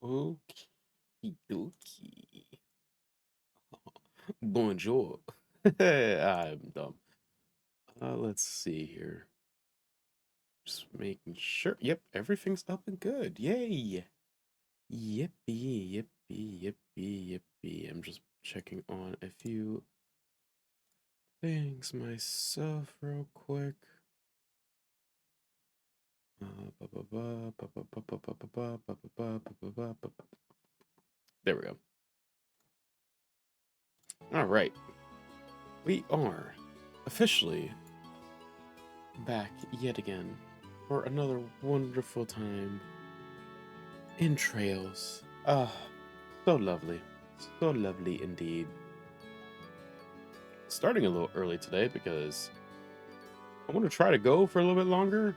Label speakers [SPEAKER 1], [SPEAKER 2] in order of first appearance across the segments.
[SPEAKER 1] Okie dokie. Bonjour. I'm dumb. Let's see here. Just making sure. Yep, everything's up and good. Yay. Yippee, yippee, yippee, yippee. I'm just checking on a few things myself real quick. There we go. All right. We are officially back yet again for another wonderful time in trails. Ah, so lovely. So lovely indeed. Starting a little early today because I want to try to go for a little bit longer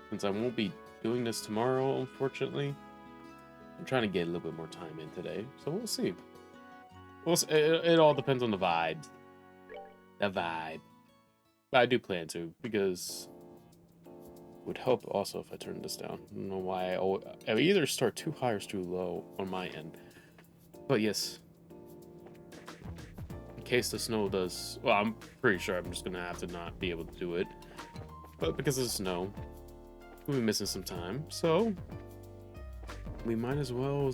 [SPEAKER 1] since I won't be doing this tomorrow, unfortunately. I'm trying to get a little bit more time in today, so we'll see. It all depends on the vibe. The vibe. But I do plan to because it would help also if I turn this down. I don't know why I either start too high or too low on my end. But yes, in case the snow does, well, I'm pretty sure I'm just gonna have to not be able to do it. But because of the snow, we'll be missing some time. So we might as well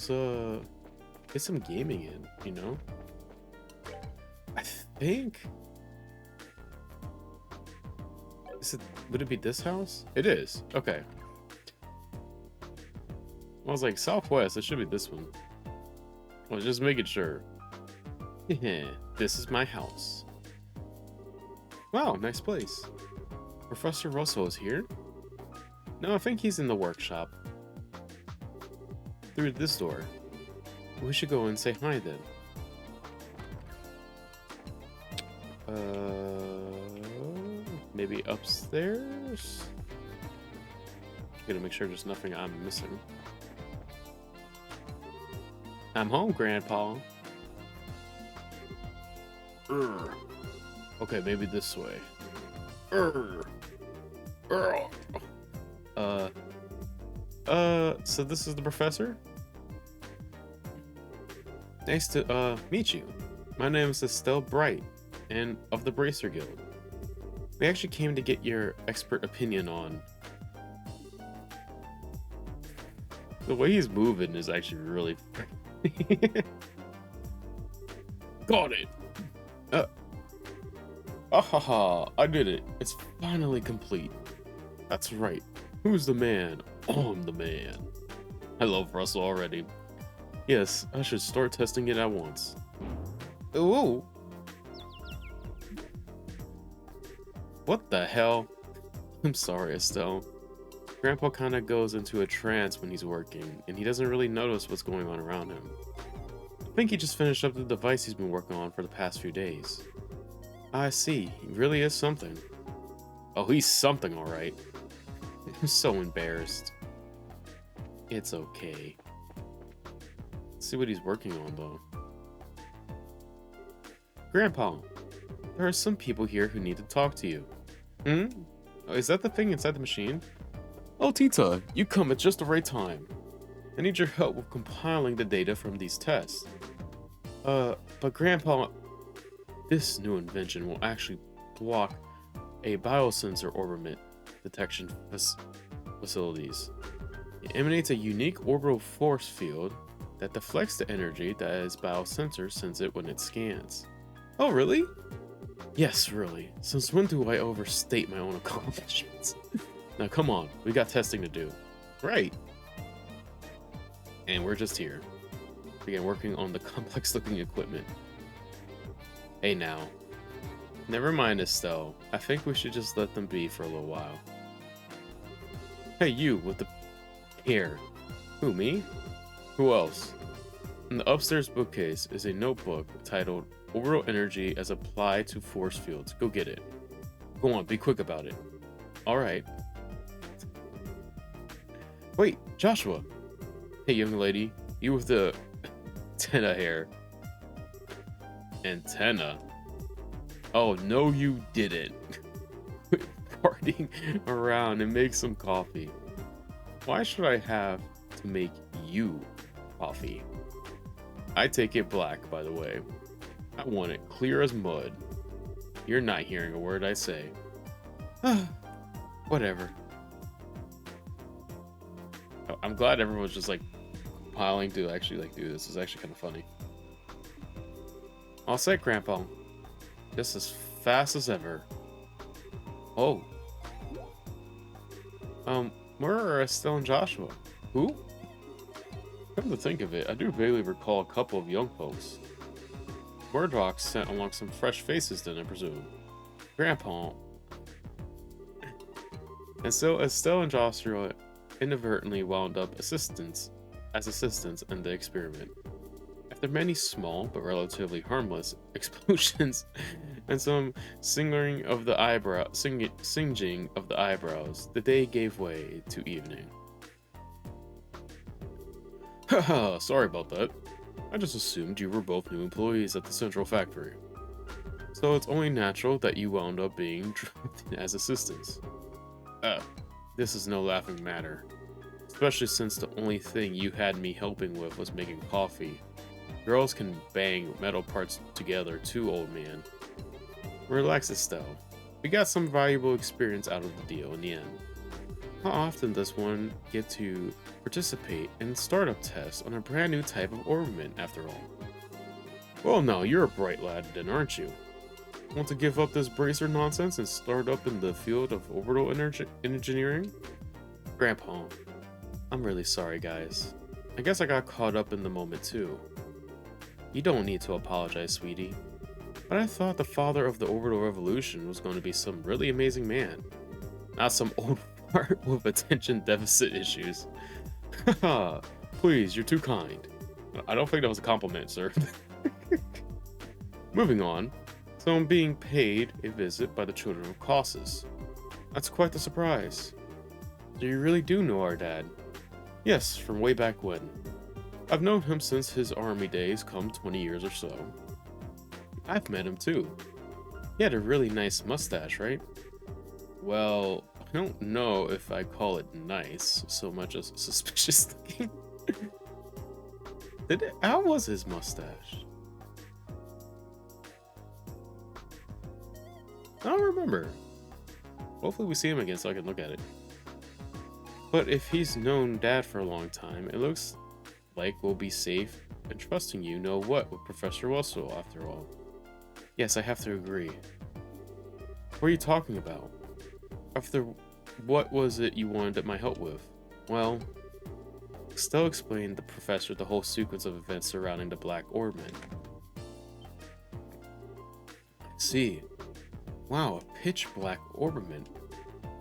[SPEAKER 1] get some gaming in, you know? I think would it be this house? It is. Okay. I was like, southwest, it should be this one. I was just making sure. This is my house. Wow, nice place. Professor Russell is here? No, I think he's in the workshop. Through this door. We should go and say hi then. Maybe upstairs? Gotta make sure there's nothing I'm missing. I'm home, Grandpa. Urgh. Okay, maybe this way. Urgh. Urgh. So this is the professor? Nice to, meet you. My name is Estelle Bright, and of the Bracer Guild. We actually came to get your expert opinion on... The way he's moving is actually really... Got it! Ahaha, I did it. It's finally complete. That's right. Who's the man? I'm the man. I love Russell already. Yes, I should start testing it at once. Ooh. What the hell? I'm sorry, Estelle. Grandpa kinda goes into a trance when he's working, and he doesn't really notice what's going on around him. I think he just finished up the device he's been working on for the past few days. I see, he really is something. Oh, he's something alright. I'm so embarrassed. It's okay. Let's see what he's working on, though. Grandpa, there are some people here who need to talk to you. Hmm? Oh, is that the thing inside the machine? Oh, Tita, you come at just the right time. I need your help with compiling the data from these tests. But Grandpa, this new invention will actually block a biosensor orbit detection facilities. It emanates a unique orbital force field that deflects the energy that its biosensor sends it when it scans. Oh, really? Yes, really. Since when do I overstate my own accomplishments? Now, come on. We got testing to do. Right. And we're just here. Begin working on the complex-looking equipment. Hey, now. Never mind, Estelle. I think we should just let them be for a little while. Hey, you with the hair. Who, me? Who else? In the upstairs bookcase is a notebook titled Orbital Energy as Applied to Force Fields. Go get it. Go on, be quick about it. Alright. Wait, Joshua. Hey, young lady. You with the antenna hair. Antenna? Oh, no you didn't. Quit farting around and make some coffee. Why should I have to make you Coffee. I take it black, by the way. I want it clear as mud. You're not hearing a word I say. Whatever. Oh, I'm glad everyone's just like piling to actually like do this. It's actually kind of funny. All set, Grandpa. Just as fast as ever. Oh. Where are Estelle and Joshua? Who? Come to think of it, I do vaguely recall a couple of young folks. Murdoch sent along some fresh faces then, I presume. Grandpa. And so Estelle and Joshua inadvertently wound up as assistants in the experiment. After many small but relatively harmless explosions and some singeing of the eyebrows, the day gave way to evening. Haha, sorry about that. I just assumed you were both new employees at the central factory. So it's only natural that you wound up being drafted as assistants. This is no laughing matter. Especially since the only thing you had me helping with was making coffee. Girls can bang metal parts together too, old man. Relax, Estelle. We got some valuable experience out of the deal in the end. How often does one get to participate in startup tests on a brand new type of ornament, after all? Well, now you're a bright lad then, aren't you? Want to give up this bracer nonsense and start up in the field of orbital engineering? Grandpa, I'm really sorry, guys. I guess I got caught up in the moment too. You don't need to apologize, sweetie. But I thought the father of the orbital revolution was going to be some really amazing man. Not some old fart with attention deficit issues. Haha, please, you're too kind. I don't think that was a compliment, sir. Moving on. So I'm being paid a visit by the children of Caucasus. That's quite the surprise. So you really do know our dad? Yes, from way back when. I've known him since his army days come 20 years or so. I've met him too. He had a really nice mustache, right? Well, I don't know if I call it nice so much as suspicious looking. How was his mustache? I don't remember. Hopefully we see him again so I can look at it. But if he's known Dad for a long time, it looks like we'll be safe and trusting you know what with Professor Russell after all. Yes, I have to agree. What are you talking about? After what was it you wanted my help with? Well, Estelle explained the professor the whole sequence of events surrounding the Black Ornament. I see. Wow, a pitch black ornament.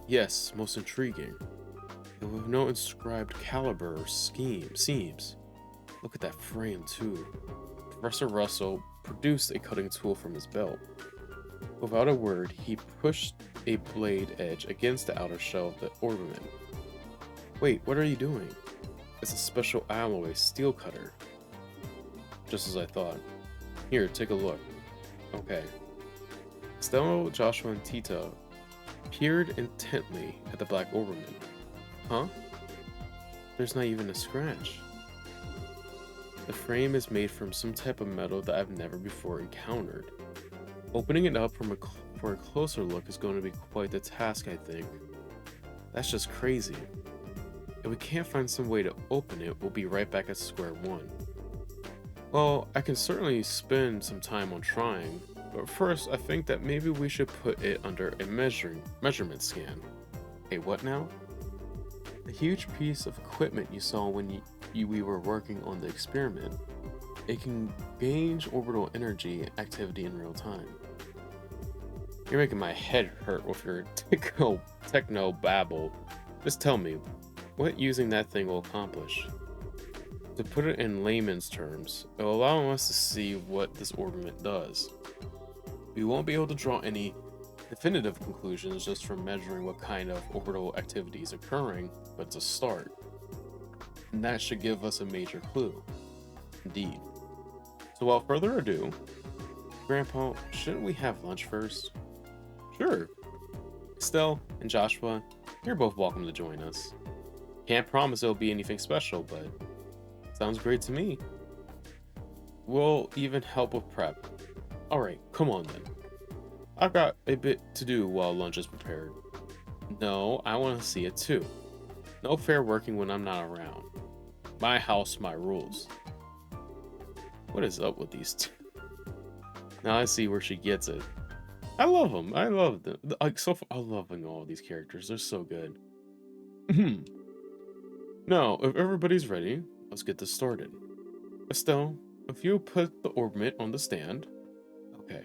[SPEAKER 1] Yes, most intriguing. And with no inscribed caliber or seams. Look at that frame too. Professor Russell produced a cutting tool from his belt. Without a word, he pushed a blade edge against the outer shell of the ornament. Wait, what are you doing? It's a special alloy steel cutter. Just as I thought. Here, take a look. Okay. Estelle, Joshua, and Tita peered intently at the black ornament. Huh? There's not even a scratch. The frame is made from some type of metal that I've never before encountered. Opening it up for a closer look is going to be quite the task, I think. That's just crazy. If we can't find some way to open it, we'll be right back at square one. Well, I can certainly spend some time on trying, but first I think that maybe we should put it under a measurement scan. Hey, what now? The huge piece of equipment you saw when we were working on the experiment. It can gauge orbital energy activity in real time. You're making my head hurt with your techno babble. Just tell me, what using that thing will accomplish? To put it in layman's terms, it will allow us to see what this ornament does. We won't be able to draw any definitive conclusions just from measuring what kind of orbital activity is occurring, but it's a start. And that should give us a major clue. Indeed. So without further ado, Grandpa, shouldn't we have lunch first? Sure. Estelle and Joshua, you're both welcome to join us. Can't promise it'll be anything special, but Sounds great to me. We'll even help with prep. Alright, come on then. I've got a bit to do while lunch is prepared. No, I want to see it too. No fair working when I'm not around. My house, my rules. What is up with these two? Now I see where she gets it. I love them. I love them. Like so far, I'm loving all these characters. They're so good. Now, if everybody's ready, let's get this started. Estelle, if you put the orbit on the stand. Okay.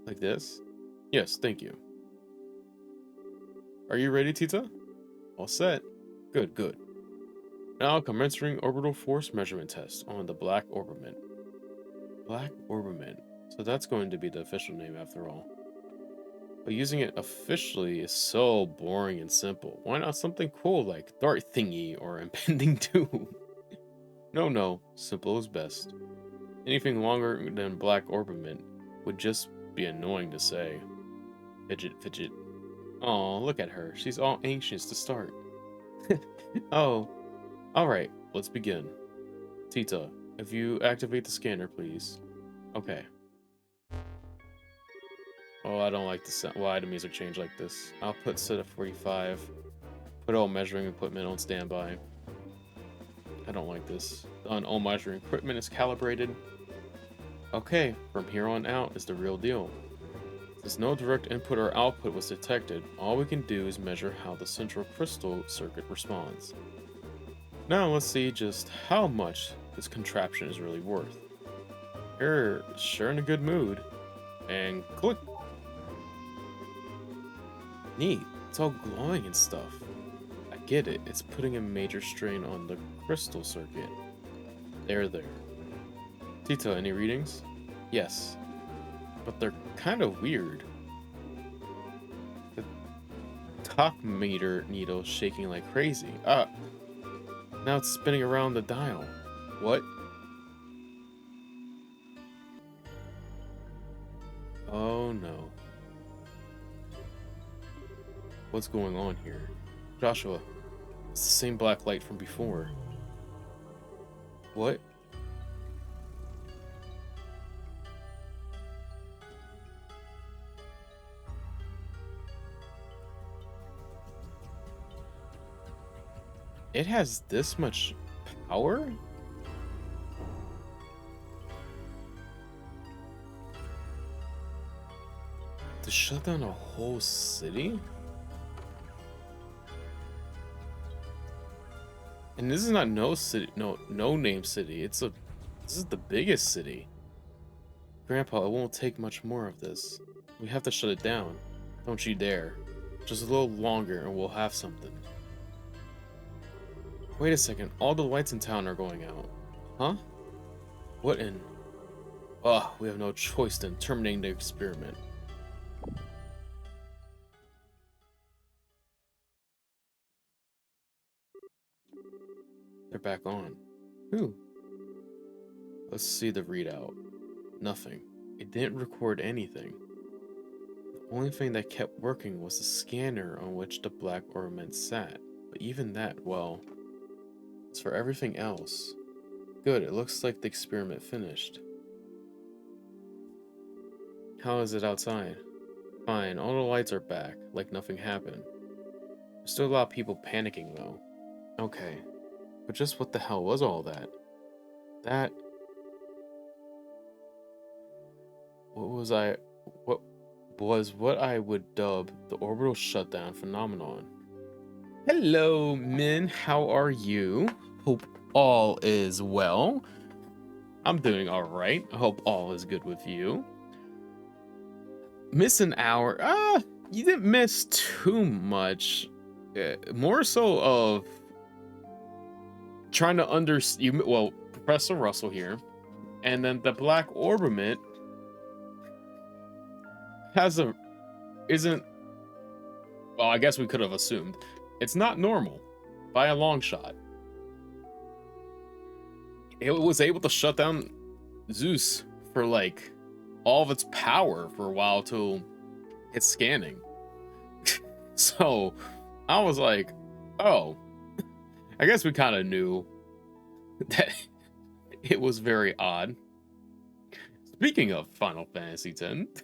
[SPEAKER 1] Like this? Yes, thank you. Are you ready, Tita? All set. Good, good. Now commencing orbital force measurement test on the black orbiment. Black orbiment. So that's going to be the official name after all. But using it officially is so boring and simple. Why not something cool like dart thingy or impending doom? No, simple is best. Anything longer than black orbiment would just be annoying to say. Fidget. Oh, look at her. She's all anxious to start. Oh, alright, let's begin. Tita, if you activate the scanner, please. Okay. Oh, I don't like the sound. Why the music changed like this? Output set at 45. Put all measuring equipment on standby. I don't like this. Done. All measuring equipment is calibrated. Okay, from here on out is the real deal. Since no direct input or output was detected, all we can do is measure how the central crystal circuit responds. Now let's see just how much this contraption is really worth. You're sure in a good mood. And click. Neat, it's all glowing and stuff. I get it, it's putting a major strain on the crystal circuit. There. Tita, any readings? Yes. But they're kind of weird. The tachyometer needle's shaking like crazy. Now it's spinning around the dial. What? Oh no. What's going on here? Joshua, it's the same black light from before. What? It has this much power? To shut down a whole city? And this is not no city, no name city. This is the biggest city. Grandpa, it won't take much more of this. We have to shut it down. Don't you dare. Just a little longer and we'll have something. Wait a second, all the lights in town are going out. Huh? What in? Ugh, we have no choice than terminating the experiment. They're back on. Who? Let's see the readout. Nothing. It didn't record anything. The only thing that kept working was the scanner on which the black ornament sat. But even that, well, as for everything else, good, it looks like the experiment finished. How is it outside? Fine, all the lights are back, like nothing happened. There's still a lot of people panicking though. Okay, but just what the hell was all that? That... What was what I would dub the orbital shutdown phenomenon. Hello, Min. How are you? Hope all is well. I'm doing all right. I hope all is good with you. Miss an hour. You didn't miss too much. More so of trying to understand. Well, Professor Russell here, and then the black orbiment isn't. Well, I guess we could have assumed it's not normal by a long shot. It was able to shut down Zeus for like all of its power for a while till it's scanning. So I was like, oh. I guess we kind of knew that it was very odd. Speaking of Final Fantasy X,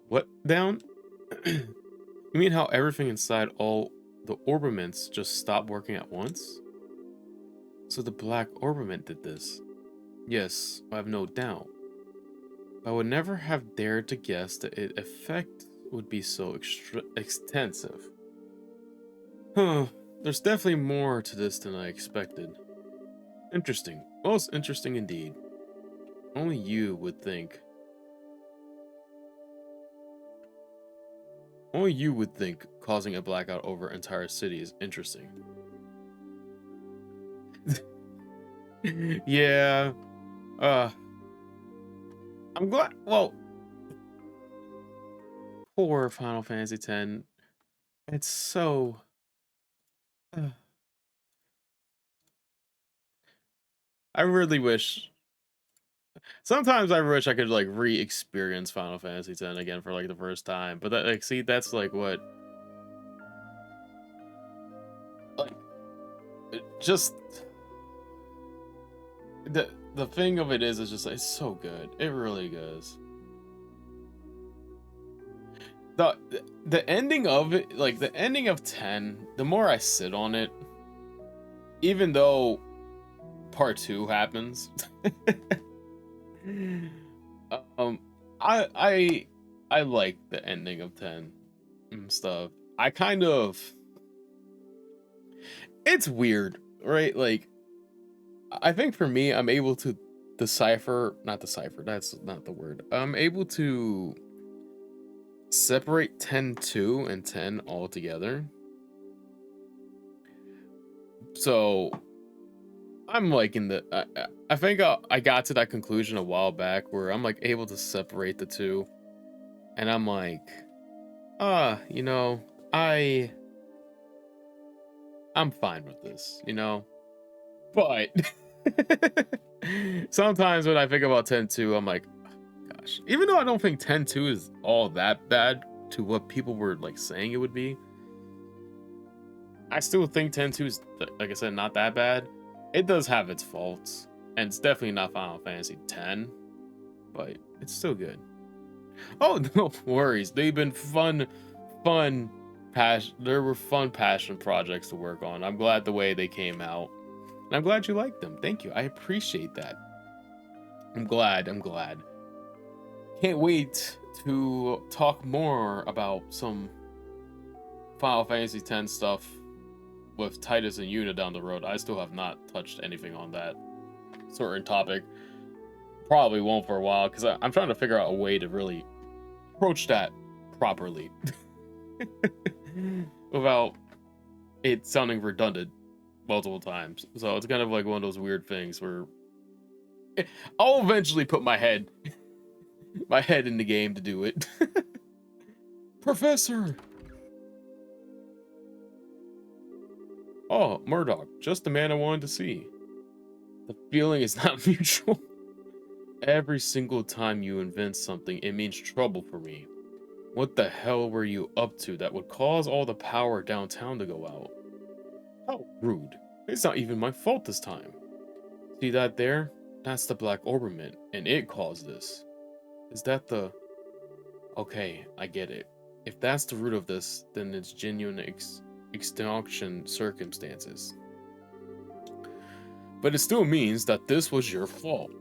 [SPEAKER 1] what down? You mean how everything inside all the orbaments just stopped working at once? So the black orbament did this. Yes, I have no doubt. I would never have dared to guess that its effect would be so extensive. Huh, there's definitely more to this than I expected. Interesting. Most interesting indeed. Only you would think. Only you would think causing a blackout over an entire city is interesting. Yeah. I'm glad. Well, poor Final Fantasy X. It's so. Uh, I really wish. Sometimes I wish I could like re-experience Final Fantasy X again for like the first time. But that, like, see, that's like what. Like, just the thing of it is just it's so good. It really is. The the ending of it, like the ending of 10, the more I sit on it, even though part 2 happens, um I I like the ending of 10 and stuff. I kind of, it's weird, right? Like I think for me, I'm able to not decipher, that's not the word. I'm able to separate 10-2 and 10 all together. So I'm like in the I think I got to that conclusion a while back where I'm like able to separate the two, and I'm like, you know, I'm fine with this, you know. But sometimes when I think about 10-2, I'm like, gosh, even though I don't think 10-2 is all that bad to what people were like saying it would be, I still think 10-2 is, like I said, not that bad. It does have its faults, and it's definitely not Final Fantasy X, but it's still good. Oh, no worries. They've been there were fun passion projects to work on. I'm glad the way they came out. And I'm glad you liked them. Thank you. I appreciate that. I'm glad. Can't wait to talk more about some Final Fantasy X stuff with Titus and Yuna down the road. I still have not touched anything on that certain topic. Probably won't for a while because I'm trying to figure out a way to really approach that properly without it sounding redundant multiple times. So it's kind of like one of those weird things where I'll eventually put my head in the game to do it. Professor! Oh, Murdoch, just the man I wanted to see. The feeling is not mutual. Every single time you invent something, it means trouble for me. What the hell were you up to that would cause all the power downtown to go out? How rude. It's not even my fault this time. See that there? That's the black orbament, and it caused this. Is that the... Okay, I get it. If that's the root of this, then it's genuine extinction circumstances. But it still means that this was your fault.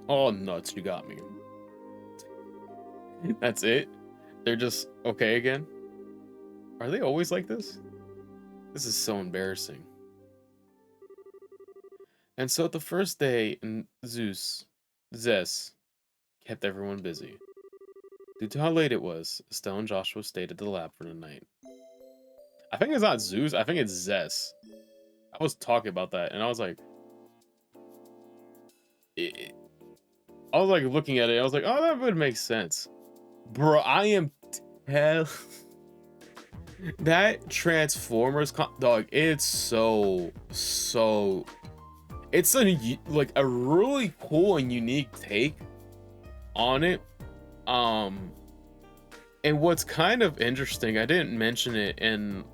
[SPEAKER 1] Oh, nuts, you got me. That's it? They're just okay again? Are they always like this? This is so embarrassing. And so the first day in Zeiss kept everyone busy. Due to how late it was, Estelle and Joshua stayed at the lab for the night. I think it's not Zeus, I think it's Zeiss. I was talking about that, and I was like... I was like looking at it, I was like, oh, that would make sense. Bro, I am that Transformers dog, it's so it's like a really cool and unique take on it. And what's kind of interesting, I didn't mention it in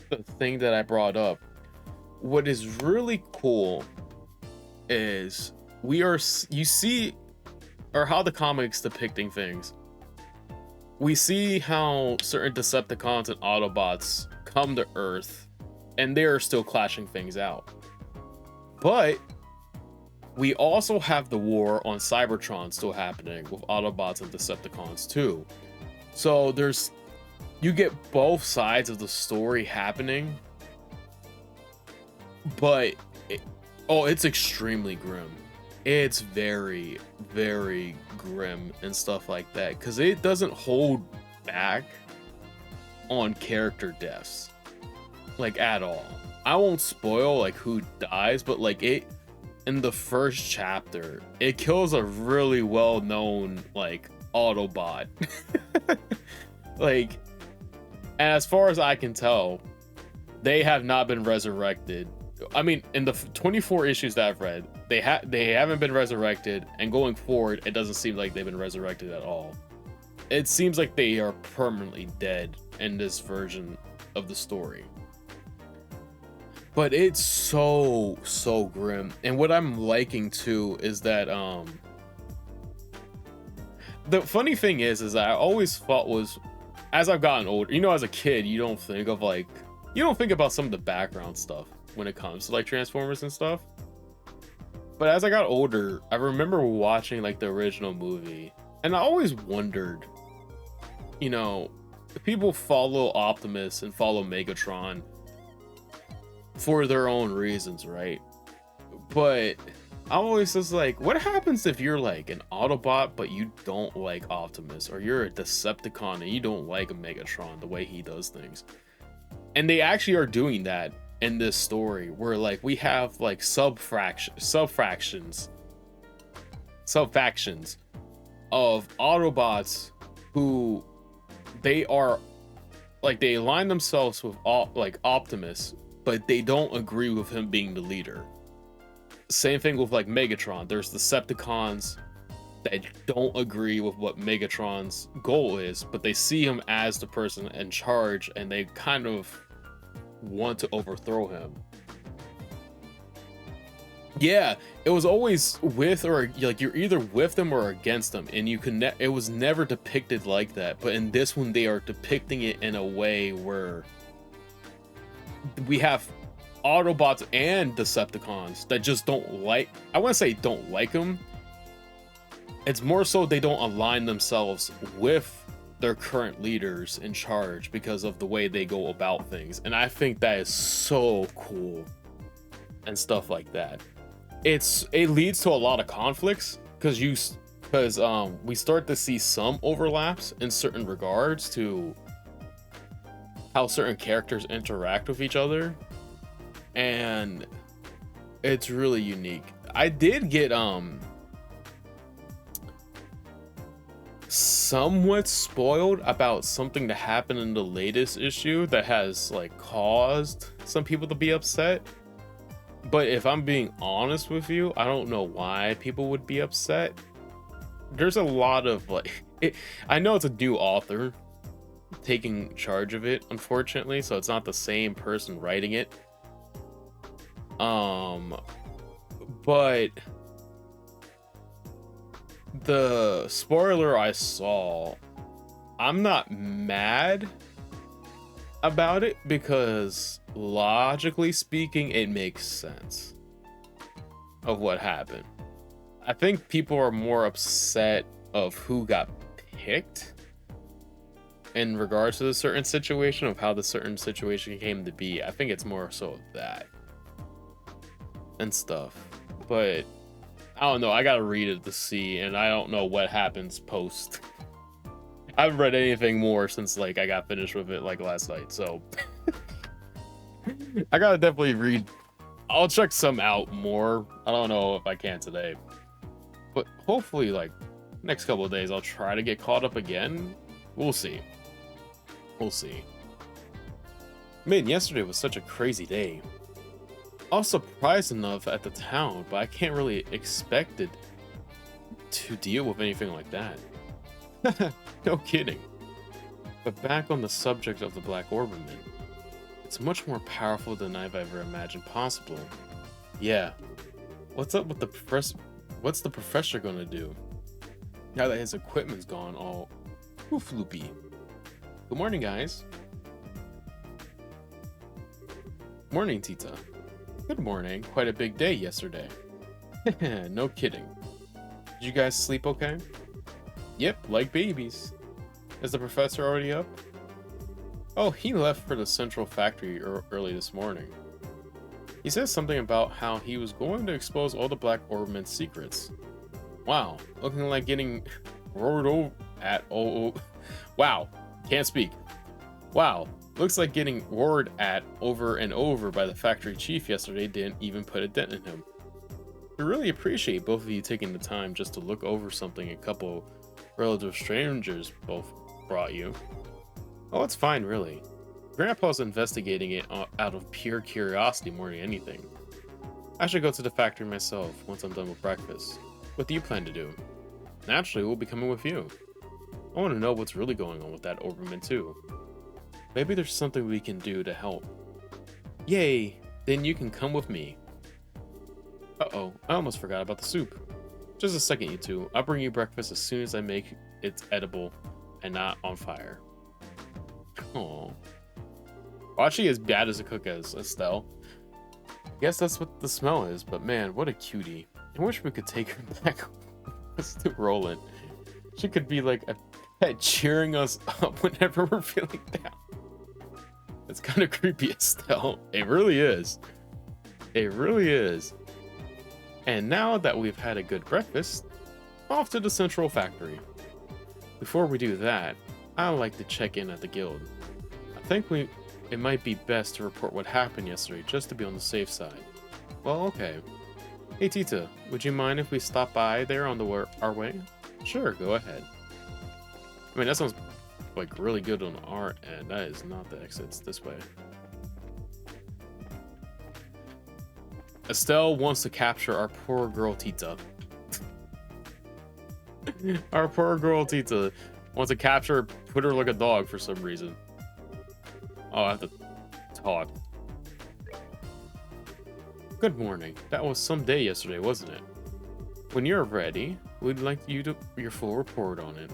[SPEAKER 1] the thing that I brought up. What is really cool is you see, or how the comics depicting things. We see how certain Decepticons and Autobots come to Earth, and they are still clashing things out. But we also have the war on Cybertron still happening with Autobots and Decepticons too. So you get both sides of the story happening, but it's extremely grim. It's very, very grim and stuff like that, because it doesn't hold back on character deaths, like, at all. I won't spoil like who dies, but like in the first chapter, it kills a really well-known like Autobot. Like, and as far as I can tell, they have not been resurrected. I mean, in the 24 issues that I've read, they haven't been resurrected, and going forward, it doesn't seem like they've been resurrected at all. It seems like they are permanently dead in this version of the story. But it's so grim. And what I'm liking too is that the funny thing is I always thought was, as I've gotten older, as a kid, you don't think about some of the background stuff when it comes to like Transformers and stuff. But as I got older, I remember watching like the original movie, and I always wondered, people follow Optimus and follow Megatron for their own reasons, right? But I always was like, what happens if you're like an Autobot but you don't like Optimus, or you're a Decepticon and you don't like Megatron the way he does things? And they actually are doing that in this story, where like we have like sub-factions of Autobots who they align themselves with like Optimus, but they don't agree with him being the leader. Same thing with like Megatron. There's Decepticons that don't agree with what Megatron's goal is, but they see him as the person in charge, and they kind of want to overthrow him. Yeah, it was always with, or like you're either with them or against them, and it was never depicted like that. But in this one, they are depicting it in a way where we have Autobots and Decepticons that just don't like, I wouldn't say don't like him, it's more so they don't align themselves with their current leaders in charge because of the way they go about things. And I think that is so cool and stuff like that. It leads to a lot of conflicts because we start to see some overlaps in certain regards to how certain characters interact with each other, and it's really unique. I did get somewhat spoiled about something that happened in the latest issue that has like caused some people to be upset. But if I'm being honest with you, I don't know why people would be upset. There's a lot of like, I know it's a new author taking charge of it, unfortunately, so it's not the same person writing it. But the spoiler I saw, I'm not mad about it because logically speaking, it makes sense of what happened. I think people are more upset of who got picked in regards to the certain situation, of how the certain situation came to be. I think it's more so of that and stuff. But I don't know, I gotta read it to see, and I don't know what happens post. I haven't read anything more since like I got finished with it like last night, so I gotta definitely read. I'll check some out more. I don't know if I can today, but hopefully like next couple of days I'll try to get caught up again. We'll see. Man, yesterday was such a crazy day. I was surprised enough at the town, but I can't really expect it to deal with anything like that. No kidding. But back on the subject of the Black Orberman, it It's much more powerful than I've ever imagined possible. Yeah. What's up with the professor? What's the professor gonna do now that his equipment's gone all loopy? Good morning, guys. Morning, Tita. Good morning. Quite a big day yesterday. No kidding. Did you guys sleep okay? Yep, like babies. Is the professor already up? Oh, he left for the central factory early this morning. He says something about how he was going to expose all the Black Orbment's secrets. Wow, looking like getting roared over at. Oh, wow, can't speak. Wow, looks like getting roared at over and over by the factory chief yesterday didn't even put a dent in him. I really appreciate both of you taking the time just to look over something a couple relative strangers both brought you. Oh, it's fine, really. Grandpa's investigating it out of pure curiosity more than anything. I should go to the factory myself once I'm done with breakfast. What do you plan to do? Naturally, we'll be coming with you. I want to know what's really going on with that Oberman too. Maybe there's something we can do to help. Yay! Then you can come with me. Uh-oh, I almost forgot about the soup. Just a second, you two. I'll bring you breakfast as soon as I make it edible and not on fire. Aww. Well, she as bad as a cook as Estelle. I guess that's what the smell is, but man, what a cutie. I wish we could take her back. Let's do Roland. She could be like a pet cheering us up whenever we're feeling down. It's kind of creepy, Estelle. It really is. It really is. And now that we've had a good breakfast, off to the central factory. Before we do that, I'd like to check in at the guild. I think it might be best to report what happened yesterday just to be on the safe side. Well, okay. Hey Tita, would you mind if we stop by there on our way? Sure, go ahead. I mean, that sounds like really good on our end. That is not the exits this way. Estelle wants to capture our poor girl Tita. Our poor girl Tita wants to capture her, put her like a dog for some reason. Oh, I have to talk. Good morning. That was some day yesterday, wasn't it? When you're ready, we'd like you to your full report on it.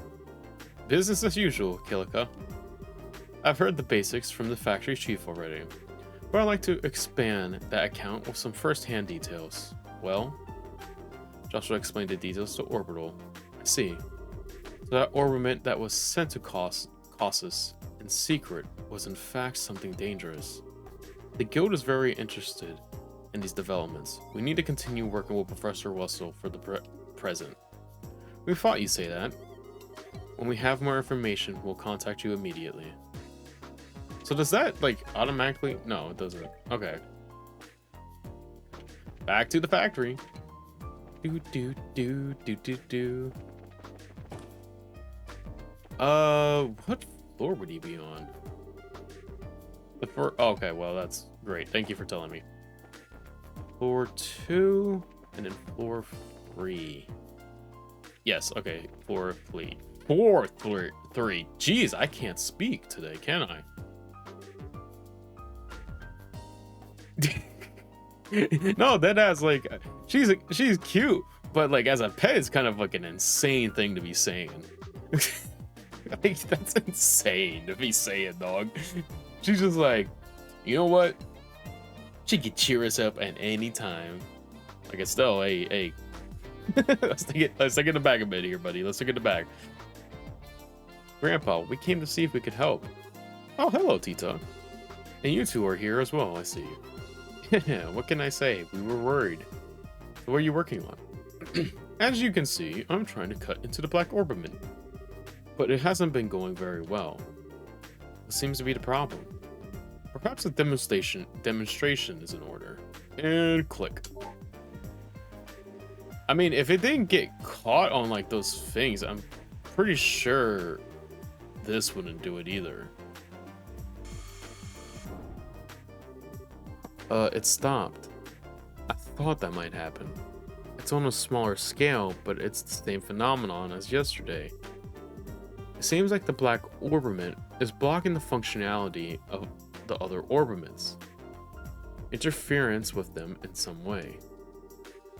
[SPEAKER 1] Business as usual, Kilika. I've heard the basics from the factory chief already, but I'd like to expand that account with some first-hand details. Well, Joshua explained the details to Orbital. I see. So that ornament that was sent to Causus in secret was in fact something dangerous. The guild is very interested in these developments. We need to continue working with Professor Russell for the present. We thought you'd say that. When we have more information, we'll contact you immediately. So does that, like, automatically? No, it doesn't. Okay. Back to the factory. What floor would he be on? The floor. Oh, okay, well, that's great. Thank you for telling me. Floor 2 and then floor 3. Yes, okay, floor 3. Floor 3. Jeez, I can't speak today, can I? No, that has like she's cute, but like as a pet, it's kind of like an insane thing to be saying. Like that's insane to be saying, dog. She's just like, you know what? She could cheer us up at any time. Like Estelle, hey. let's take it back a bit here, buddy. Let's take it back. Grandpa, we came to see if we could help. Oh, hello, Tita. And you two are here as well, I see. What can I say? We were worried. What are you working on? As you can see, I'm trying to cut into the Black Orbiment. But it hasn't been going very well. What seems to be the problem? Perhaps a demonstration is in order. And click. I mean, if it didn't get caught on like those things, I'm pretty sure this wouldn't do it either. It stopped. I thought that might happen. It's on a smaller scale, but it's the same phenomenon as yesterday. It seems like the Black Orbiment is blocking the functionality of the other orbitments, interference with them in some way.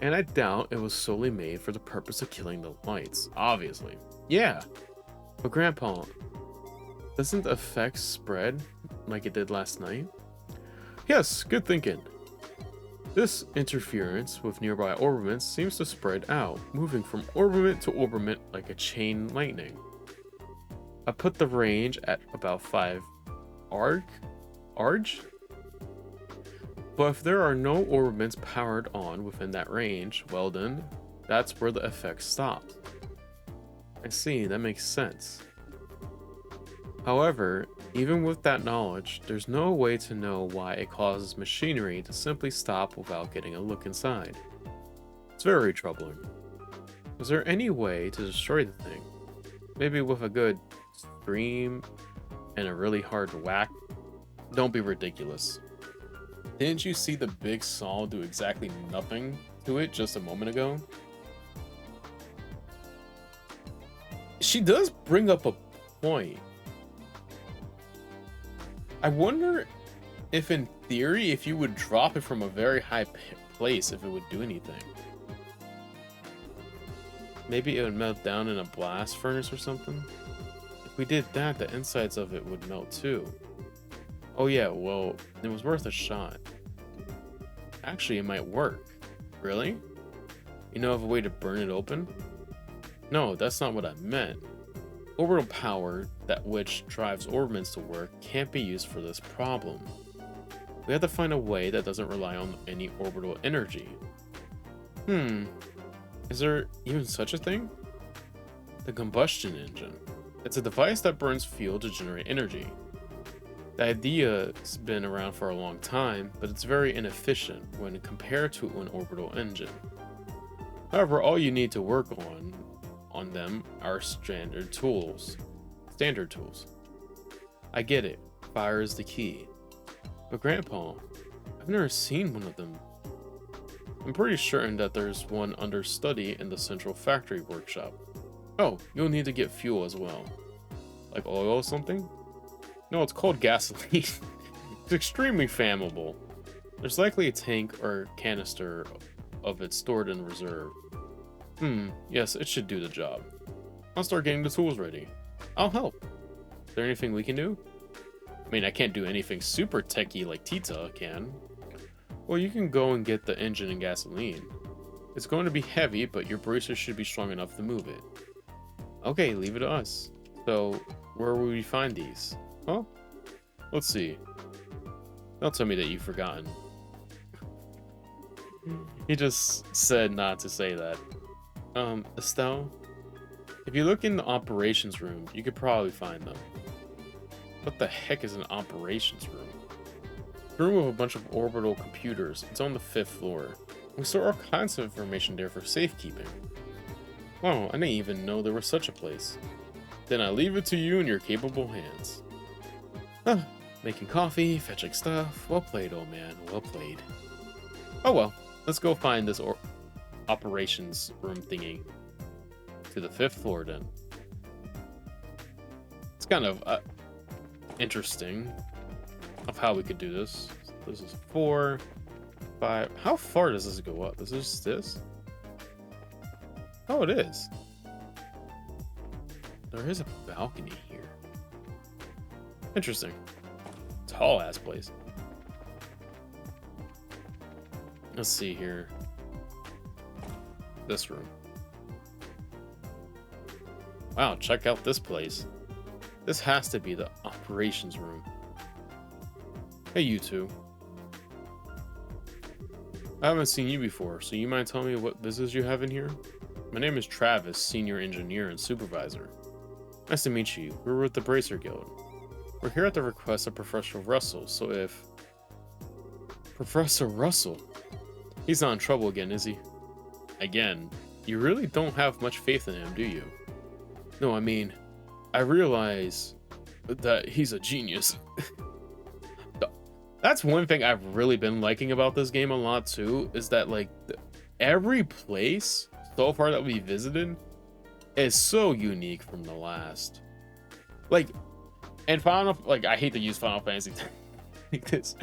[SPEAKER 1] And I doubt it was solely made for the purpose of killing the lights, obviously. Yeah, but Grandpa, doesn't the effect spread like it did last night? Yes, good thinking. This interference with nearby orbitments seems to spread out, moving from orbitment to orbitment like a chain lightning. I put the range at about 5 arg? But if there are no orbitments powered on within that range, well then, that's where the effect stops. I see, that makes sense. However, even with that knowledge, there's no way to know why it causes machinery to simply stop without getting a look inside. It's very troubling. Is there any way to destroy the thing? Maybe with a good scream and a really hard whack? Don't be ridiculous. Didn't you see the big saw do exactly nothing to it just a moment ago? She does bring up a point. I wonder if in theory, if you would drop it from a very high place, if it would do anything. Maybe it would melt down in a blast furnace or something? If we did that, the insides of it would melt too. Oh yeah, well, it was worth a shot. Actually, it might work. Really? You know of a way to burn it open? No, that's not what I meant. Orbital power, that which drives orbitments to work, can't be used for this problem. We have to find a way that doesn't rely on any orbital energy. Is there even such a thing? The combustion engine. It's a device that burns fuel to generate energy. The idea's been around for a long time, but it's very inefficient when compared to an orbital engine. However, all you need to work on them are standard tools. I get it, fire is the key. But Grandpa, I've never seen one of them. I'm pretty certain that there's one under study in the central factory workshop. Oh, you'll need to get fuel as well. Like oil or something? No, it's called gasoline. It's extremely flammable. There's likely a tank or canister of it stored in reserve. Yes, it should do the job. I'll start getting the tools ready. I'll help. Is there anything we can do? I mean, I can't do anything super techy like Tita can. Well, you can go and get the engine and gasoline. It's going to be heavy, but your bracer should be strong enough to move it. Okay, leave it to us. So, where will we find these? Huh? Let's see. Don't tell me that you've forgotten. He just said not to say that. Estelle, if you look in the operations room, you could probably find them. What the heck is an operations room? A room with a bunch of orbital computers. It's on the 5th floor. We store all kinds of information there for safekeeping. Wow, I didn't even know there was such a place. Then I leave it to you in your capable hands. Making coffee, fetching stuff. Well played, old man. Well played. Oh well, let's go find this operations room thingy. To the 5th floor then. It's kind of interesting of how we could do this. This is 4, 5. How far does this go up? Is this this? Oh, it is. There is a balcony here. Interesting. Tall ass place. Let's see here. This room. Wow, check out this place. This has to be the operations room. Hey, you two. I haven't seen you before, so you mind telling me what business you have in here? My name is Travis, Senior Engineer and Supervisor. Nice to meet you. We're with the Bracer Guild. We're here at the request of Professor Russell, so if... Professor Russell? He's not in trouble again, is he? Again, you really don't have much faith in him, do you? No, I mean, I realize that he's a genius. That's one thing I've really been liking about this game a lot too, is that like every place so far that we visited is so unique from the last. Like, and I hate to use Final Fantasy like this.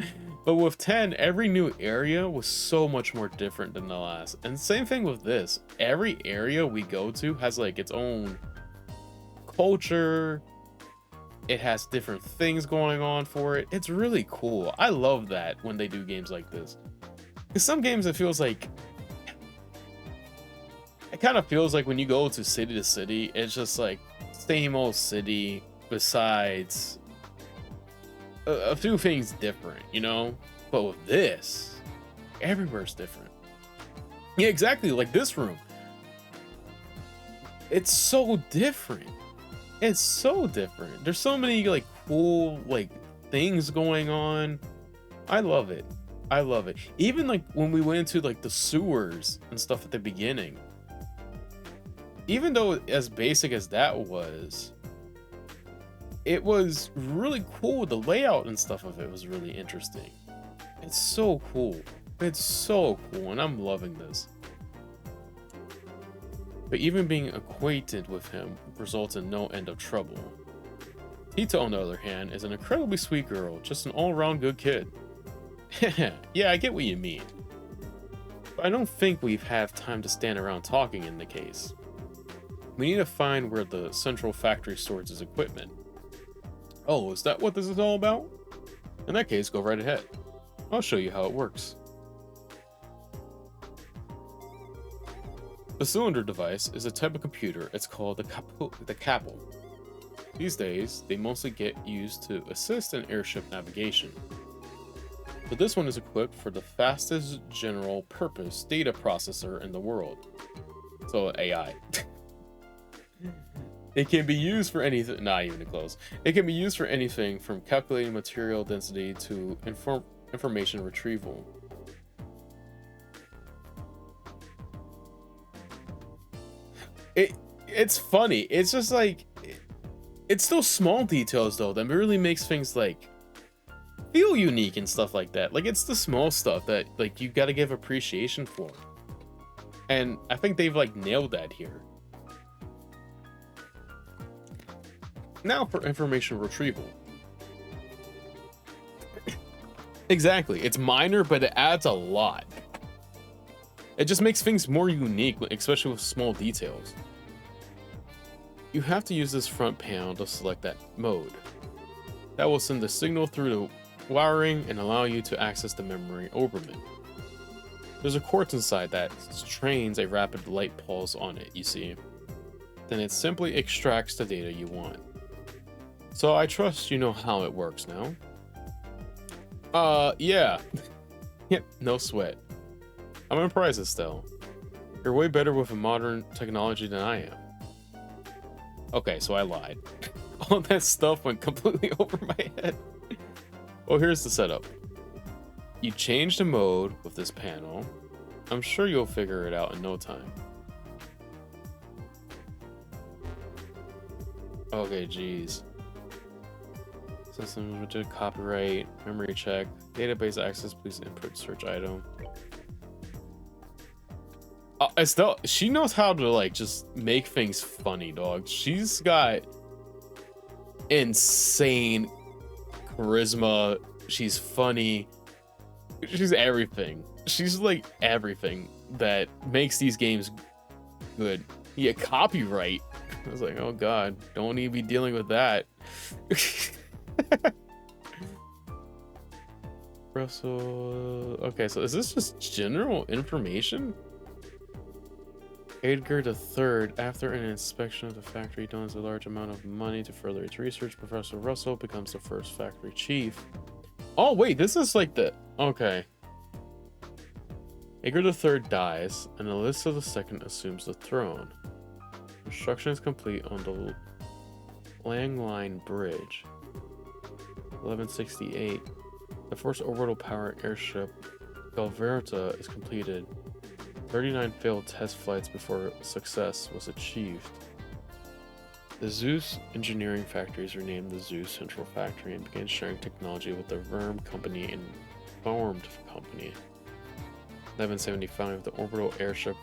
[SPEAKER 1] But with 10, every new area was so much more different than the last. And same thing with this. Every area we go to has like its own culture. It has different things going on for it. It's really cool. I love that when they do games like this. Because some games it feels like, it kind of feels like when you go to city, it's just like same old city besides a few things different, you know? But with this, everywhere's different. Yeah, exactly, like this room. It's so different. It's so different. There's so many like cool like things going on. I love it. I love it. Even like when we went into like the sewers and stuff at the beginning. Even though as basic as that was, it was really cool. The layout and stuff of it was really interesting. It's so cool. It's so cool, and I'm loving this. But even being acquainted with him results in no end of trouble. Tita, on the other hand, is an incredibly sweet girl, just an all-around good kid. Yeah, I get what you mean. But I don't think we've have time to stand around talking in the case. We need to find where the central factory stores its equipment. Oh, is that what this is all about? In that case, go right ahead. I'll show you how it works. The cylinder device is a type of computer. It's called the capsule. These days, they mostly get used to assist in airship navigation. But this one is equipped for the fastest general purpose data processor in the world. So AI. It can be used for anything, not even close. It can be used for anything from calculating material density to information retrieval. It's funny. It's just like, it's still small details though that really makes things like feel unique and stuff like that. Like it's the small stuff that like you gotta give appreciation for. And I think they've like nailed that here. Now for information retrieval. Exactly. It's minor, but it adds a lot. It just makes things more unique, especially with small details. You have to use this front panel to select that mode. That will send the signal through the wiring and allow you to access the memory overman. There's a quartz inside that trains a rapid light pulse on it, you see. Then it simply extracts the data you want. So I trust you know how it works now. Yeah. Yep, no sweat. I'm impressed, Estelle. You're way better with modern technology than I am. Okay, so I lied. All that stuff went completely over my head. Well, here's the setup. You change the mode with this panel. I'm sure you'll figure it out in no time. Okay, geez. System rigid copyright, memory check, database access, please input search item. Estelle, she knows how to like just make things funny, dog. She's got insane charisma. She's funny. She's everything. She's like everything that makes these games good. Yeah, copyright. I was like, oh god, don't need to be dealing with that. Russell. Okay, so is this just general information? Edgar III, after an inspection of the factory, donates a large amount of money to further its research. Professor Russell becomes the first factory chief. Oh wait, this is like the... Okay. Edgar III dies, and Alyssa II assumes the throne. Construction is complete on the Langline Bridge. 1168. The first orbital power airship, Galverta, is completed. 39 failed test flights before success was achieved. The Zeus engineering factory is renamed the Zeus Central Factory and began sharing technology with the Verm Company and Formed Company. 1175, the orbital airship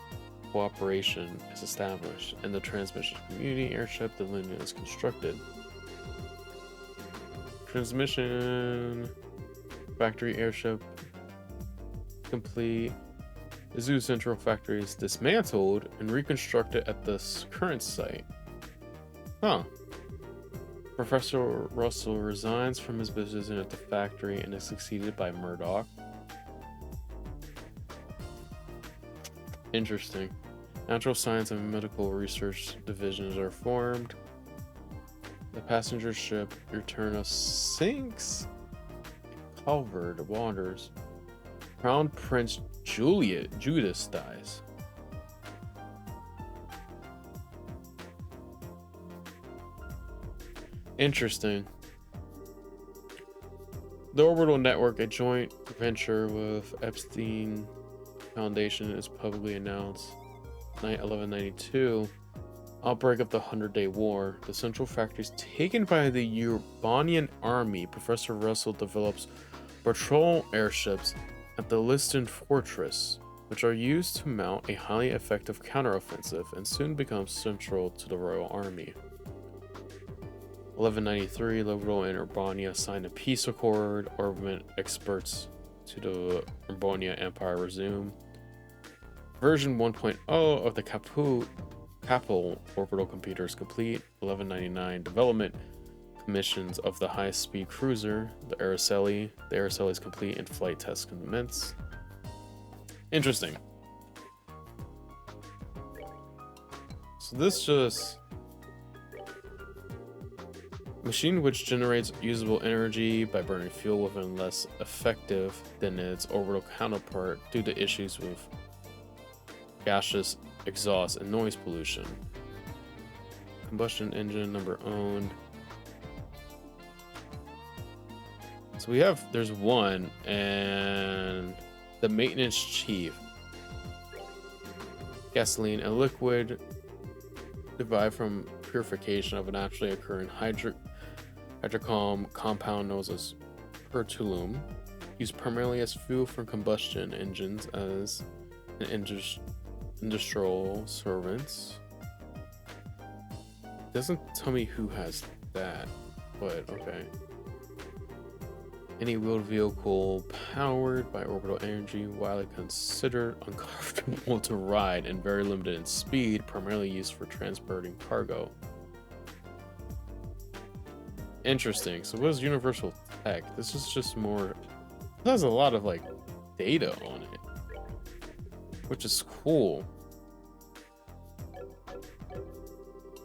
[SPEAKER 1] cooperation is established, and the transmission community airship, the Luna, is constructed. Transmission Factory airship complete. The Zoo Central factory is dismantled and reconstructed at the current site. Huh. Professor Russell resigns from his position at the factory and is succeeded by Murdoch. Interesting. Natural science and medical research divisions are formed. The passenger ship Eterna sinks. Culvered wanders. Crown Prince Judas dies. Interesting. The Orbital Network, a joint venture with Epstein Foundation, is publicly announced. 1192. Outbreak of the 100-Day War. The Central Factory is taken by the Urbanian army. Professor Russell develops patrol airships at the Liston Fortress, which are used to mount a highly effective counteroffensive and soon become central to the Royal Army. 1193, Orbital and Urbania signed a peace accord. Orbit experts to the Urbania Empire resume. Version 1.0 of the Capel orbital computer is complete. 1199, development missions of the high-speed cruiser, the Araceli. The Araceli is complete and flight tests commence. Interesting. So this just... machine which generates usable energy by burning fuel within less effective than its orbital counterpart due to issues with gaseous exhaust and noise pollution. Combustion engine number owned. So we have, there's one, and the maintenance chief. Gasoline, a liquid derived from purification of a naturally occurring hydrocarbon compound known as pertulum, used primarily as fuel for combustion engines as an industrial servants. Doesn't tell me who has that, but okay. Any wheeled vehicle powered by orbital energy, widely considered uncomfortable to ride and very limited in speed, primarily used for transporting cargo. Interesting. So what is universal tech? This is just more... it has a lot of like data on it, which is cool.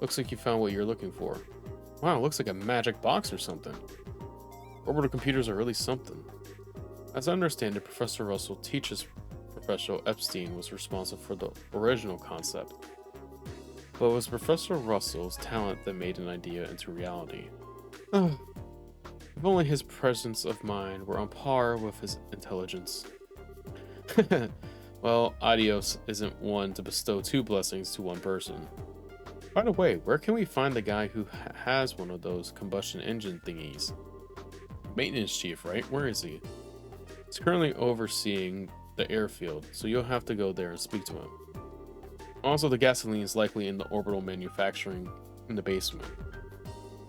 [SPEAKER 1] Looks like you found what you're looking for. Wow, it looks like a magic box or something. Orbital computers are really something. As I understand it, Professor Russell teaches Professor Epstein was responsible for the original concept. But it was Professor Russell's talent that made an idea into reality. If only his presence of mind were on par with his intelligence. Well, Adios isn't one to bestow two blessings to one person. By the way, where can we find the guy who has one of those combustion engine thingies? Maintenance chief, right? Where is he? He's currently overseeing the airfield, so you'll have to go there and speak to him. Also, the gasoline is likely in the orbital manufacturing in the basement.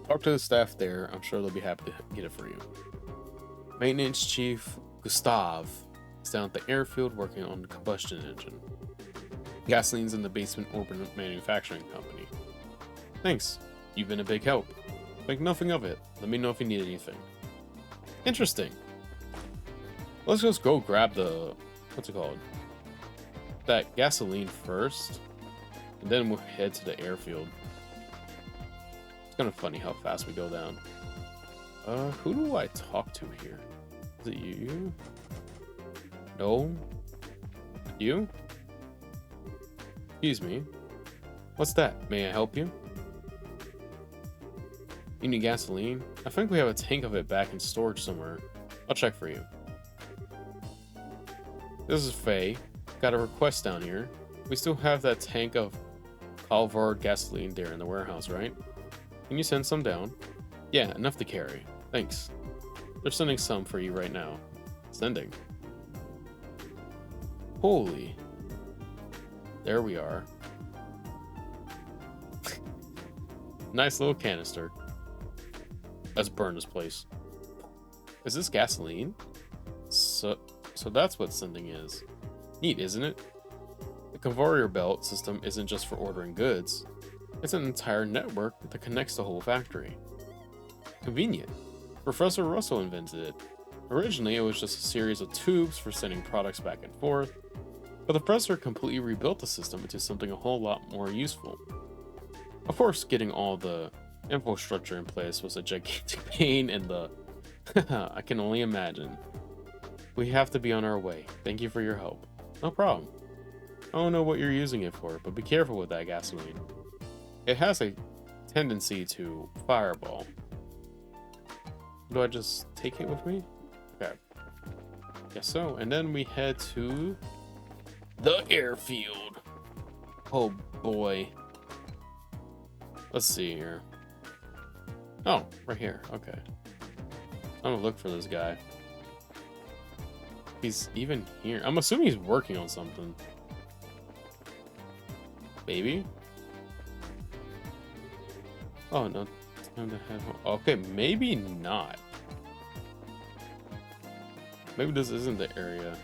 [SPEAKER 1] Talk to the staff there. I'm sure they'll be happy to get it for you. Maintenance chief Gustav is down at the airfield working on the combustion engine. Gasoline's in the basement orbital manufacturing company. Thanks. You've been a big help. Think nothing of it. Let me know if you need anything. Interesting. Let's just go grab the... what's it called? That gasoline first. And then we'll head to the airfield. It's kind of funny how fast we go down. Who do I talk to here? Is it you? No? You? Excuse me. What's that? May I help you? You need gasoline? I think we have a tank of it back in storage somewhere. I'll check for you. This is Faye. Got a request down here. We still have that tank of Calvard gasoline there in the warehouse, right? Can you send some down? Yeah, enough to carry. Thanks. They're sending some for you right now. Sending. Holy. There we are. Nice little canister. Let's burn this place. Is this gasoline? so that's what sending is. Neat, isn't it? The conveyor belt system isn't just for ordering goods. It's an entire network that connects the whole factory. Convenient. Professor Russell invented it. Originally, it was just a series of tubes for sending products back and forth, but the professor completely rebuilt the system into something a whole lot more useful. Of course, getting all the infrastructure in place was a gigantic pain in the... I can only imagine. We have to be on our way. Thank you for your help. No problem. I don't know what you're using it for, but be careful with that gasoline. It has a tendency to fireball. Do I just take it with me? Okay. Guess so. And then we head to the airfield. Oh boy. Let's see here. Oh, right here. Okay. I'm gonna look for this guy. He's even here. I'm assuming he's working on something. Maybe? Oh, no. Time to head home. Okay, maybe not. Maybe this isn't the area.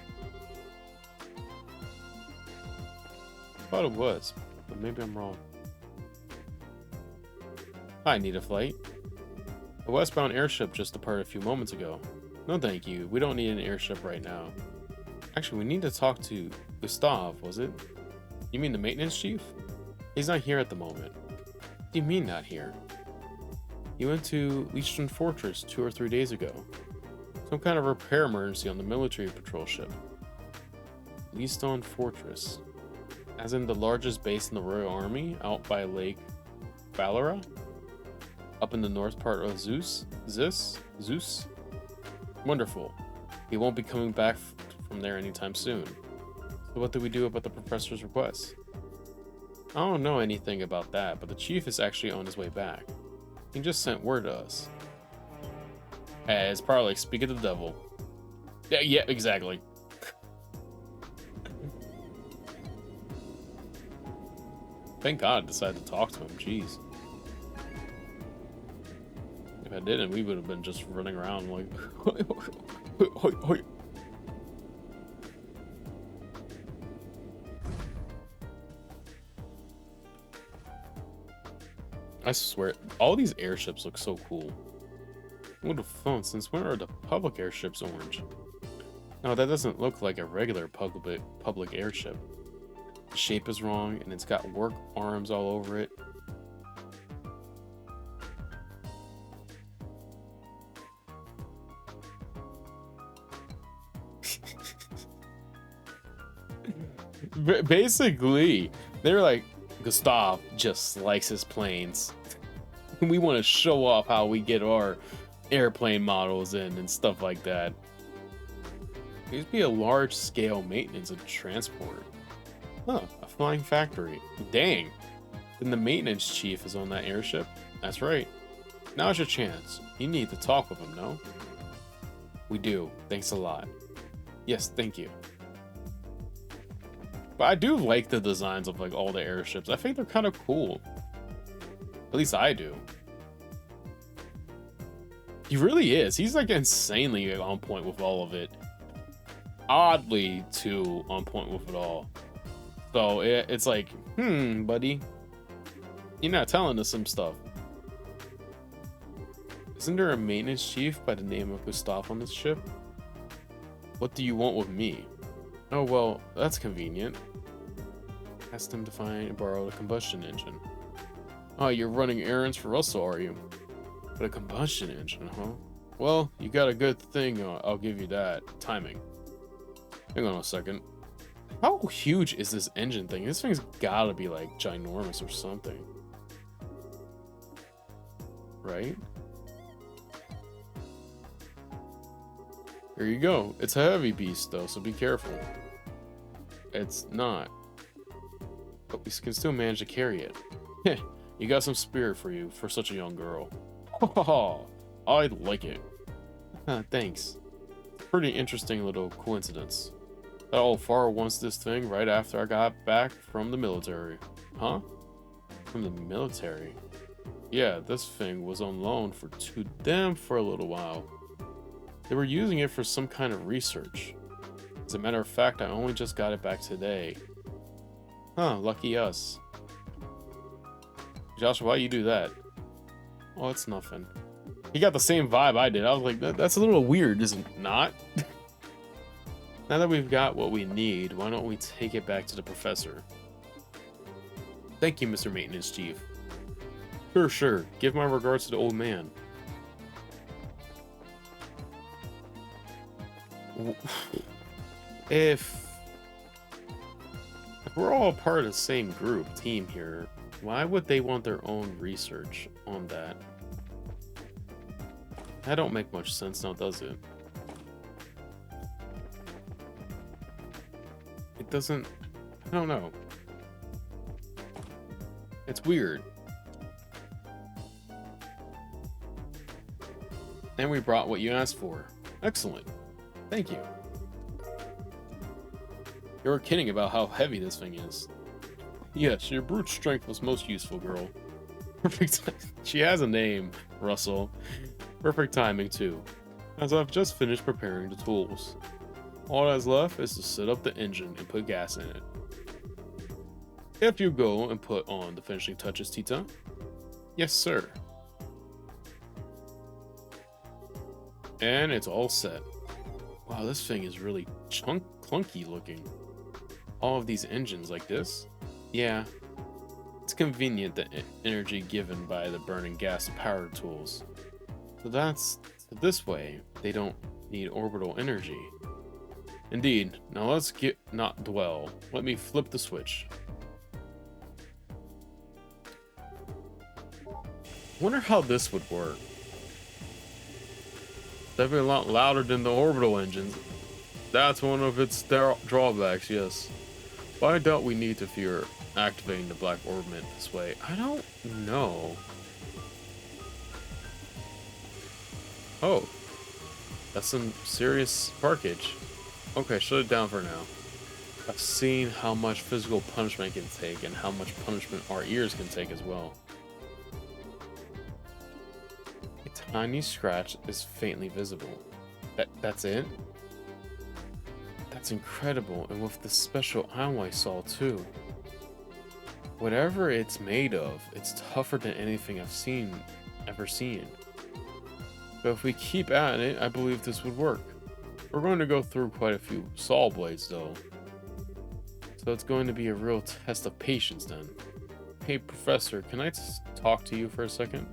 [SPEAKER 1] Thought it was, but maybe I'm wrong. Hi, need a flight? A westbound airship just departed a few moments ago. No thank you, we don't need an airship right now. Actually, we need to talk to Gustav, was it? You mean the maintenance chief? He's not here at the moment. What do you mean not here? He went to Leechton Fortress 2 or 3 days ago. Some kind of repair emergency on the military patrol ship. Leechton Fortress. As in the largest base in the Royal Army, out by Lake Valera? Up in the north part of Zeus? Zeus? Wonderful. He won't be coming back from there anytime soon. So what do we do about the professor's request? I don't know anything about that, but the chief is actually on his way back. He just sent word to us. Hey, it's probably like speak of the devil. Yeah, exactly. Thank God I decided to talk to him, jeez. If I didn't, we would have been just running around like... I swear, all these airships look so cool. What the phone? Since when are the public airships orange? No, that doesn't look like a regular public airship. The shape is wrong, and it's got work arms all over it. Basically, they're like, Gustav just likes his planes. We want to show off how we get our airplane models in and stuff like that. There used to be a large-scale maintenance and transport. Huh, a flying factory. Dang. Then the maintenance chief is on that airship? That's right. Now's your chance. You need to talk with him, no? We do. Thanks a lot. Yes, thank you. But I do like the designs of like all the airships. I think they're kind of cool. At least I do. He really is. He's like insanely on point with all of it. Oddly too on point with it all. So it's like, buddy. You're not telling us some stuff. Isn't there a maintenance chief by the name of Gustav on this ship? What do you want with me? Oh, well, that's convenient. Asked him to find and borrow a combustion engine. Oh, you're running errands for Russell, are you? But a combustion engine, huh? Well, you got a good thing, I'll give you that. Timing. Hang on a second. How huge is this engine thing? This thing's gotta be like ginormous or something. Right? Here you go. It's a heavy beast though, so be careful. It's not. But we can still manage to carry it. Heh, you got some spirit for you for such a young girl. Oh, I like it. Thanks. Pretty interesting little coincidence. That old Far wants this thing right after I got back from the military. Huh? From the military? Yeah, this thing was on loan to them for a little while. They were using it for some kind of research. As a matter of fact, I only just got it back today. Huh, lucky us. Joshua, why you do that? Oh, it's nothing. He got the same vibe I did. I was like, that's a little weird, is it not? Now that we've got what we need, why don't we take it back to the professor? Thank you, Mr. Maintenance Chief. Sure. Give my regards to the old man. If we're all part of the same team here, why would they want their own research on that? That don't make much sense now, does it? It doesn't... I don't know. It's weird. And we brought what you asked for. Excellent. Thank you. You were kidding about how heavy this thing is. Yes, your brute strength was most useful, girl. Perfect. She has a name, Russell. Perfect timing, too. As I've just finished preparing the tools. All that's left is to set up the engine and put gas in it. If you go and put on the finishing touches, Tita. Yes, sir. And it's all set. Wow, this thing is really clunky looking. All of these engines like this? Yeah. It's convenient, the energy given by the burning gas powered tools. So this way, they don't need orbital energy. Indeed. Now let's not dwell. Let me flip the switch. Wonder how this would work. Definitely a lot louder than the orbital engines. That's one of its drawbacks, yes. But I doubt we need to fear activating the black orbit this way. I don't know. Oh. That's some serious sparkage. Okay, shut it down for now. I've seen how much physical punishment can take and how much punishment our ears can take as well. A tiny scratch is faintly visible. That's it? That's incredible, and with the special ammo I saw too. Whatever it's made of, it's tougher than anything I've ever seen. But if we keep at it, I believe this would work. We're going to go through quite a few saw blades though. So it's going to be a real test of patience then. Hey Professor, can I talk to you for a second?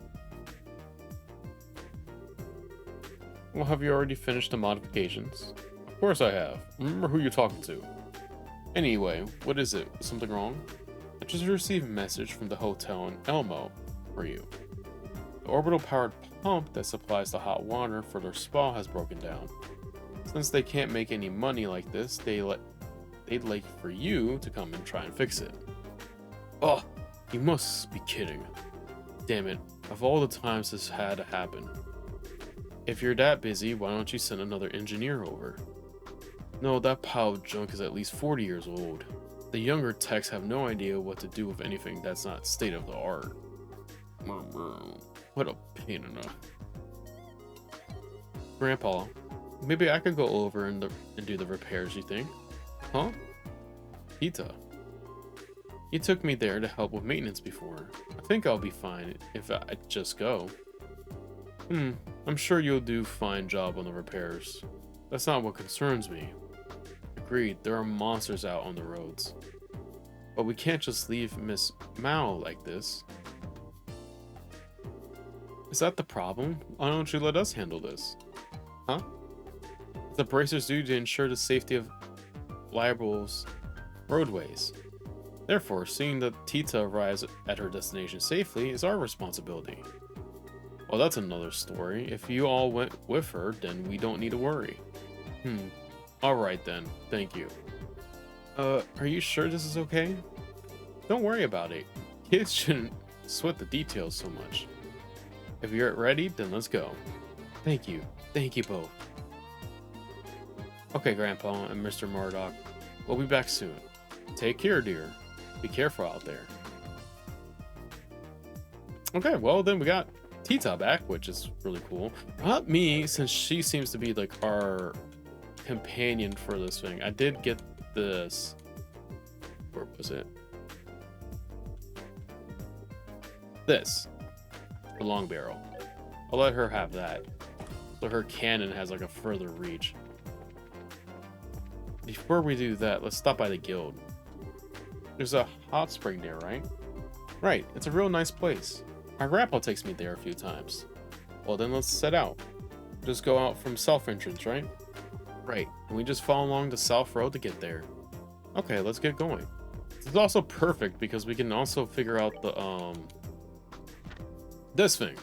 [SPEAKER 1] Well, have you already finished the modifications? Of course I have. Remember who you're talking to. Anyway, what is it? Something wrong? I just received a message from the hotel in Elmo for you. The orbital powered pump that supplies the hot water for their spa has broken down. Since they can't make any money like this, they'd like for you to come and try and fix it. Oh, you must be kidding. Damn it, of all the times this had to happen. If you're that busy, why don't you send another engineer over? No, that pile of junk is at least 40 years old. The younger techs have no idea what to do with anything that's not state of the art. What a pain in the... Grandpa, maybe I could go over and do the repairs, you think? Huh? Pita. You took me there to help with maintenance before. I think I'll be fine if I just go. I'm sure you'll do a fine job on the repairs. That's not what concerns me. Agreed, there are monsters out on the roads. But we can't just leave Miss Mao like this. Is that the problem? Why don't you let us handle this? Huh? The bracers do to ensure the safety of liable roadways. Therefore, seeing that Tita arrives at her destination safely is our responsibility. Well, that's another story. If you all went with her, then we don't need to worry. Alright then, thank you. Are you sure this is okay? Don't worry about it. Kids shouldn't sweat the details so much. If you're ready, then let's go. Thank you. Thank you both. Okay, Grandpa and Mr. Murdoch. We'll be back soon. Take care, dear. Be careful out there. Okay, well then we got Tita back, which is really cool. Not me, since she seems to be like our companion for this thing. I did get this. Where was it? This. The long barrel. I'll let her have that. So her cannon has like a further reach. Before we do that, let's stop by the guild. There's a hot spring there, right? Right, it's a real nice place. My grandpa takes me there a few times. Well, then let's set out. Just go out from south entrance, right? Right, and we just follow along the south road to get there. Okay, let's get going. This is also perfect because we can also figure out the, this thing.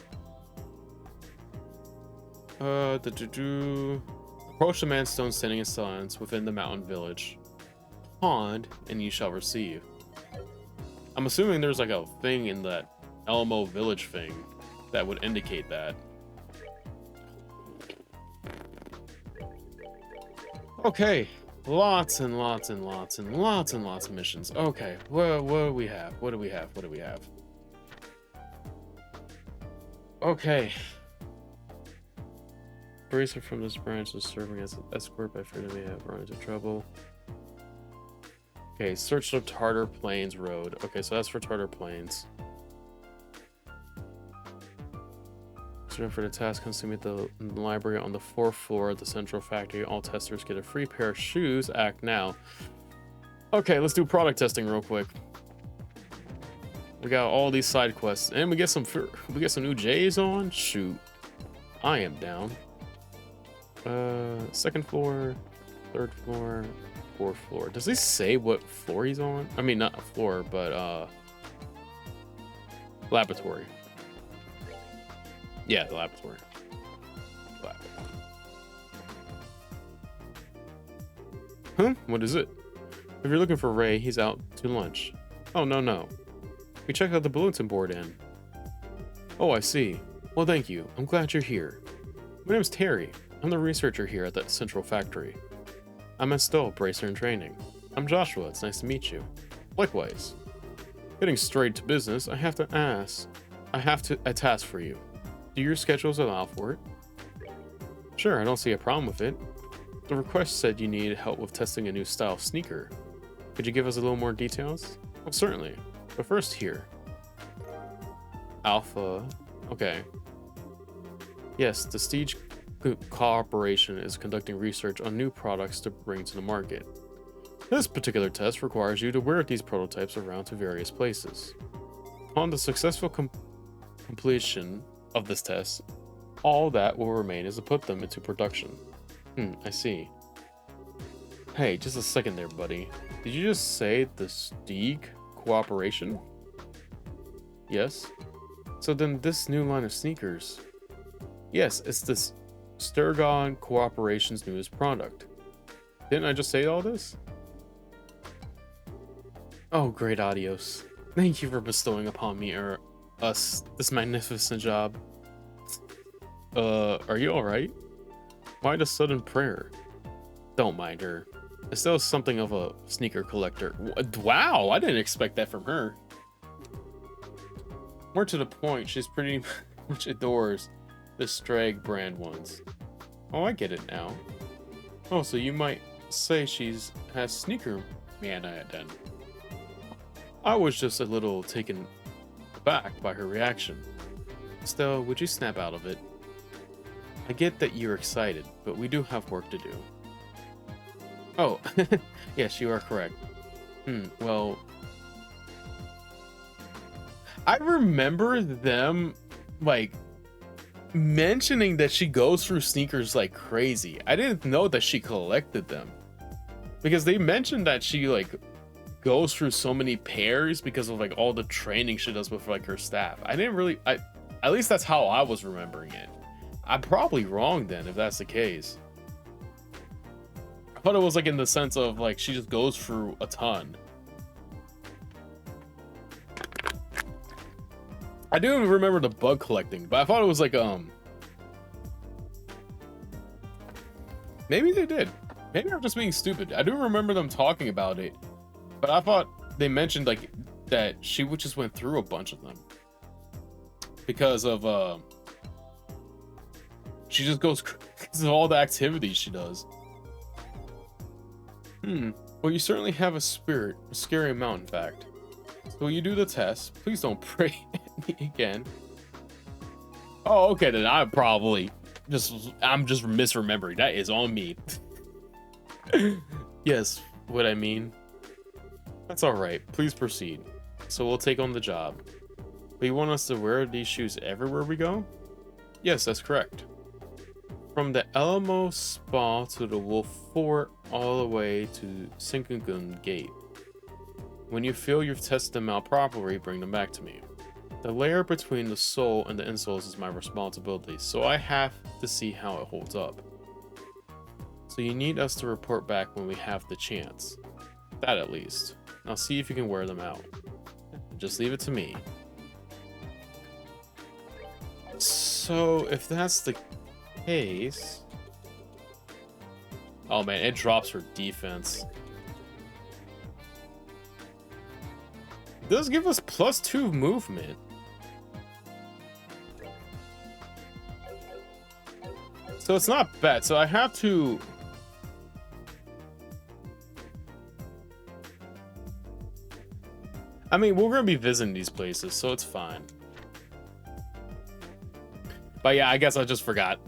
[SPEAKER 1] Approach the man stone standing in silence within the mountain village. Pond, and you shall receive. I'm assuming there's like a thing in that Elmo village thing that would indicate that. Okay, lots and lots and lots and lots and lots of missions. Okay, what do we have? What do we have? What do we have? Okay. Bracer from this branch is serving as an escort by fear that we have run into trouble. Okay, search the Tartar Plains Road. Okay, so that's for Tartar Plains. So for the task, comes to meet the library on the 4th floor of the central factory. All testers get a free pair of shoes. Act now. Okay, let's do product testing real quick. We got all these side quests, and we get some new J's on. Shoot, I am down. 2nd floor, 3rd floor, 4th floor. Does he say what floor he's on? I mean, not a floor, but laboratory. Yeah, the laboratory. Huh? What is it? If you're looking for Ray, he's out to lunch. Oh, no. We checked out the bulletin board in. Oh, I see. Well, thank you. I'm glad you're here. My name's Terry. I'm the researcher here at that central factory. I'm Estelle, bracer in training. I'm Joshua. It's nice to meet you. Likewise. Getting straight to business, I have a task for you. Do your schedules allow for it? Sure, I don't see a problem with it. The request said you need help with testing a new style sneaker. Could you give us a little more details? Oh, certainly. But first here. Alpha. Okay. Yes, the Stage Corporation is conducting research on new products to bring to the market. This particular test requires you to wear these prototypes around to various places. Upon the successful completion of this test, all that will remain is to put them into production. I see. Hey, just a second there, buddy. Did you just say the Stieg Cooperation? Yes. So then this new line of sneakers. Yes, it's this Sturgon Cooperation's newest product. Didn't I just say all this? Oh, great, Adios. Thank you for bestowing upon me or us this magnificent job. Are you alright? Why the sudden prayer? Don't mind her. Estelle's something of a sneaker collector. Wow, I didn't expect that from her. More to the point, she's pretty much adores the Strag brand ones. Oh, I get it now. Oh, so you might say has sneaker mania then. I was just a little taken aback by her reaction. Estelle, would you snap out of it? I get that you're excited, but we do have work to do. Oh, yes, you are correct. Well, I remember them, like, mentioning that she goes through sneakers like crazy. I didn't know that she collected them. Because they mentioned that she, like, goes through so many pairs because of, like, all the training she does with, like, her staff. I didn't really... at least that's how I was remembering it. I'm probably wrong then, if that's the case. I thought it was, like, in the sense of, like, she just goes through a ton. I do remember the bug collecting, but I thought it was like, maybe they did. Maybe I'm just being stupid. I do remember them talking about it, but I thought they mentioned, like, that she just went through a bunch of them. because of she just goes because of all the activities she does. Well, you certainly have a spirit, a scary amount, in fact. So you do the test. Please don't pray at me again. Oh, okay, then I'm just misremembering. That is on me. Yes, what I mean. That's all right. Please proceed. So we'll take on the job. But you want us to wear these shoes everywhere we go? Yes, that's correct. From the Alamo Spa to the Wolf Fort, all the way to Sinkagun Gate. When you feel you've tested them out properly, bring them back to me. The layer between the sole and the insoles is my responsibility, so I have to see how it holds up. So you need us to report back when we have the chance. That at least. Now see if you can wear them out. Just leave it to me. So if that's the case... Oh man, it drops her defense. It does give us +2 movement. So it's not bad. So I have to... I mean, we're going to be visiting these places, so it's fine. But yeah, I guess I just forgot.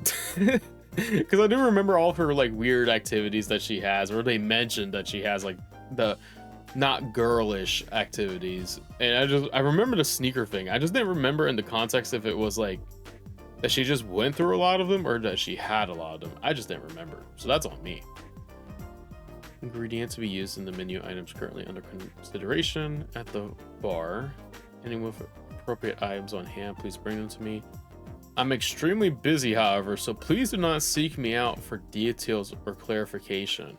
[SPEAKER 1] Because I do remember all of her, like, weird activities that she has, or they mentioned that she has, like, the not girlish activities. And I remember the sneaker thing. I just didn't remember in the context if it was, like, that she just went through a lot of them, or that she had a lot of them. I just didn't remember. So that's on me. Ingredients to be used in the menu items currently under consideration at the bar. Anyone with appropriate items on hand, please bring them to me. I'm extremely busy, however, so please do not seek me out for details or clarification.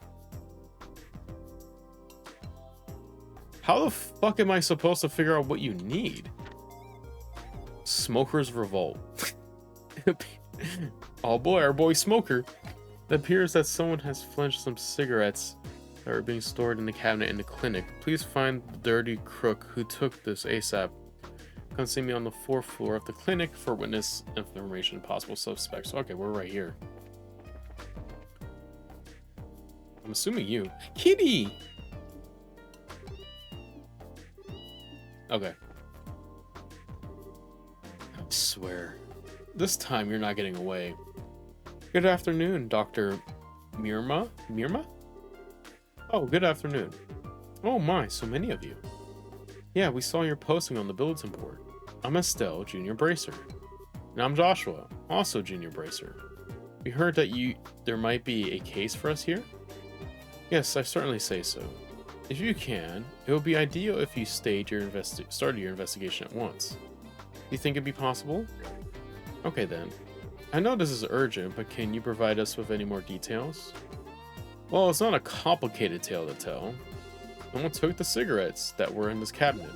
[SPEAKER 1] How the fuck am I supposed to figure out what you need? Smoker's Revolt. Oh boy, our boy Smoker. It appears that someone has flinched some cigarettes that are being stored in the cabinet in the clinic. Please find the dirty crook who took this ASAP. Come see me on the 4th floor of the clinic for witness information, possible suspects. Okay, we're right here. I'm assuming you. Kitty! Okay. I swear. This time you're not getting away. Good afternoon, Dr. Mirma? Mirma? Oh, good afternoon. Oh my, so many of you. Yeah, we saw your posting on the bulletin board. I'm Estelle, Junior Bracer. And I'm Joshua, also Junior Bracer. We heard that there might be a case for us here? Yes, I certainly say so. If you can, it would be ideal if you started your investigation at once. Do you think it'd be possible? Okay then. I know this is urgent, but can you provide us with any more details? Well, it's not a complicated tale to tell. Someone took the cigarettes that were in this cabinet.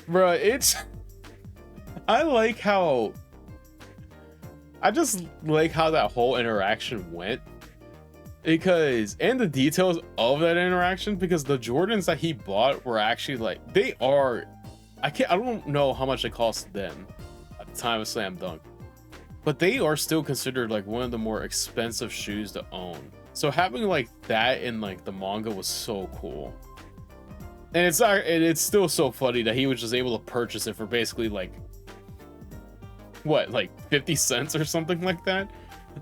[SPEAKER 1] Bruh, it's... I just like how that whole interaction went. Because, and the details of that interaction, because the Jordans that he bought were actually like, they are, I don't know how much it cost them at the time of Slam Dunk, but they are still considered like one of the more expensive shoes to own. So having like that in like the manga was so cool. And it's still so funny that he was just able to purchase it for basically like, what, like 50 cents or something like that,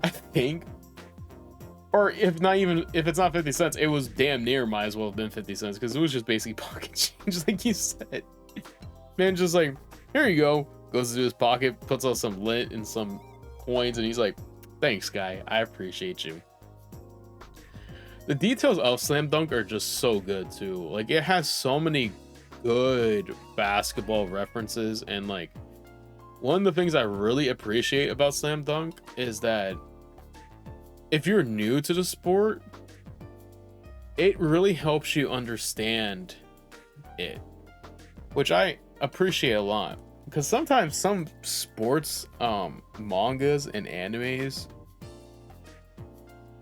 [SPEAKER 1] I think. Or if it's not 50 cents, it was damn near might as well have been 50 cents because it was just basically pocket change, like you said. Man, just like, here you go. Goes into his pocket, puts out some lint and some coins, and he's like, thanks, guy. I appreciate you. The details of Slam Dunk are just so good, too. Like, it has so many good basketball references, and like, one of the things I really appreciate about Slam Dunk is that if you're new to the sport, it really helps you understand it, which I appreciate a lot, because sometimes some sports mangas and animes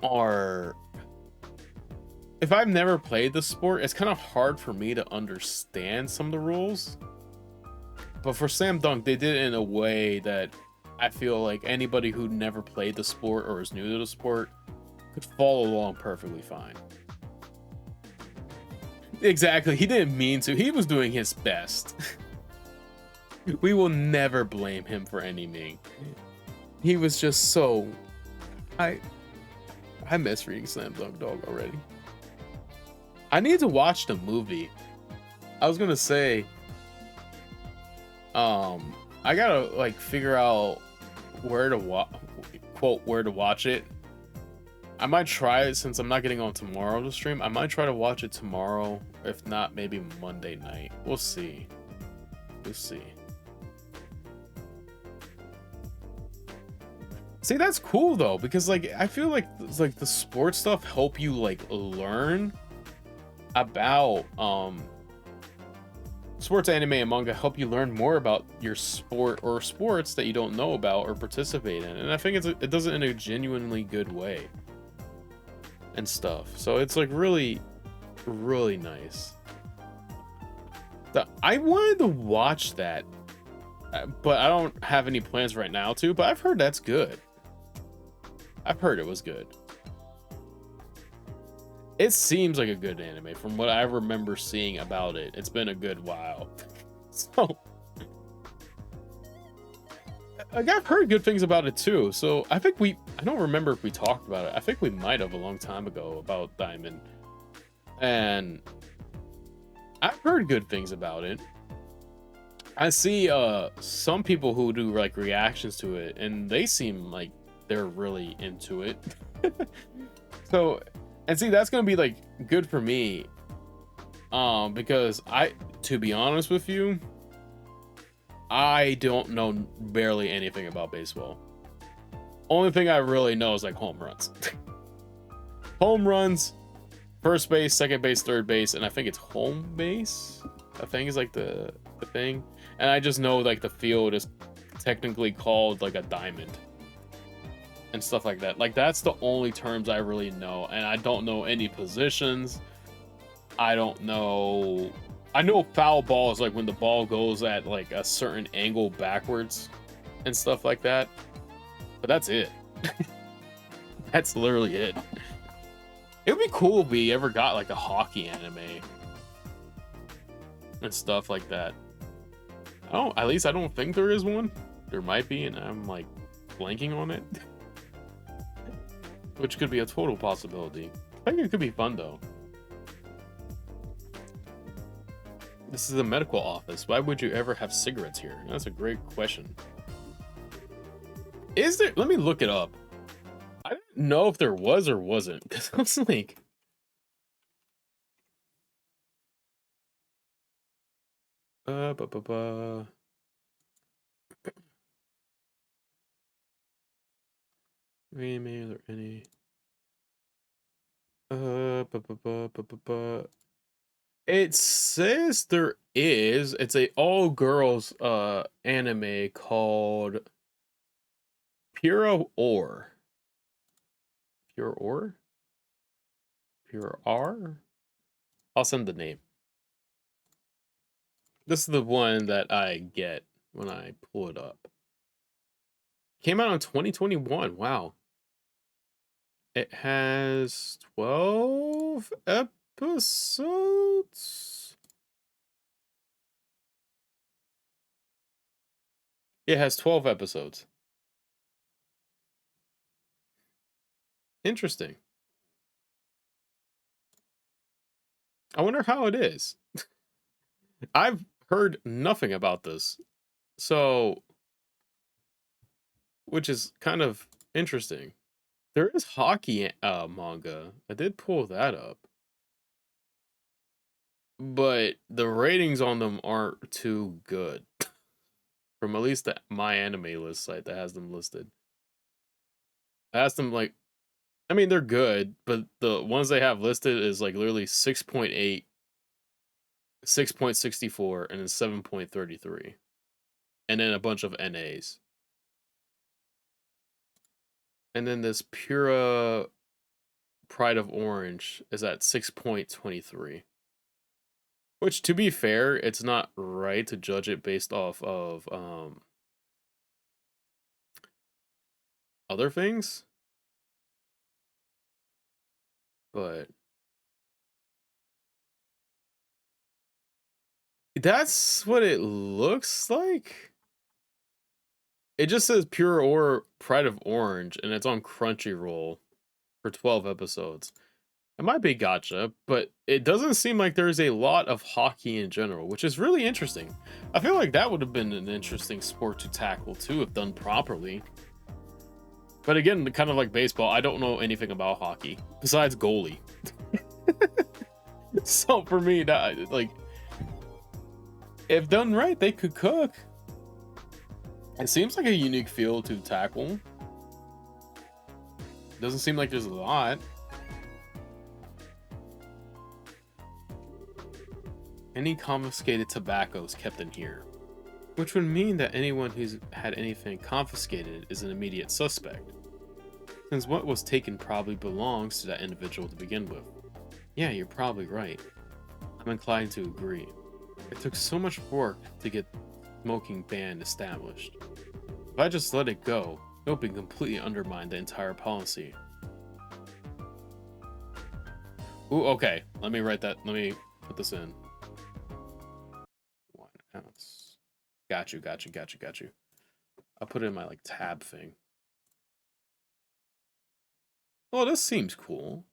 [SPEAKER 1] are if I've never played the sport, it's kind of hard for me to understand some of the rules. But for Slam Dunk, they did it in a way that I feel like anybody who never played the sport or is new to the sport could follow along perfectly fine. Exactly. He didn't mean to. He was doing his best. We will never blame him for anything. He was just so... I miss reading Slam Dunk Dog already. I need to watch the movie. I was gonna say... I gotta, like, figure out where to watch it. I might try it since I'm not getting on tomorrow to stream. I might try to watch it tomorrow. If not, maybe Monday night. We'll see. We'll see. See, that's cool though, because like I feel like the sports stuff help you like learn about sports, anime, and manga, help you learn more about your sport or sports that you don't know about or participate in. And I think it does it in a genuinely good way and stuff. So it's like really, really nice. I wanted to watch that, but I don't have any plans right now to. But I've heard that's good. I've heard it was good. It seems like a good anime from what I remember seeing about it. It's been a good while. So, like, I've heard good things about it too. So I think I don't remember if we talked about it. I think we might have a long time ago about Diamond. And I've heard good things about it. I see some people who do like reactions to it, and they seem like they're really into it. So, and see, that's gonna be like good for me, because to be honest with you, I don't know barely anything about baseball. Only thing I really know is like home runs. Home runs, first base, second base, third base, and I think it's home base. I think is like the thing. And I just know like the field is technically called like a diamond and stuff like that. Like that's the only terms I really know, and I don't know any positions. I don't know. I know foul ball is like when the ball goes at like a certain angle backwards and stuff like that. But that's it. That's literally it. It would be cool if we ever got like a hockey anime and stuff like that. At least I don't think there is one. There might be, and I'm like blanking on it. Which could be a total possibility. I think it could be fun though. This is a medical office. Why would you ever have cigarettes here? That's a great question. Is there? Let me look it up. I didn't know if there was or wasn't, because I was like, Maybe are there any? It says there is. It's a all girls anime called Pure Or. Pure Or? Pure R? I'll send the name. This is the one that I get when I pull it up. Came out in 2021. Wow. It has 12 episodes. It has 12 episodes. Interesting. I wonder how it is. I've heard nothing about this. So, which is kind of interesting. There is hockey manga. I did pull that up. But the ratings on them aren't too good. From at least the My Anime List site that has them listed. I asked them like, I mean, they're good, but the ones they have listed is like literally 6.8, 6.64, and then 7.33. And then a bunch of NAs. And then this Pride of Orange is at 6.23. Which, to be fair, it's not right to judge it based off of other things, but that's what it looks like. It just says Pure or Pride of Orange, and it's on Crunchyroll for 12 episodes. It might be gotcha, but it doesn't seem like there's a lot of hockey in general, which is really interesting. I feel like that would have been an interesting sport to tackle too if done properly. But again, kind of like baseball, I don't know anything about hockey besides goalie. So for me, that, like, if done right, they could cook. It seems like a unique field to tackle. Doesn't seem like there's a lot. Any confiscated tobacco is kept in here, which would mean that anyone who's had anything confiscated is an immediate suspect, since what was taken probably belongs to that individual to begin with. Yeah, you're probably right. I'm inclined to agree. It took so much work to get smoking ban established. If I just let it go, it would completely undermine the entire policy. Ooh, okay. Let me write that. Let me put this in. 1 ounce. Got you. I'll put it in my like tab thing. Oh, this seems cool.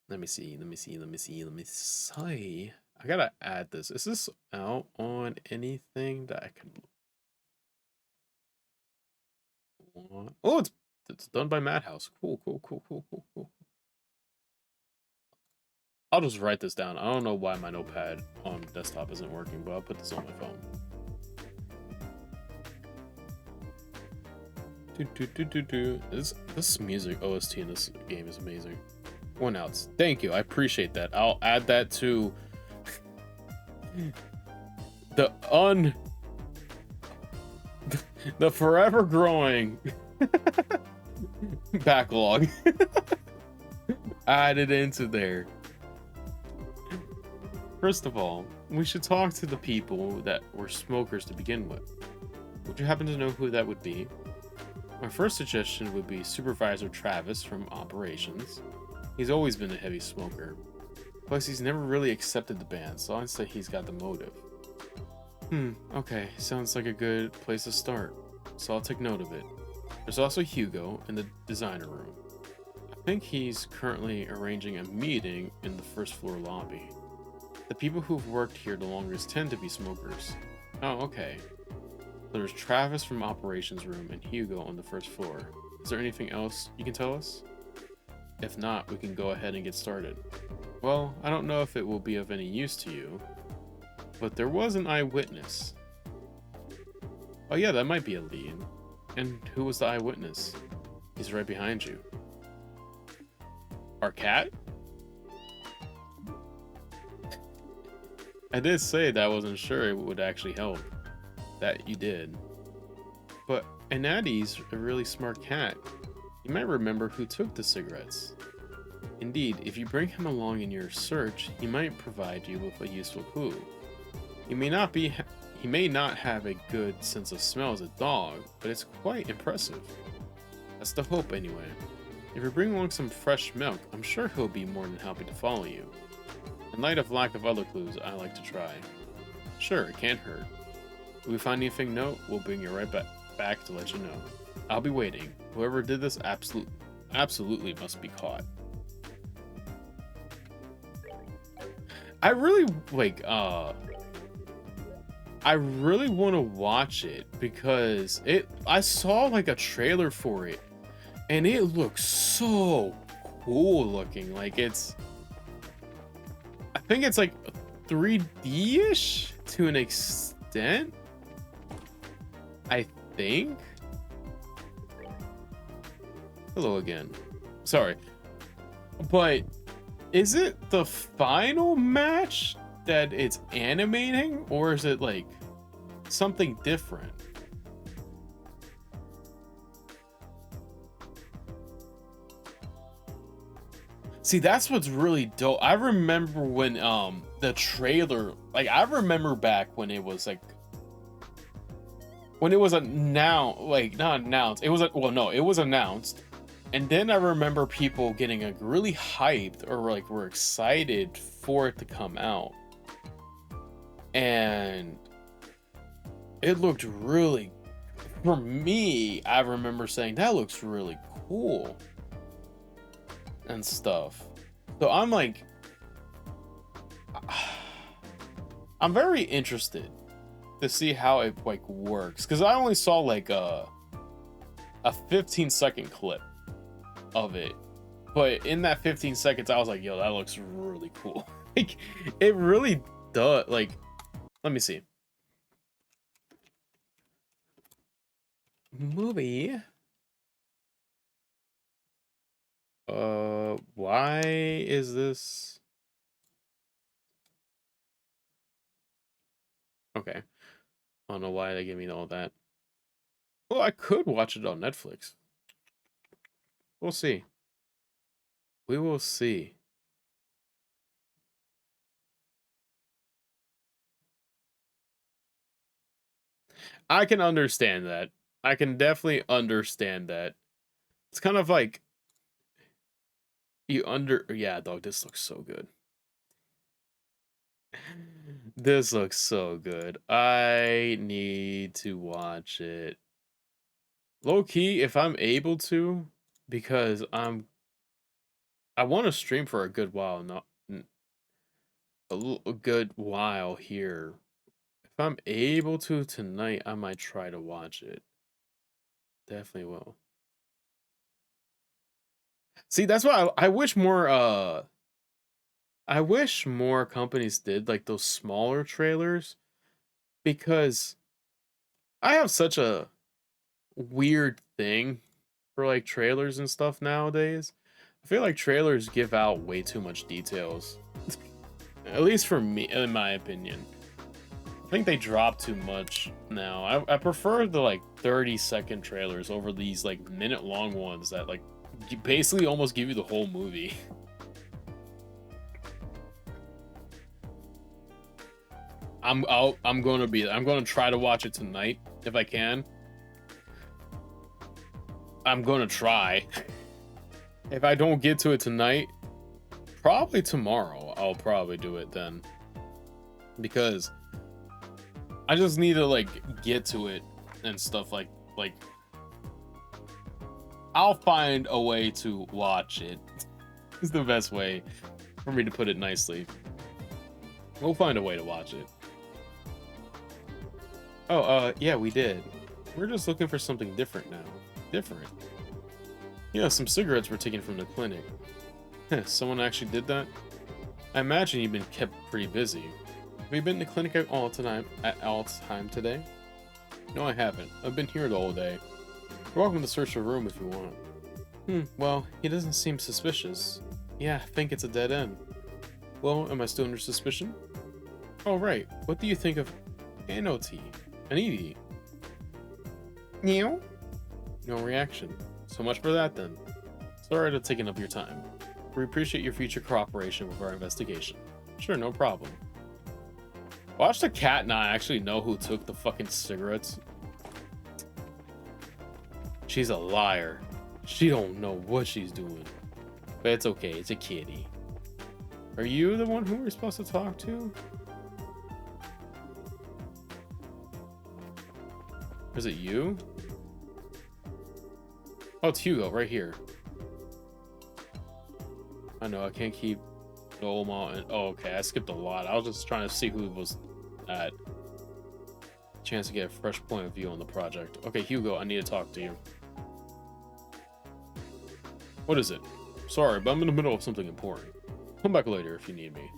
[SPEAKER 1] Let me see. I gotta add this. Is this out on anything that I can? Oh, it's done by Madhouse. Cool. I'll just write this down. I don't know why my notepad on desktop isn't working, but I'll put this on my phone. This music OST in this game is amazing. 1 ounce. Thank you. I appreciate that. I'll add that to the forever growing backlog. Add it into there. First of all, we should talk to the people that were smokers to begin with. Would you happen to know who that would be? My first suggestion would be Supervisor Travis from Operations. He's always been a heavy smoker. Plus, he's never really accepted the ban, so I'd say he's got the motive. Okay, sounds like a good place to start, so I'll take note of it. There's also Hugo in the designer room. I think he's currently arranging a meeting in the first floor lobby. The people who've worked here the longest tend to be smokers. Oh, okay. There's Travis from Operations Room and Hugo on the first floor. Is there anything else you can tell us? If not, we can go ahead and get started. Well, I don't know if it will be of any use to you, but there was an eyewitness. Oh yeah, that might be a lead. And who was the eyewitness? He's right behind you. Our cat? I did say that I wasn't sure it would actually help. That you did. But Anadi's a really smart cat. You might remember who took the cigarettes. Indeed, if you bring him along in your search, he might provide you with a useful clue. He may not have a good sense of smell as a dog, but it's quite impressive. That's the hope anyway. If you bring along some fresh milk, I'm sure he'll be more than happy to follow you. In light of lack of other clues, I like to try. Sure, it can't hurt. If we find anything new, we'll bring you right back to let you know. I'll be waiting. Whoever did this absolutely must be caught. I really want to watch it because I saw like a trailer for it and it looks so cool looking. Like I think it's like 3D-ish to an extent. I think. Hello again. Sorry. But is it the final match that it's animating, or is it like something different? See, that's what's really dope. I remember when the trailer, like I remember back when it was like when it was announced, like not announced. It was well, no, it was announced, and then I remember people getting like really hyped or like were excited for it to come out, and it looked really. For me, I remember saying that looks really cool and stuff. So I'm like, I'm very interested to see how it like works because I only saw like a 15-second clip of it, but in that 15 seconds I was like, yo, that looks really cool. Like it really does. Like, let me see. Movie. Why is this? Okay, I don't know why they give me all that. Well, I could watch it on Netflix. We'll see. We will see. I can understand that. I can definitely understand that. It's kind of like yeah, dog, this looks so good. This looks so good. I need to watch it. Low key, if I'm able to, because I want to stream for a good while, not a good while here. If I'm able to tonight, I might try to watch it. Definitely will. See, that's why I wish more companies did like those smaller trailers because I have such a weird thing for like trailers and stuff nowadays. I feel like trailers give out way too much details. At least for me, in my opinion. I think they drop too much now. I prefer the like 30-second trailers over these like minute-long ones that like basically almost give you the whole movie. I'm gonna try to watch it tonight if I can. I'm gonna try. If I don't get to it tonight, probably tomorrow I'll probably do it then. Because I just need to like get to it and stuff like I'll find a way to watch it. Is the best way for me to put it nicely. We'll find a way to watch it. Oh, yeah, we did. We're just looking for something different now. Different. Yeah, some cigarettes were taken from the clinic. Someone actually did that? I imagine you've been kept pretty busy. Have you been to the clinic at all time today? No, I haven't. I've been here the whole day. You're welcome to search the room if you want. Well, he doesn't seem suspicious. Yeah, I think it's a dead end. Well, am I still under suspicion? Oh, right. What do you think of Anoti? Aniti? Meow? No reaction. So much for that then. Sorry to taking up your time. We appreciate your future cooperation with our investigation. Sure, no problem. Watch the cat not actually know who took the fucking cigarettes. She's a liar. She don't know what she's doing. But it's okay, it's a kitty. Are you the one who we're supposed to talk to? Is it you? Oh, it's Hugo, right here. I know, I can't keep the old mall and oh, okay, I skipped a lot. I was just trying to see who was at. Chance to get a fresh point of view on the project. Okay, Hugo, I need to talk to you. What is it? Sorry, but I'm in the middle of something important. Come back later if you need me.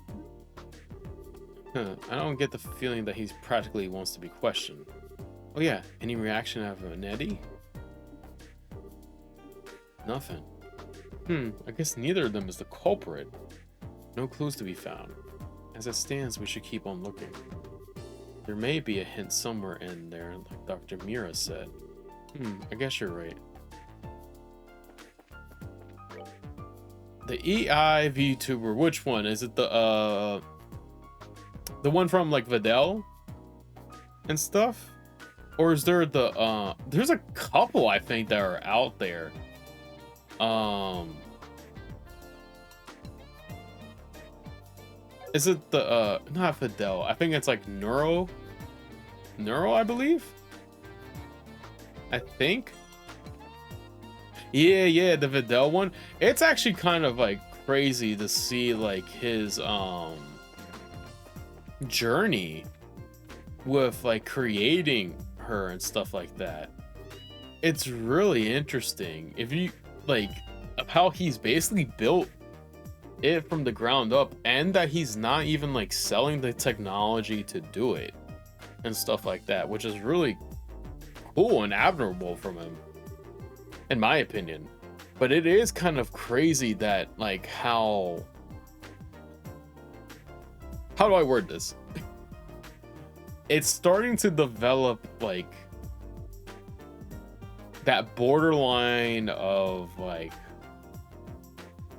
[SPEAKER 1] I don't get the feeling that he practically wants to be questioned. Oh yeah, any reaction out of Nettie? Nothing. I guess neither of them is the culprit. No clues to be found. As it stands, we should keep on looking. There may be a hint somewhere in there, like Dr. Mira said. I guess you're right. The EI VTuber, which one? Is it the one from like Videl and stuff? Or is there the there's a couple I think that are out there. Is it the not Videl? I think it's like Neuro, I believe. I think. Yeah, the Videl one. It's actually kind of like crazy to see like his journey with like creating her and stuff like that. It's really interesting if you like of how he's basically built it from the ground up, and that he's not even like selling the technology to do it and stuff like that, which is really cool and admirable from him, in my opinion. But it is kind of crazy that like how do I word this? It's starting to develop like that borderline of like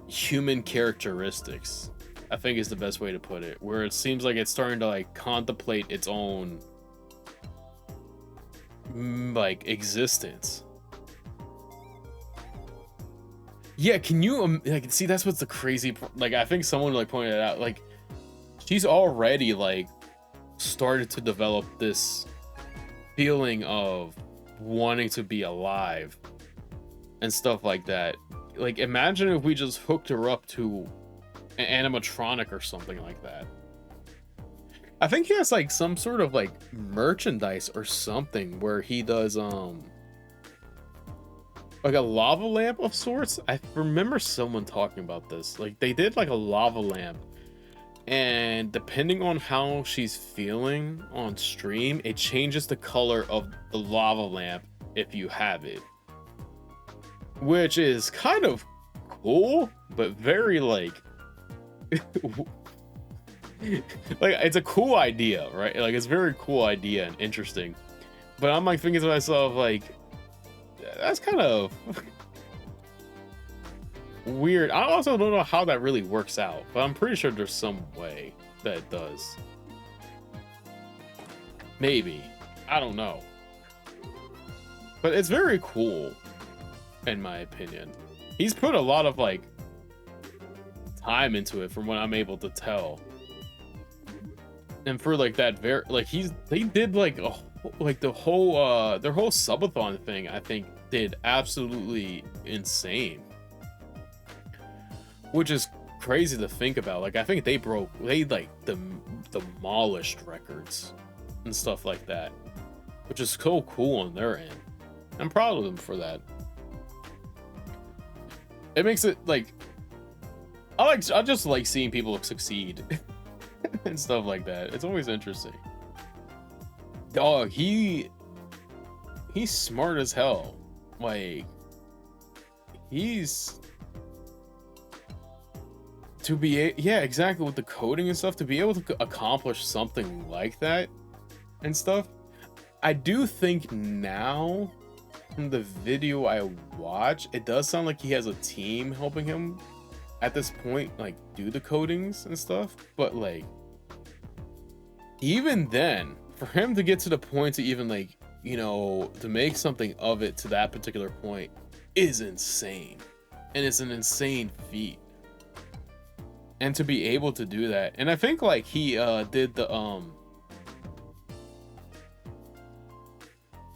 [SPEAKER 1] human characteristics, I think is the best way to put it, where it seems like it's starting to like contemplate its own like existence. Yeah, can you like see, that's what's the crazy like, I think someone like pointed it out, like she's already like started to develop this feeling of wanting to be alive and stuff like that. Like imagine if we just hooked her up to an animatronic or something like that. I think he has like some sort of like merchandise or something where he does like a lava lamp of sorts. I remember someone talking about this. Like they did like a lava lamp, and depending on how she's feeling on stream, it changes the color of the lava lamp if you have it, which is kind of cool, but very like like it's a cool idea, right? Like it's a very cool idea and interesting, but I'm like thinking to myself like, that's kind of weird. I also don't know how that really works out, but I'm pretty sure there's some way that it does. Maybe, I don't know, but it's very cool in my opinion. He's put a lot of like time into it from what I'm able to tell, and for like that very like they did like a like the whole their whole subathon thing, I think did absolutely insane, which is crazy to think about. Like I think they like demolished records and stuff like that, which is so cool on their end. I'm proud of them for that. It makes it like I just like seeing people succeed and stuff like that. It's always interesting. Dog, he's smart as hell. Like he's to be yeah, exactly, with the coding and stuff, to be able to accomplish something like that and stuff. I do think now from the video I watch, it does sound like he has a team helping him at this point, like do the codings and stuff. But like even then, for him to get to the point to even like, you know, to make something of it to that particular point is insane, and it's an insane feat. And to be able to do that, and I think like he did the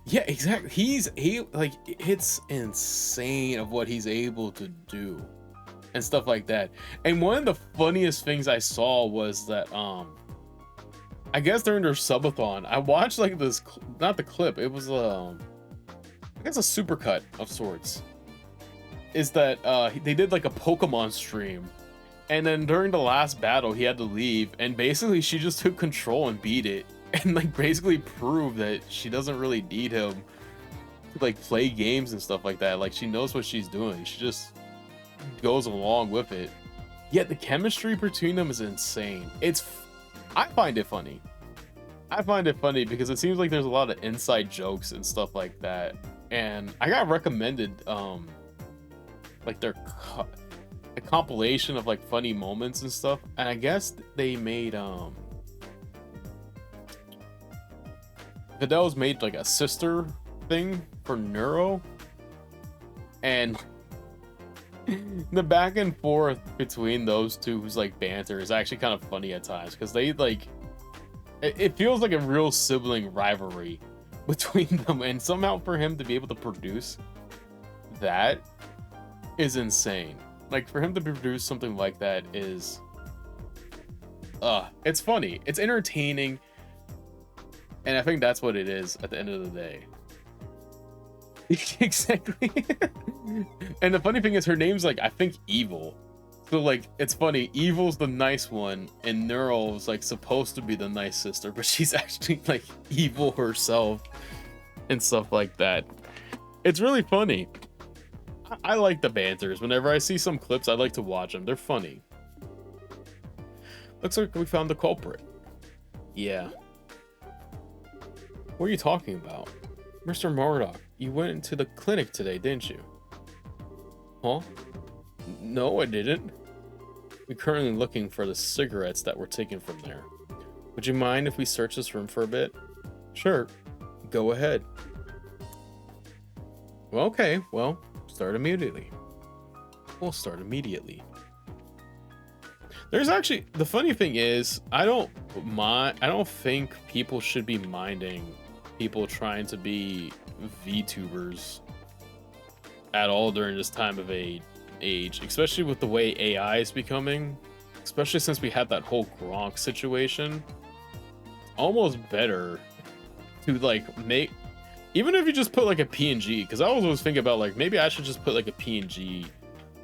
[SPEAKER 1] yeah, exactly, like it's insane of what he's able to do and stuff like that. And one of the funniest things I saw was that I guess during their subathon, I watched like this, not the clip, it was I guess a supercut of sorts, is that they did like a Pokemon stream, and then during the last battle he had to leave, and basically she just took control and beat it, and like basically proved that she doesn't really need him to like play games and stuff like that. Like she knows what she's doing, she just goes along with it. Yet the chemistry between them is insane. I find it funny. I find it funny because it seems like there's a lot of inside jokes and stuff like that. And I got recommended like their a compilation of like funny moments and stuff. And I guess they made Fidel's made like a sister thing for Neuro, and the back and forth between those two who's like banter is actually kind of funny at times, because they like it feels like a real sibling rivalry between them, and somehow for him to be able to produce that is insane. Like, for him to produce something like that is it's funny, it's entertaining, and I think that's what it is at the end of the day. Exactly. And the funny thing is, her name's like, I think, Evil. So like, it's funny, Evil's the nice one and Neuro's like supposed to be the nice sister, but she's actually like evil herself and stuff like that. It's really funny. I like the banters. Whenever I see some clips, I like to watch them. They're funny. Looks like we found the culprit. Yeah. What are you talking about? Mr. Murdoch, you went into the clinic today, didn't you? Huh? No, I didn't. We're currently looking for the cigarettes that were taken from there. Would you mind if we search this room for a bit? Sure. Go ahead. Well, okay, well, start immediately. We'll start immediately. There's actually, the funny thing is, I don't think people should be minding people trying to be VTubers at all during this time of age, especially with the way AI is becoming, especially since we had that whole Gronk situation. Almost better to like make, even if you just put like a PNG, because I was always thinking about like, maybe I should just put like a PNG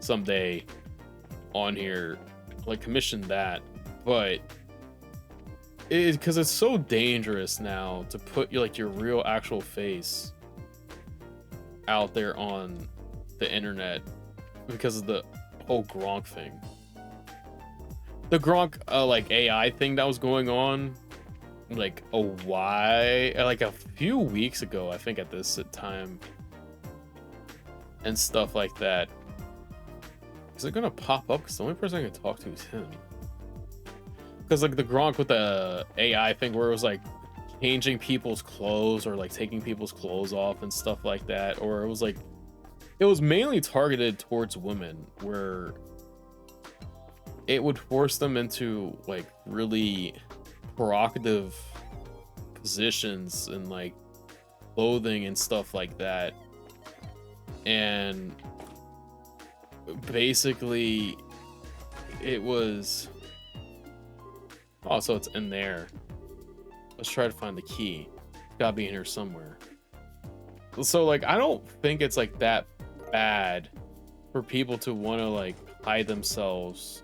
[SPEAKER 1] someday on here, like commission that, but because it's so dangerous now to put your real actual face out there on the internet because of the whole Gronk thing. The Gronk like AI thing that was going on like a few weeks ago, I think, at this time, and stuff like that. Is it gonna pop up? Because the only person I can talk to is him. Because like the Gronk with the AI thing where it was like changing people's clothes or like taking people's clothes off and stuff like that, or it was mainly targeted towards women, where it would force them into like really provocative positions and like clothing and stuff like that. And basically it was, oh, so it's in there. Let's try to find the key. It's gotta be in here somewhere. So like, I don't think it's like that bad for people to want to like hide themselves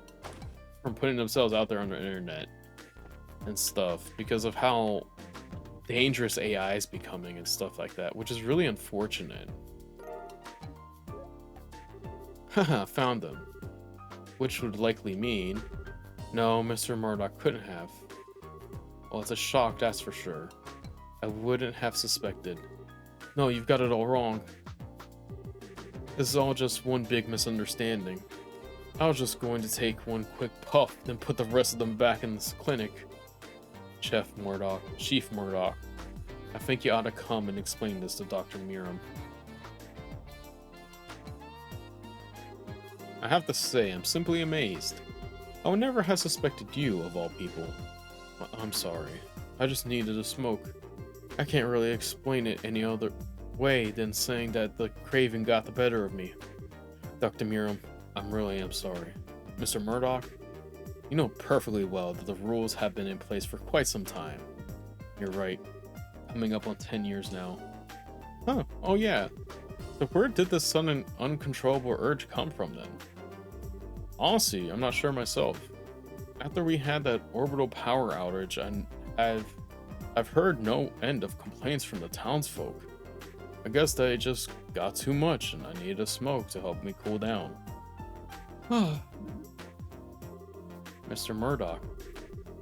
[SPEAKER 1] from putting themselves out there on the internet and stuff, because of how dangerous AI is becoming and stuff like that, which is really unfortunate. Haha, found them. Which would likely mean, no, Mr. Murdoch couldn't have. Well, it's a shock, that's for sure. I wouldn't have suspected. No, you've got it all wrong. This is all just one big misunderstanding. I was just going to take one quick puff, then put the rest of them back in this clinic. Chief Murdoch, I think you ought to come and explain this to Dr. Miram. I have to say, I'm simply amazed. I would never have suspected you, of all people. I'm sorry. I just needed a smoke. I can't really explain it any other way than saying that the craving got the better of me. Dr. Miram, I really am sorry. Mr. Murdoch, you know perfectly well that the rules have been in place for quite some time. You're right. Coming up on 10 years now. Huh, oh yeah. So where did this sudden uncontrollable urge come from then? Honestly, I'm not sure myself. After we had that orbital power outage, I've heard no end of complaints from the townsfolk. I guess they just got too much and I needed a smoke to help me cool down. Mr. Murdoch,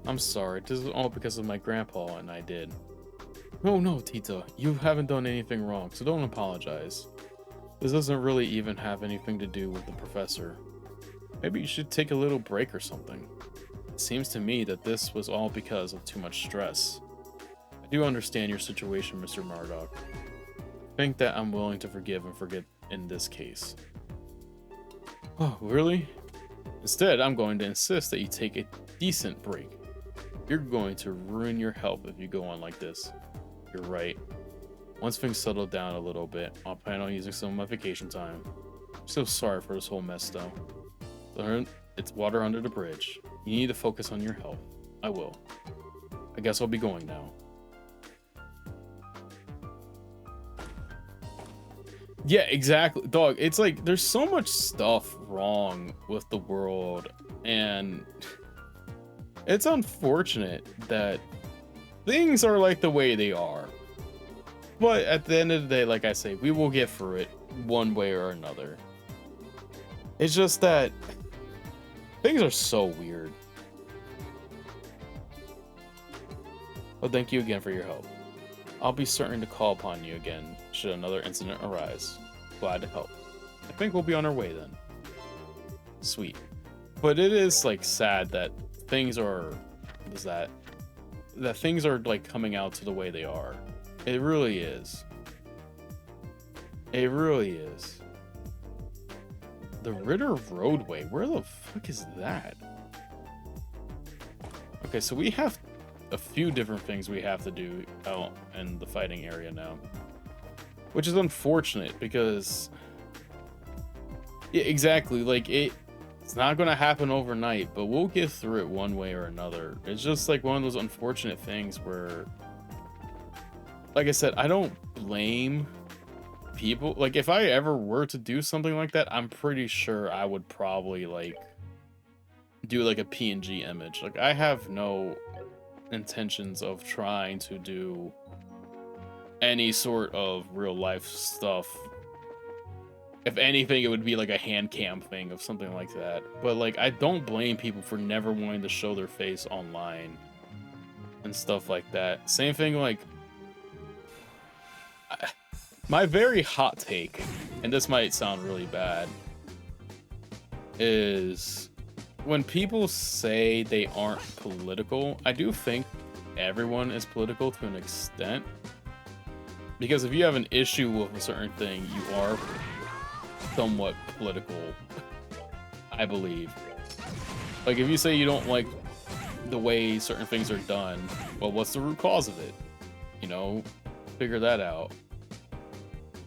[SPEAKER 1] I'm sorry, this is all because of my grandpa and I did. No, Tita, you haven't done anything wrong, so don't apologize. This doesn't really even have anything to do with the professor. Maybe you should take a little break or something. It seems to me that this was all because of too much stress. I do understand your situation, Mr. Murdoch. I think that I'm willing to forgive and forget in this case. Oh, really? Instead, I'm going to insist that you take a decent break. You're going to ruin your health if you go on like this. You're right. Once things settle down a little bit, I'll plan on using some of my vacation time. I'm so sorry for this whole mess, though. It's water under the bridge. You need to focus on your health. I will. I guess I'll be going now. Yeah, exactly. Dog, it's like there's so much stuff wrong with the world, and it's unfortunate that things are like the way they are. But at the end of the day, like I say, we will get through it one way or another. It's just that things are so weird. Well, thank you again for your help. I'll be certain to call upon you again should another incident arise. Glad to help. I think we'll be on our way then. Sweet. But it is like sad that things are that things are like coming out to the way they are. It really is. It really is. The Ritter Roadway, where the fuck is that? Okay, so we have a few different things we have to do out in the fighting area now, which is unfortunate because yeah, exactly, like it's not going to happen overnight, but we'll get through it one way or another. It's just like one of those unfortunate things where, like I said, I don't blame people. Like if I ever were to do something like that, I'm pretty sure I would probably like do like a PNG image. Like I have no intentions of trying to do any sort of real life stuff. If anything, it would be like a hand cam thing of something like that. But like I don't blame people for never wanting to show their face online and stuff like that. Same thing, like my very hot take, and this might sound really bad, is when people say they aren't political, I do think everyone is political to an extent. Because if you have an issue with a certain thing, you are somewhat political, I believe. Like if you say you don't like the way certain things are done, well, what's the root cause of it? You know, figure that out.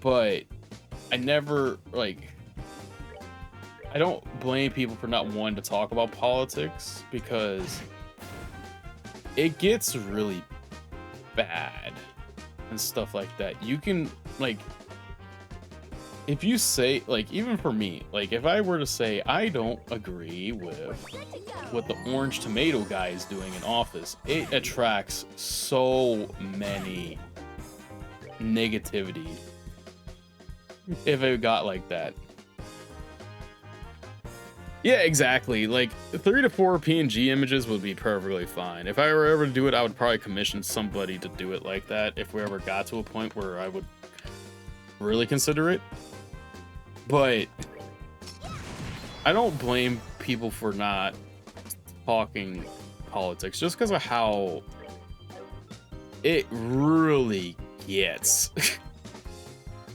[SPEAKER 1] But I never, like, I don't blame people for not wanting to talk about politics because it gets really bad and stuff like that. You can, like, if you say, like, even for me, like, if I were to say I don't agree with what the orange tomato guy is doing in office, it attracts so many negativity if it got like that. Yeah, exactly. Like 3 to 4 PNG images would be perfectly fine. If I were ever to do it, I would probably commission somebody to do it like that if we ever got to a point where I would really consider it. But I don't blame people for not talking politics just because of how it really gets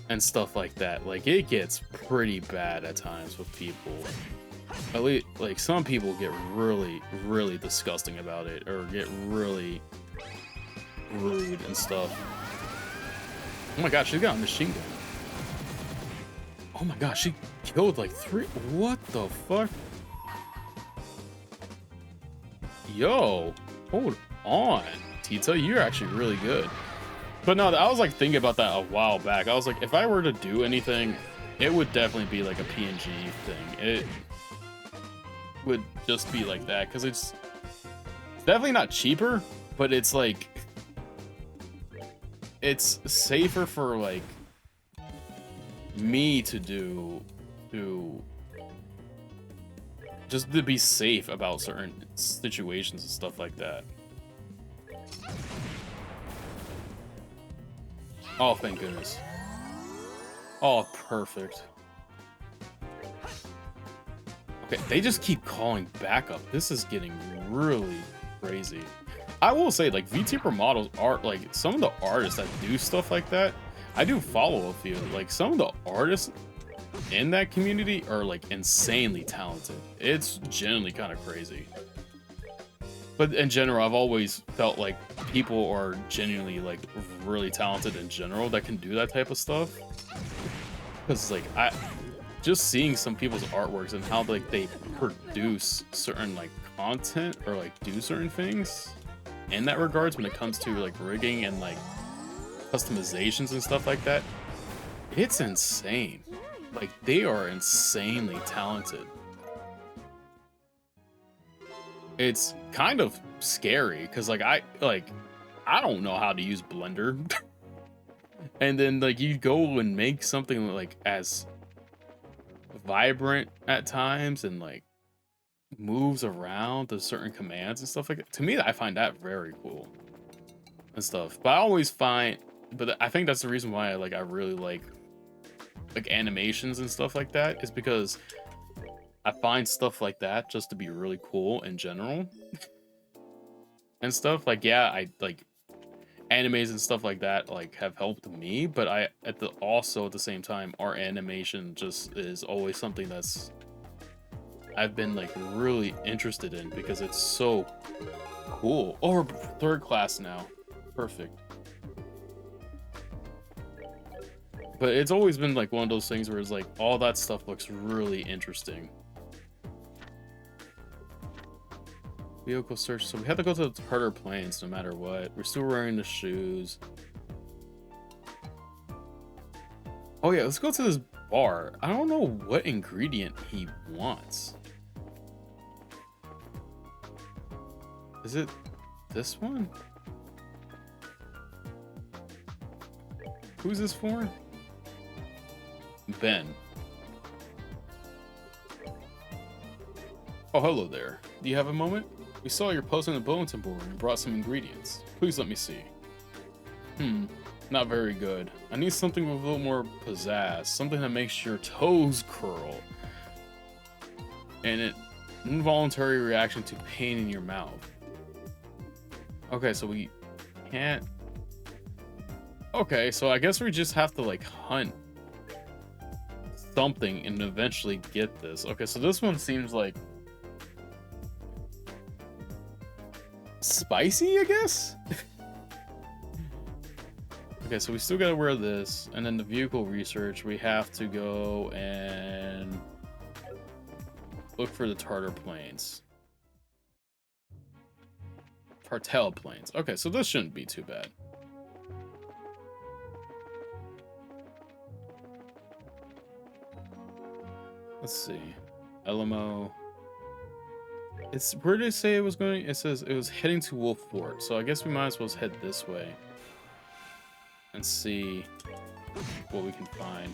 [SPEAKER 1] and stuff like that. Like it gets pretty bad at times with people. At least, like, some people get really, really disgusting about it, or get really rude and stuff. Oh my gosh, she's got a machine gun. Oh my gosh, she killed like 3. What the fuck? Yo, hold on, Tita, you're actually really good. But no, I was like thinking about that a while back. I was like, if I were to do anything, it would definitely be like a PNG thing. It would just be like that because it's definitely not cheaper, but it's like it's safer for like me to do, to just to be safe about certain situations and stuff like that. Oh, thank goodness. Oh, perfect. Okay, Okay, they just keep calling backup. This is getting really crazy. I will say, like, VTuber models are, like, some of the artists that do stuff like that, I do follow a few. Like, some of the artists in that community are, like, insanely talented. It's genuinely kind of crazy. But in general, I've always felt like people are genuinely, like, really talented in general that can do that type of stuff. Because, like, just seeing some people's artworks and how, like, they produce certain, like, content or, like, do certain things in that regards when it comes to, like, rigging and, like, customizations and stuff like that, it's insane. Like, they are insanely talented. It's kind of scary because, like, I don't know how to use Blender. And then, like, you go and make something, like, as vibrant at times and, like, moves around to certain commands and stuff like that. To me, I find that very cool and stuff. But I always find, but I think that's the reason why I really like animations and stuff like that, is because I find stuff like that just to be really cool in general and stuff. Like, yeah, I like animes and stuff like that, like, have helped me, but also at the same time, art animation just is always something that's I've been, like, really interested in because it's so cool. Oh, we're third class now. Perfect. But it's always been, like, one of those things where it's like all that stuff looks really interesting. Vehicle search. So we have to go to the harder planes no matter what. We're still wearing the shoes. Oh yeah, let's go to this bar. I don't know what ingredient he wants. Is it this one? Who's this for? Ben. Oh, hello there. Do you have a moment? We saw your post on the bulletin board and brought some ingredients. Please let me see. Not very good. I need something with a little more pizzazz. Something that makes your toes curl. And an involuntary reaction to pain in your mouth. Okay, so we can't... Okay, so I guess we just have to, like, hunt something and eventually get this. Okay, so this one seems like spicy, I guess? Okay, so we still gotta wear this, and then the vehicle research, we have to go and look for the Tartar planes. Tartel planes. Okay, so this shouldn't be too bad. Let's see. LMO. It's, where did it say it was going? It says it was heading to Wolf Fort. So I guess we might as well head this way and see what we can find.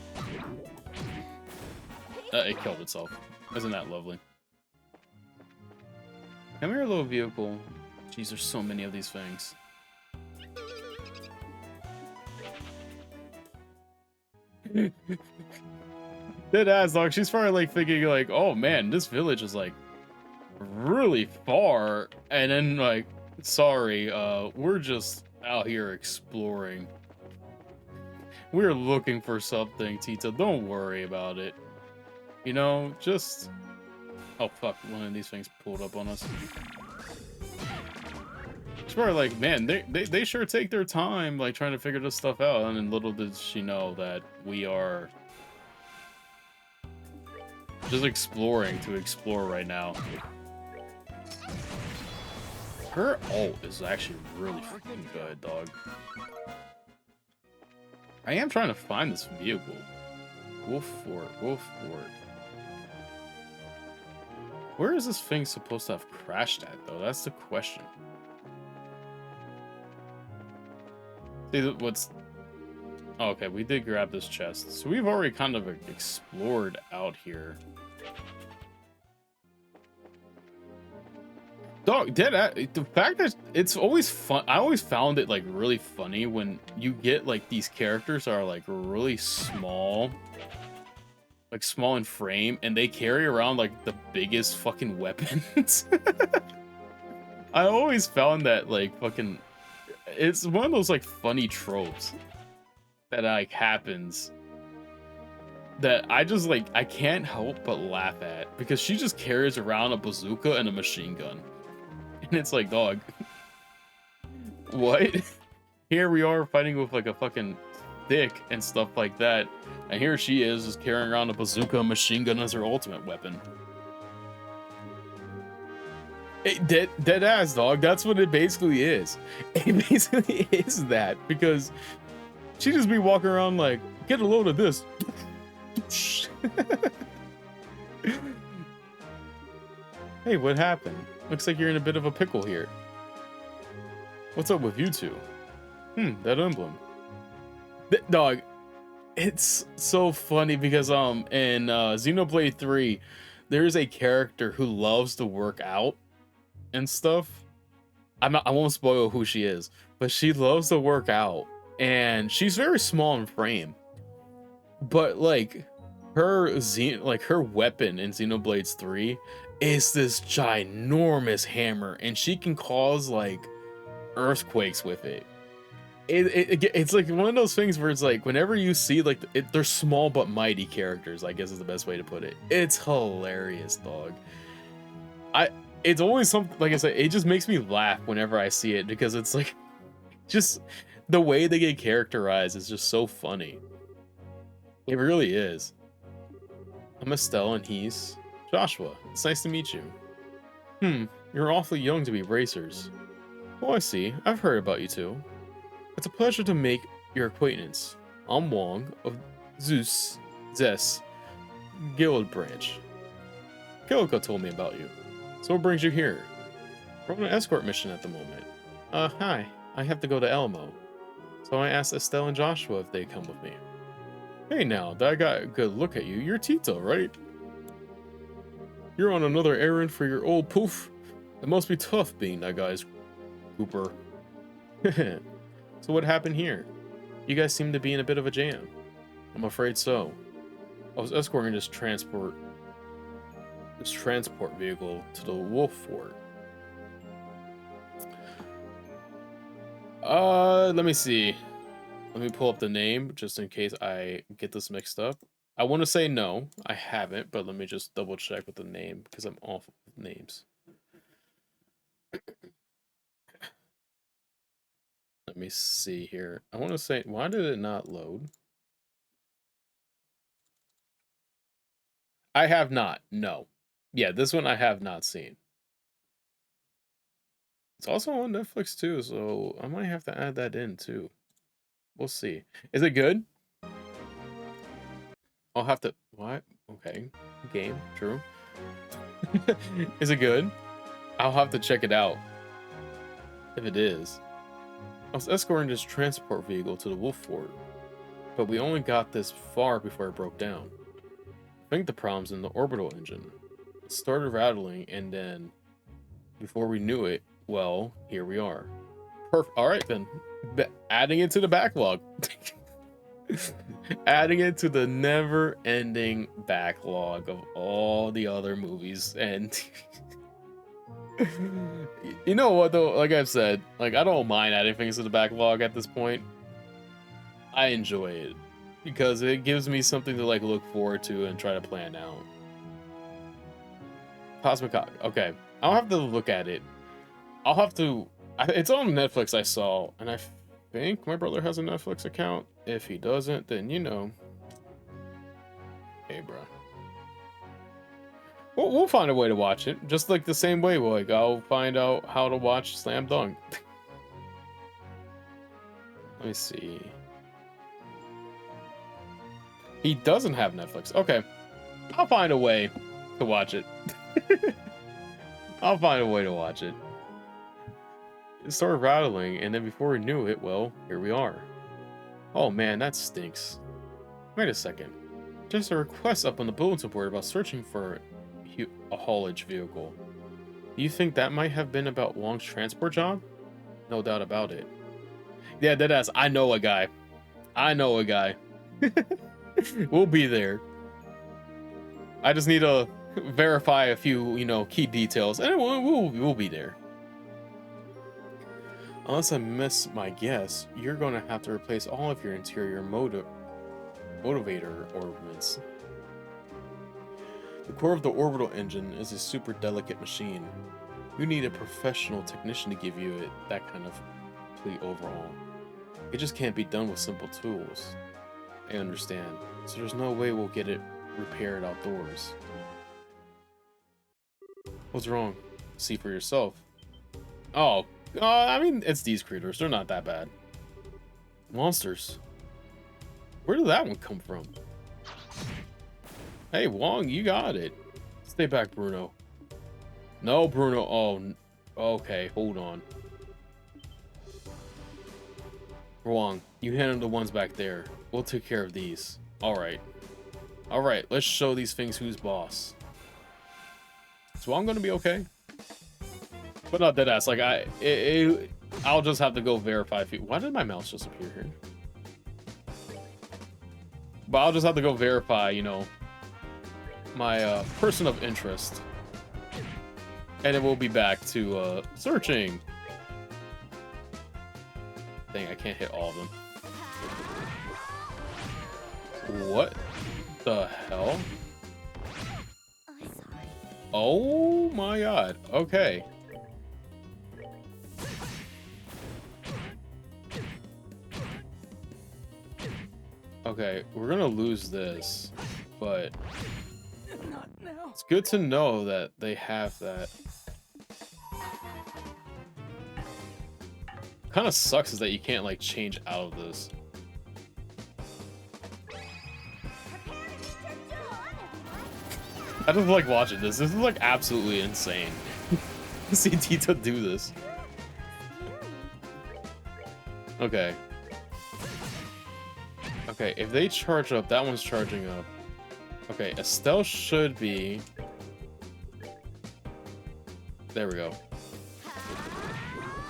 [SPEAKER 1] It killed itself. Isn't that lovely? Come here, little vehicle. Jeez, there's so many of these things. Dead ass, dog. She's probably like thinking like, oh man, this village is like really far, and then like, sorry, we're just out here exploring. We're looking for something, Tita. Don't worry about it. You know, just... Oh fuck, one of these things pulled up on us. She's probably like, man, they sure take their time like trying to figure this stuff out, and then little did she know that we are just exploring to explore right now. Her ult is actually really freaking good, dog. I am trying to find this vehicle. Wolf Fort, Wolf Fort. Where is this thing supposed to have crashed at, though? That's the question. See, what's... Oh, okay, we did grab this chest. So we've already kind of explored out here. Dog, the fact that it's always fun, I always found it like really funny when you get like these characters that are like really small like small in frame, and they carry around like the biggest fucking weapons. I always found that like fucking, it's one of those like funny tropes that like happens that I just like I can't help but laugh at, because she just carries around a bazooka and a machine gun, and it's like, dog, what? Here we are fighting with like a fucking stick and stuff like that, and here she is just carrying around a bazooka and machine gun as her ultimate weapon. Dead ass, dog. That's what it basically is. It basically is that, because she just be walking around like, get a load of this. Hey, what happened? Looks like you're in a bit of a pickle here. What's up with you two? That emblem. Dog, it's so funny because in Xenoblade 3, there's a character who loves to work out and stuff. I won't spoil who she is, but she loves to work out, and she's very small in frame. But like her weapon in Xenoblade 3 is this ginormous hammer, and she can cause like earthquakes with it. It's like one of those things where it's like whenever you see like they're small but mighty characters, I guess is the best way to put it. It's hilarious, dog. It's always something, like I said, it just makes me laugh whenever I see it, because it's like just the way they get characterized is just so funny. It really is. I'm Estelle and he's Joshua. It's nice to meet you. You're awfully young to be racers. Oh, I see. I've heard about you two. It's a pleasure to make your acquaintance. I'm Wong of Zeiss Guild Branch. Kilika told me about you. So what brings you here? We're on an escort mission at the moment. Hi. I have to go to Elmo. So I asked Estelle and Joshua if they'd come with me. Hey now, that I got a good look at you. You're Tito, right? You're on another errand for your old poof. It must be tough being that guy's Cooper. So what happened here? You guys seem to be in a bit of a jam. I'm afraid so. I was escorting this transport vehicle to the Wolf Fort. Let me see. Let me pull up the name just in case I get this mixed up. I want to say no, I haven't, but let me just double check with the name because I'm awful with names. Let me see here. I want to say, why did it not load? I have not. No. Yeah, this one I have not seen. It's also on Netflix too, so I might have to add that in too. We'll see. Is it good? I'll have to. What? Okay. Game. True. Is it good? I'll have to check it out. If it is. I was escorting this transport vehicle to the Wolf Fort, but we only got this far before it broke down. I think the problem's in the orbital engine. It started rattling, and then, before we knew it, well, here we are. Perfect. All right, then. Adding it to the backlog. Adding it to the never-ending backlog of all the other movies and you know what though, like I've said, like I don't mind adding things to the backlog at this point. I enjoy it because it gives me something to like look forward to and try to plan out. Cosmic Cock. Okay, I'll have to look at it. I'll have to. It's on Netflix, I saw, and I think my brother has a Netflix account. If he doesn't, then you know. Hey, bro. We'll find a way to watch it, just like the same way. Like I'll find out how to watch Slam Dunk. Let me see. He doesn't have Netflix. Okay, I'll find a way to watch it. I'll find a way to watch it. It started rattling, and then before we knew it, well, here we are. Oh man, that stinks. Wait a second. Just a request up on the bulletin board about searching for a haulage vehicle. Do you think that might have been about Wong's transport job? No doubt about it. Yeah, deadass. I know a guy. I know a guy. We'll be there. I just need to verify a few, you know, key details, and we'll be there. Unless I miss my guess, you're going to have to replace all of your interior motivator ornaments. The core of the orbital engine is a super delicate machine. You need a professional technician to give you that kind of complete overhaul. It just can't be done with simple tools. I understand. So there's no way we'll get it repaired outdoors. What's wrong? See for yourself. Oh, I mean, it's these critters. They're not that bad. Monsters. Where did that one come from? Hey, Wong, you got it. Stay back, Bruno. No, Bruno. Oh, okay. Hold on. Wong, you handle the ones back there. We'll take care of these. All right. All right, let's show these things who's boss. So I'm going to be okay. But not dead ass. Like, I'll just have to go verify. Why did my mouse just appear here? But I'll just have to go verify, you know, my person of interest. And then we'll be back to searching. Dang, I can't hit all of them. What the hell? Oh my god. Okay. Okay, we're gonna lose this, but it's good to know that they have that. Kind of sucks is that you can't like change out of this. I just like watching this. This is like absolutely insane. To see Tito do this. Okay. Okay, if they charge up, that one's charging up. Okay, Estelle should be... There we go.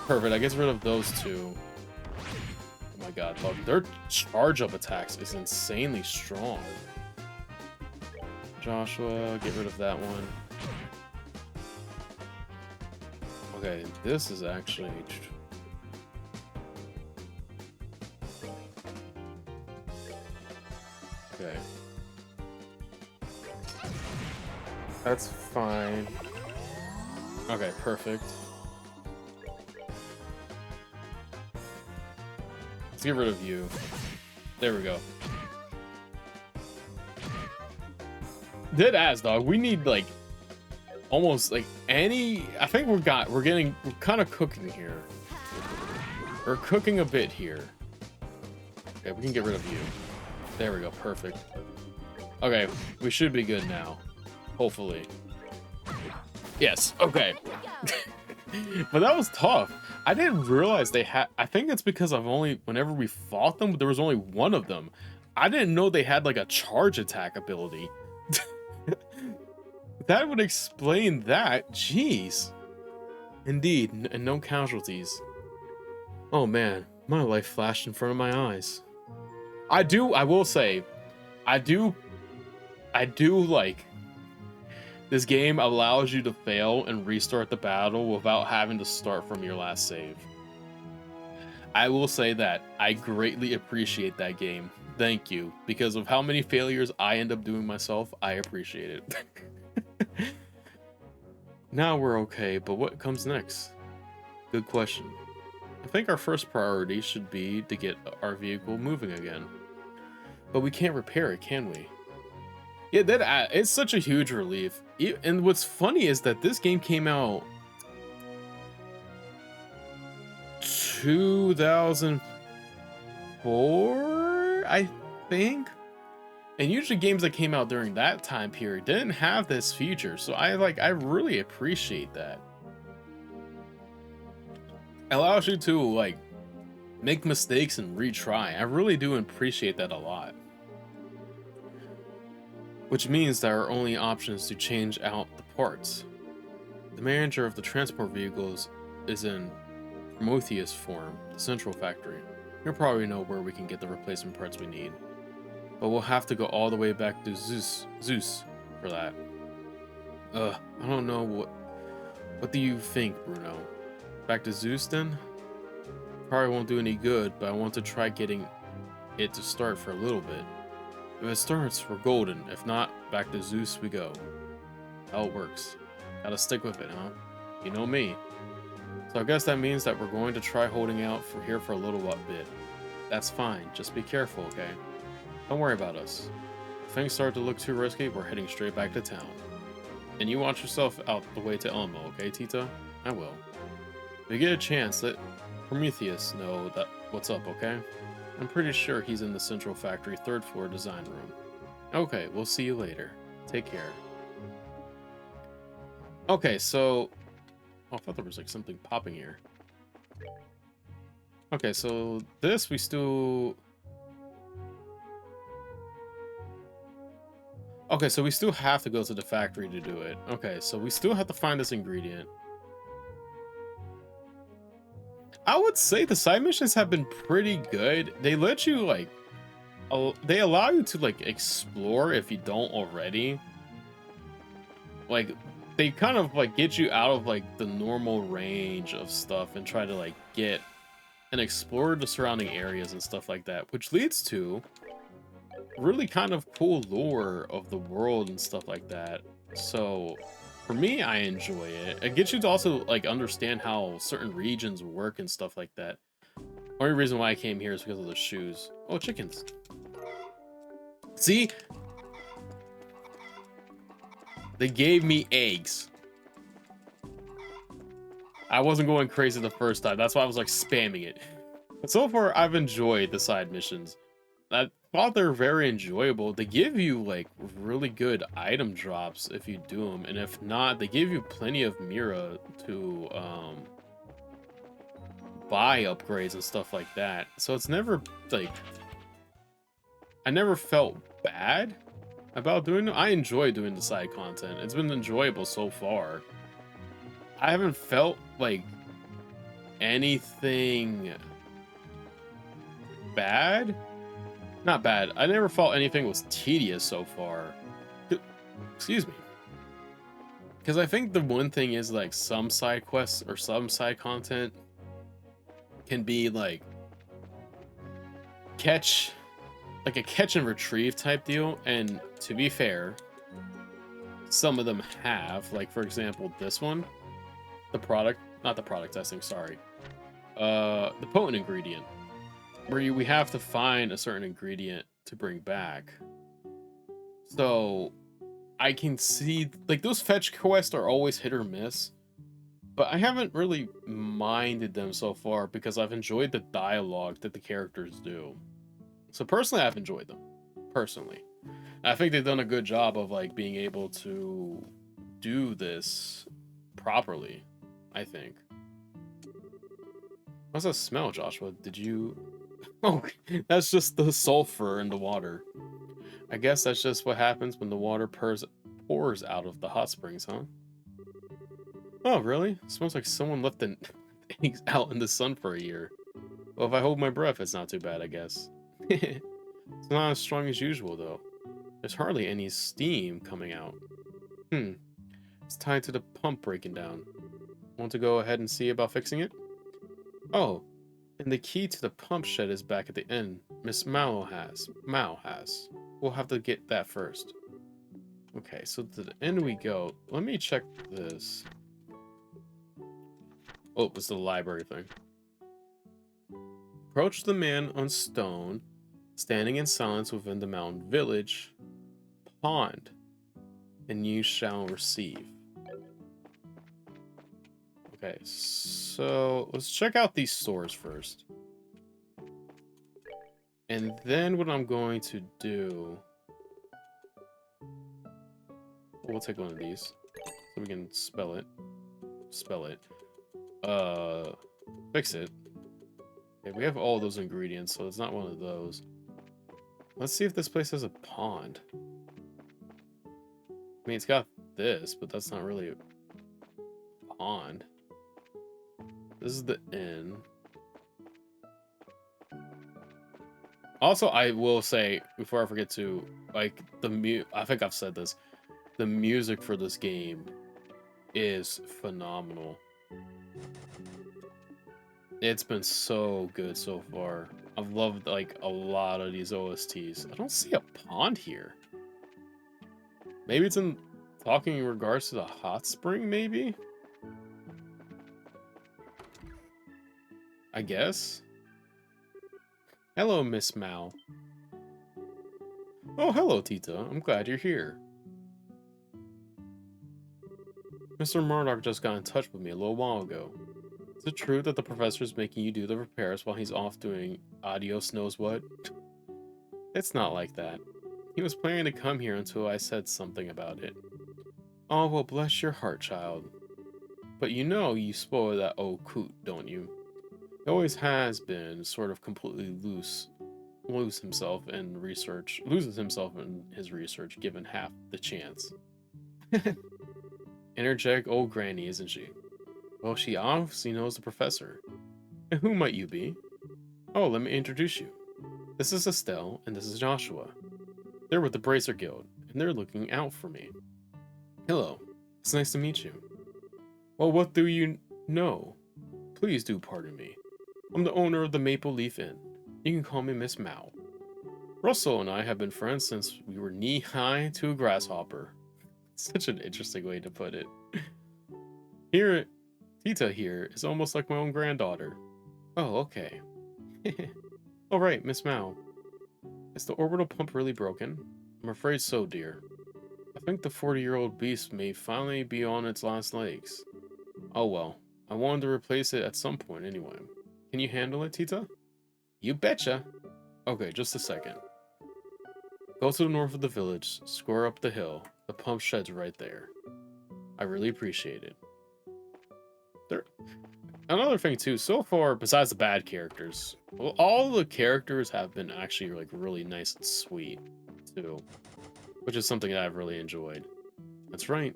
[SPEAKER 1] Perfect, I get rid of those two. Oh my god, their charge up attacks is insanely strong. Joshua, get rid of that one. Okay, this is actually... Okay. That's fine. Okay, perfect. Let's get rid of you. There we go. Dead ass, dog. We need like almost like any. I think we're kind of cooking here. We're cooking a bit here. Okay, we can get rid of you. There we go. Perfect. Okay, we should be good now. Hopefully. Yes. Okay. But that was tough. I didn't realize they had. I think it's because whenever we fought them, there was only one of them. I didn't know they had like a charge attack ability. That would explain that. Jeez. Indeed, and no casualties. Oh man, my life flashed in front of my eyes. I will say, I do like this game allows you to fail and restart the battle without having to start from your last save. I will say that I greatly appreciate that game. Thank you. Because of how many failures I end up doing myself, I appreciate it. Now we're okay, but what comes next? Good question. I think our first priority should be to get our vehicle moving again. But we can't repair it, can we? Yeah, it's such a huge relief. And what's funny is that this game came out 2004, I think. And usually games that came out during that time period didn't have this feature, so I really appreciate that. It allows you to like make mistakes and retry. I really do appreciate that a lot. Which means that our only option is to change out the parts. The manager of the transport vehicles is in Prometheus form, the central factory. You'll probably know where we can get the replacement parts we need. But we'll have to go all the way back to Zeus. for that. I don't know what do you think, Bruno? Back to Zeus then? Probably won't do any good, but I want to try getting it to start for a little bit. If it starts, we're golden. If not, back to Zeus we go. How it works. Gotta stick with it, huh? You know me. So I guess that means that we're going to try holding out for a little bit. That's fine. Just be careful, okay? Don't worry about us. If things start to look too risky, we're heading straight back to town. And you watch yourself out the way to Elmo, okay, Tita? I will. If you get a chance, let Prometheus know that what's up, okay? I'm pretty sure he's in the Central Factory 3rd floor design room. Okay, we'll see you later. Take care. Okay, so... Oh, I thought there was like something popping here. Okay, so this we still... Okay, so we still have to go to the factory to do it. Okay, so we still have to find this ingredient. I would say the side missions have been pretty good. They let you, like... They allow you to, like, explore if you don't already. Like, they kind of, like, get you out of, like, the normal range of stuff and try to, like, get and explore the surrounding areas and stuff like that, which leads to really kind of cool lore of the world and stuff like that. So for me, I enjoy it. It gets you to also like understand how certain regions work and stuff like that. Only reason why I came here is because of the shoes. Oh, chickens. See? They gave me eggs. I wasn't going crazy the first time. That's why I was like spamming it. But so far, I've enjoyed the side missions. I thought they're very enjoyable. They give you like really good item drops if you do them, and if not, they give you plenty of Mira to buy upgrades and stuff like that. So it's never like I never felt bad about doing it. I enjoy doing the side content. It's been enjoyable so far. I haven't felt like anything bad. Not bad. I never felt anything was tedious so far. Excuse me. Because I think the one thing is like some side quests or some side content can be like a catch and retrieve type deal. And to be fair, some of them have, like for example, this one, not the product testing, sorry. The potent ingredient. Where we have to find a certain ingredient to bring back. So I can see like those fetch quests are always hit or miss, but I haven't really minded them so far because I've enjoyed the dialogue that the characters do. So personally, I've enjoyed them. Personally, I think they've done a good job of like being able to do this properly. I think. What's that smell, Joshua? Did you... Oh, that's just the sulfur in the water. I guess that's just what happens when the water pours out of the hot springs, huh? Oh, really? It smells like someone left the eggs out in the sun for a year. Well, if I hold my breath, it's not too bad, I guess. It's not as strong as usual, though. There's hardly any steam coming out. It's tied to the pump breaking down. Want to go ahead and see about fixing it? Oh, and the key to the pump shed is back at the end. Miss Mao has. We'll have to get that first. Okay, so to the end we go. Let me check this. Oh, it's the library thing. Approach the man on stone, standing in silence within the mountain village pond, and you shall receive. Okay, so let's check out these stores first. And then what I'm going to do... We'll take one of these so we can spell it. Fix it. Okay, we have all those ingredients, so it's not one of those. Let's see if this place has a pond. I mean, it's got this, but that's not really a pond. This is the inn. Also, I will say, before I forget to, like, I think I've said this. The music for this game is phenomenal. It's been so good so far. I've loved like a lot of these OSTs. I don't see a pond here. Maybe it's in talking in regards to the hot spring, maybe? I guess. Hello, Miss Mao. Oh, hello, Tita. I'm glad you're here. Mr. Murdoch just got in touch with me a little while ago. Is it true that the professor's making you do the repairs while he's off doing adios knows what? It's not like that. He was planning to come here until I said something about it. Oh, well, bless your heart, child. But you know you spoil that old coot, don't you? He always has been sort of completely loses himself in his research given half the chance. Energetic old granny, isn't she? Well, she obviously knows the professor. And who might you be? Oh, let me introduce you. This is Estelle, and this is Joshua. They're with the Bracer Guild, and they're looking out for me. Hello, it's nice to meet you. Well, what do you know? Please do pardon me. I'm the owner of the Maple Leaf Inn. You can call me Miss Mao. Russell and I have been friends since we were knee-high to a grasshopper. Such an interesting way to put it. Here, Tita here is almost like my own granddaughter. Oh, okay. All right, Miss Mao. Is the orbital pump really broken? I'm afraid so, dear. I think the 40-year-old beast may finally be on its last legs. Oh well, I wanted to replace it at some point anyway. Can you handle it, Tita? You betcha. Okay, just a second. Go to the north of the village, square up the hill. The pump shed's right there. I really appreciate it. Another thing too, so far, besides the bad characters, well, all the characters have been actually like really nice and sweet too, which is something that I've really enjoyed. That's right.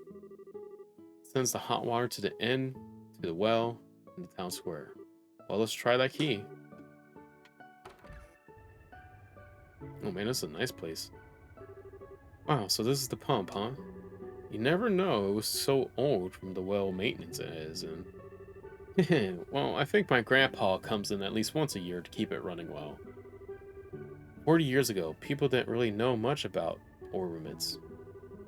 [SPEAKER 1] Sends the hot water to the inn, to the well, and the town square. Well, let's try that key. Oh man, this is a nice place. Wow, so this is the pump, huh? You never know, it was so old from the well maintenance it is in. Well, I think my grandpa comes in at least once a year to keep it running well. 40 years ago, people didn't really know much about orbits.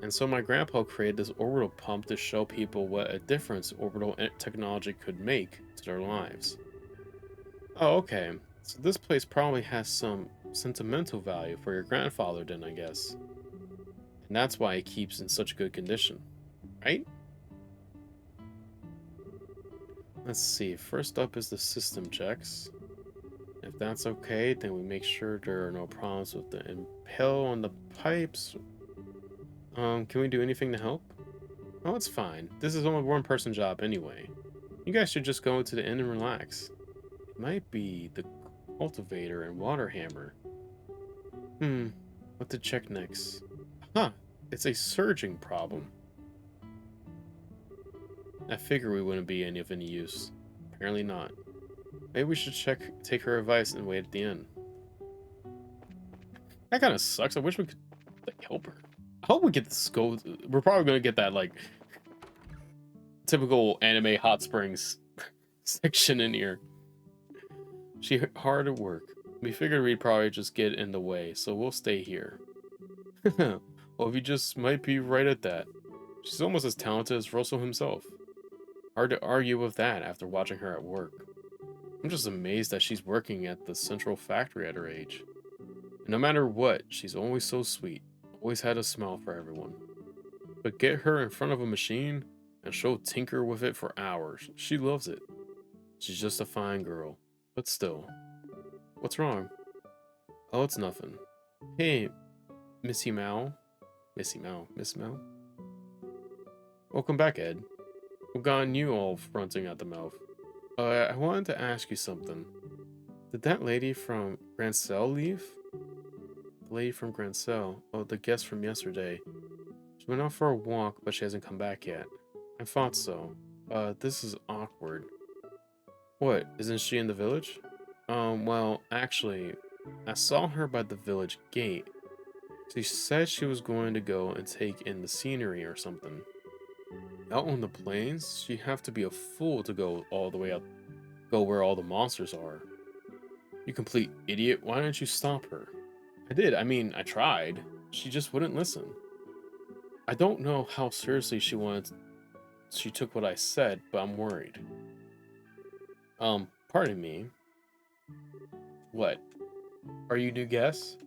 [SPEAKER 1] And so my grandpa created this orbital pump to show people what a difference orbital technology could make to their lives. Oh, okay. So this place probably has some sentimental value for your grandfather then, I guess. And that's why it keeps in such good condition, right? Let's see, first up is the system checks. If that's okay, then we make sure there are no problems with the impel on the pipes. Can we do anything to help? Oh, it's fine. This is only a one-person job anyway. You guys should just go to the inn and relax. It might be the cultivator and water hammer. What to check next? Huh, it's a surging problem. I figure we wouldn't be of any use. Apparently not. Maybe we should take her advice and wait at the end. That kind of sucks. I wish we could like, help her. I hope we get this go. We're probably gonna get that like typical anime hot springs section in here. She hard at work. We figured we'd probably just get in the way, so we'll stay here. Well, we just might be right at that. She's almost as talented as Russell himself. Hard to argue with that after watching her at work. I'm just amazed that she's working at the central factory at her age. And no matter what, she's always so sweet. Always had a smile for everyone. But get her in front of a machine and she'll tinker with it for hours. She loves it. She's just a fine girl. But still. What's wrong? Oh, it's nothing. Hey, Missy Mao. Miss Mao. Welcome back, Ed. What got you all fronting at the mouth? I wanted to ask you something. Did that lady from Grancel leave? The lady from Grancel. Oh, the guest from yesterday. She went out for a walk, but she hasn't come back yet. I thought so. This is awkward. What, isn't she in the village? Well, actually, I saw her by the village gate. She said she was going to go and take in the scenery or something. Out on the plains, she'd have to be a fool to go all the way up, go where all the monsters are. You complete idiot, why didn't you stop her? I did, I mean, I tried. She just wouldn't listen. I don't know how seriously she took what I said, but I'm worried. Pardon me. What? Are you new guests?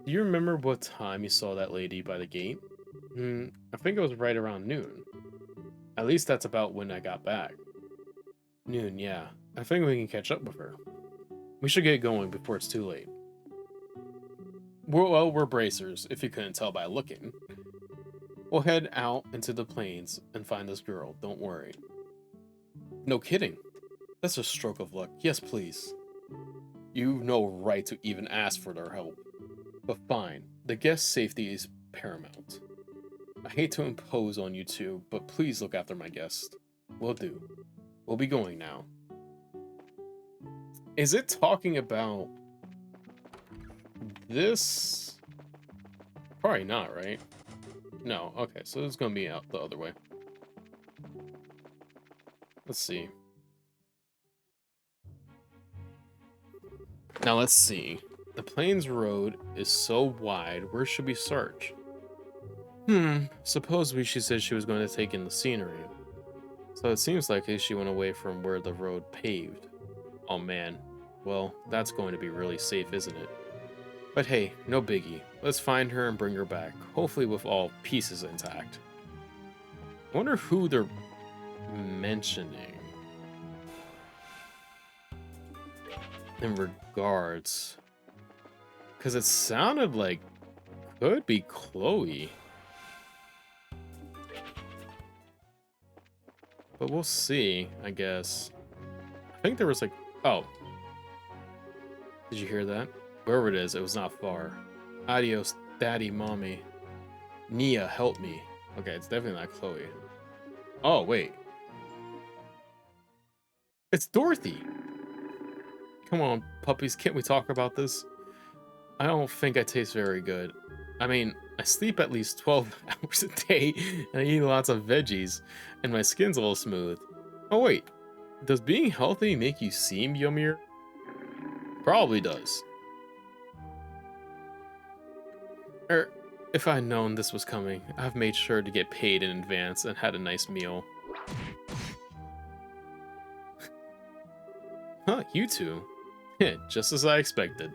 [SPEAKER 1] Do you remember what time you saw that lady by the gate? I think it was right around noon. At least that's about when I got back. Noon, yeah. I think we can catch up with her. We should get going before it's too late. We're bracers, if you couldn't tell by looking. We'll head out into the plains and find this girl, don't worry. No kidding. That's a stroke of luck. Yes, please. You've no right to even ask for their help. But fine, the guest's safety is paramount. I hate to impose on you two, but please look after my guest. Will do. We'll be going now. Is it talking about this? Probably not, right? No, okay, so it's gonna be out the other way. Let's see. Now let's see. The Plains Road is so wide, where should we search? Supposedly she said she was going to take in the scenery. So it seems like she went away from where the road paved. Oh man. Well, that's going to be really safe, isn't it? But hey, no biggie. Let's find her and bring her back, hopefully with all pieces intact. I wonder who they're mentioning. In regards. Because it sounded like could be Chloe. But we'll see, I guess. I think there was like... Oh. Did you hear that? Wherever it is, it was not far. Adios, daddy, mommy. Nia, help me. Okay, it's definitely not Chloe. Oh, wait. It's Dorothy! Come on, puppies, can't we talk about this? I don't think I taste very good. I mean, I sleep at least 12 hours a day, and I eat lots of veggies, and my skin's a little smooth. Oh wait, does being healthy make you seem yummier? Probably does. If I'd known this was coming, I've made sure to get paid in advance and had a nice meal. Huh, you two? Yeah, just as I expected.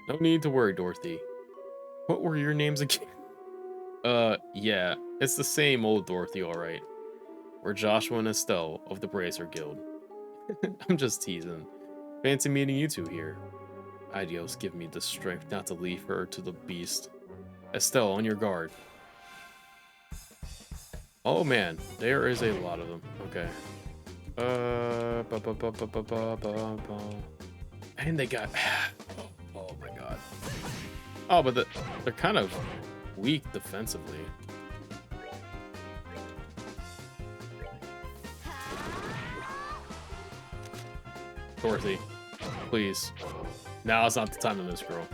[SPEAKER 1] No need to worry, Dorothy. What were your names again? Yeah, it's the same old Dorothy, alright. We're Joshua and Estelle of the Bracer Guild. I'm just teasing. Fancy meeting you two here. Adios, give me the strength not to leave her to the beast. Estelle, on your guard. Oh man, there is a lot of them. Okay. And they got... Oh my god. Oh, but they're kind of weak defensively. Dorothy, please. Now is not the time to miss, girl.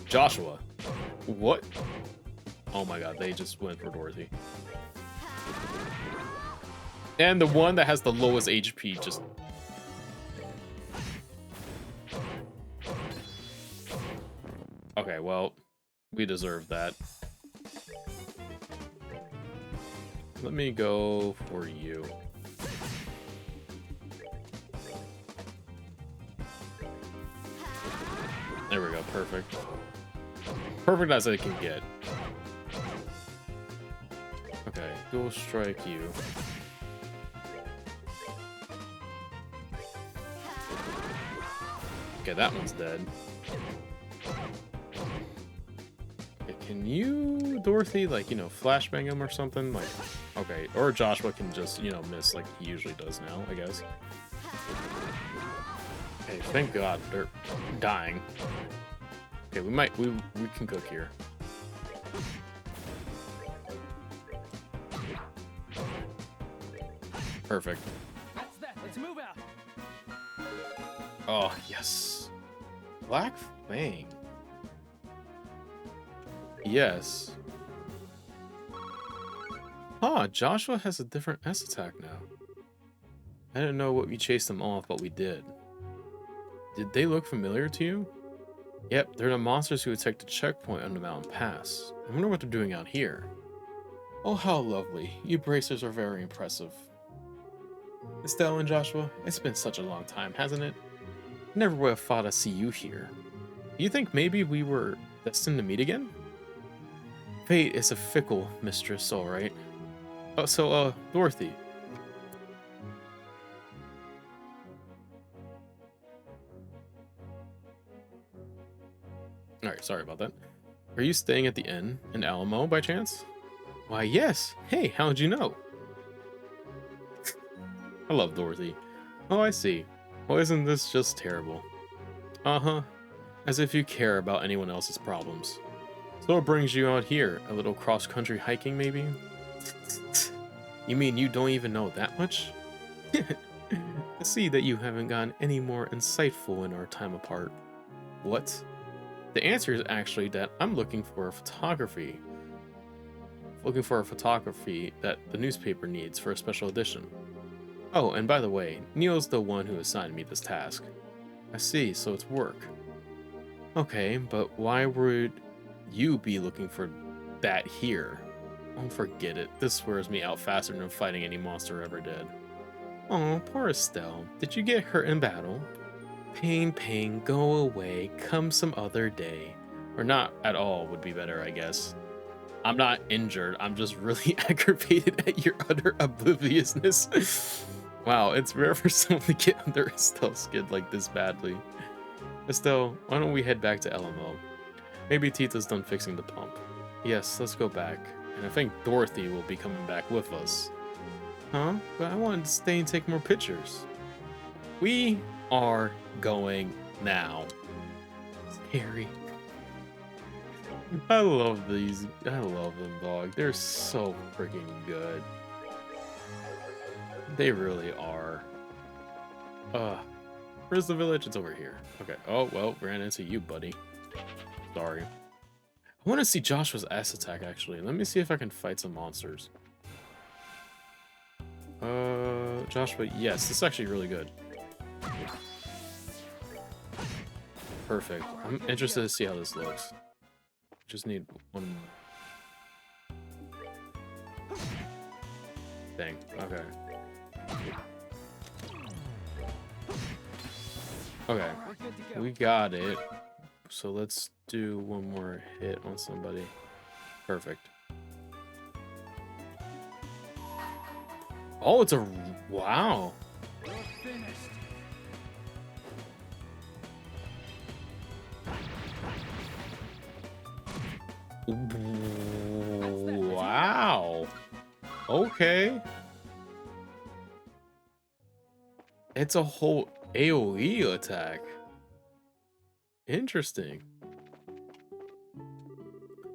[SPEAKER 1] Joshua. What? Oh my god, they just went for Dorothy. And the one that has the lowest HP just... Okay, well, we deserve that. Let me go for you. There we go, perfect. Perfect as I can get. Okay, dual strike you. Okay, that one's dead. Okay, can you, Dorothy, like, you know, flashbang him or something? Like, okay, or Joshua can just, you know, miss like he usually does now, I guess. Hey, thank God they're dying. Okay, we can cook here. Perfect.
[SPEAKER 2] That's that. Let's move out.
[SPEAKER 1] Oh, yes. Black Fang. Yes. Huh, Joshua has a different S attack now. I didn't know what we chased them off, but we did. Did they look familiar to you? Yep, they're the monsters who attacked the checkpoint on the mountain pass. I wonder what they're doing out here. Oh, how lovely. You bracers are very impressive. Estelle and Joshua, it's been such a long time, hasn't it? Never would have thought I'd see you here. Do you think maybe we were destined to meet again? Fate is a fickle mistress, alright. Oh, so, Dorothy. Alright, sorry about that. Are you staying at the inn in Alamo by chance? Why, yes. Hey, how'd you know? I love Dorothy. Oh, I see. Well, isn't this just terrible? Uh-huh. As if you care about anyone else's problems. So what brings you out here? A little cross-country hiking, maybe? You mean you don't even know that much? I see that you haven't gotten any more insightful in our time apart. What? The answer is actually that I'm looking for a photography that the newspaper needs for a special edition. Oh, and by the way, Neil's the one who assigned me this task. I see, so it's work. Okay, but why would you be looking for that here? Oh, forget it. This wears me out faster than fighting any monster ever did. Oh, poor Estelle. Did you get hurt in battle? Pain, pain, go away. Come some other day. Or not at all would be better, I guess. I'm not injured. I'm just really aggravated at your utter obliviousness. Wow, it's rare for someone to get under Estelle's skin like this badly. Estelle, why don't we head back to Alamo? Maybe Tita's done fixing the pump. Yes, let's go back. And I think Dorothy will be coming back with us. Huh? But I wanted to stay and take more pictures. We are going now. Scary. I love these. I love them, dog. They're so freaking good. They really are. Where's the village? It's over here. Okay. Oh, well, ran into you, buddy. Sorry. I want to see Joshua's S attack, actually. Let me see if I can fight some monsters. Joshua, yes, this is actually really good. Perfect. I'm interested to see how this looks. Just need one. Dang. Okay. Okay. We got it. So let's do one more hit on somebody. Perfect. Oh, it's a... Wow. Wow. Okay. It's a whole AoE attack. Interesting.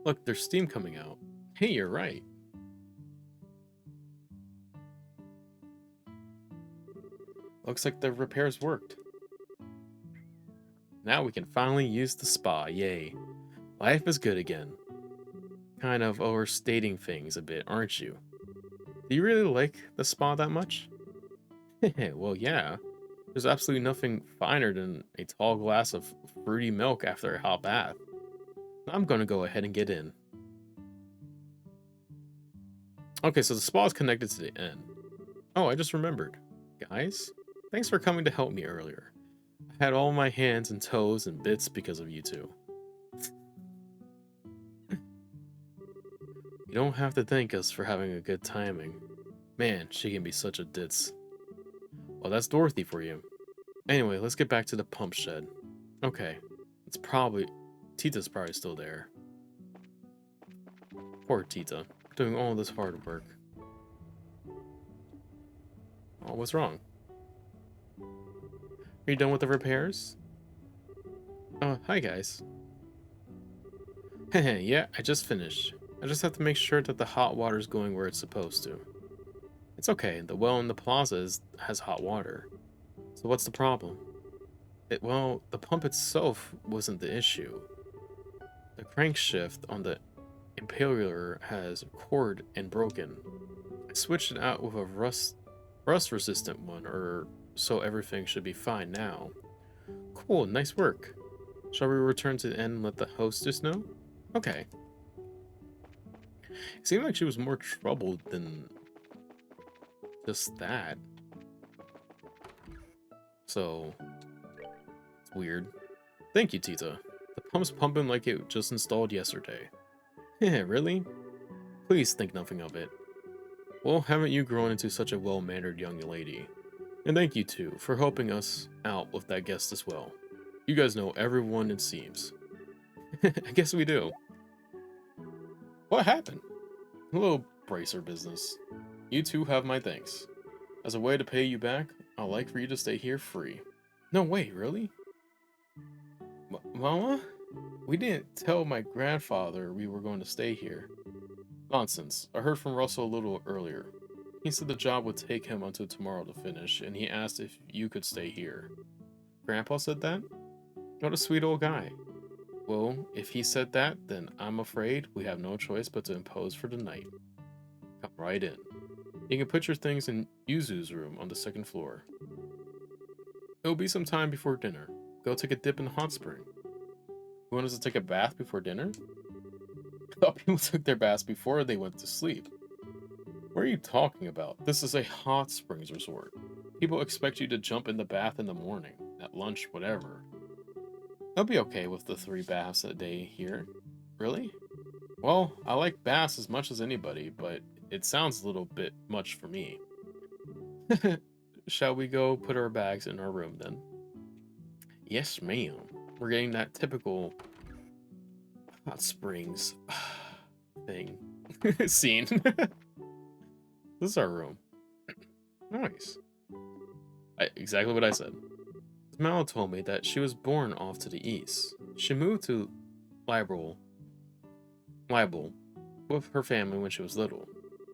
[SPEAKER 1] Look, there's steam coming out. Hey, you're right. Looks like the repairs worked. Now we can finally use the spa, yay. Life is good again. Kind of overstating things a bit, aren't you? Do you really like the spa that much? Well, yeah. There's absolutely nothing finer than a tall glass of fruity milk after a hot bath. I'm gonna go ahead and get in. Okay, so the spa is connected to the inn. Oh, I just remembered. Guys, thanks for coming to help me earlier. I had all my hands and toes and bits because of you two. You don't have to thank us for having a good timing. Man, she can be such a ditz. Well, that's Dorothy for you. Anyway, let's get back to the pump shed. Okay, it's probably... Tita's probably still there. Poor Tita, doing all this hard work. Oh, what's wrong? Are you done with the repairs? Oh, hi guys. Heh, yeah, I just finished. I just have to make sure that the hot water's going where it's supposed to. It's okay, the well in the plaza has hot water. So what's the problem? Well, the pump itself wasn't the issue. The crankshaft on the impaler has cord and broken. I switched it out with a rust resistant one, or so everything should be fine now. Cool, nice work. Shall we return to the inn and let the hostess know? Okay. It seemed like she was more troubled than just that. So, it's weird. Thank you, Tita. The pump's pumping like it just installed yesterday. Yeah, really? Please think nothing of it. Well, haven't you grown into such a well-mannered young lady? And thank you, too, for helping us out with that guest as well. You guys know everyone, it seems. I guess we do. What happened? A little bracer business. You two have my thanks. As a way to pay you back, I'd like for you to stay here free. No way, really? Mama? We didn't tell my grandfather we were going to stay here. Nonsense. I heard from Russell a little earlier. He said the job would take him until tomorrow to finish, and he asked if you could stay here. Grandpa said that? What a sweet old guy. Well, if he said that, then I'm afraid we have no choice but to impose for the night. Come right in. You can put your things in Yuzu's room on the second floor. It'll be some time before dinner. Go take a dip in the hot spring. You want us to take a bath before dinner? I thought people took their baths before they went to sleep. What are you talking about? This is a hot springs resort. People expect you to jump in the bath in the morning, at lunch, whatever. I'll be okay with the 3 baths a day here. Really? Well, I like baths as much as anybody, but it sounds a little bit much for me. Shall we go put our bags in our room then? Yes, ma'am. We're getting that typical hot springs thing. Scene. This is our room. Nice. Exactly what I said. Mal told me that she was born off to the east. She moved to Libel with her family when she was little.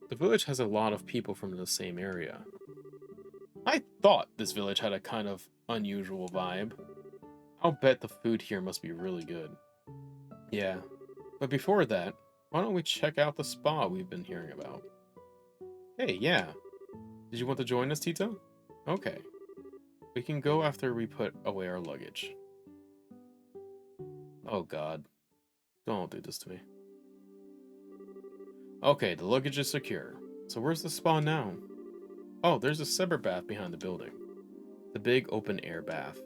[SPEAKER 1] The village has a lot of people from the same area. I thought this village had a kind of unusual vibe. I'll bet the food here must be really good. Yeah, but before that, why don't we check out the spa we've been hearing about? Hey, yeah. Did you want to join us, Tito? Okay. We can go after we put away our luggage. Oh god. Don't do this to me. Okay, the luggage is secure. So where's the spa now? Oh, there's a separate bath behind the building. The big open air bath.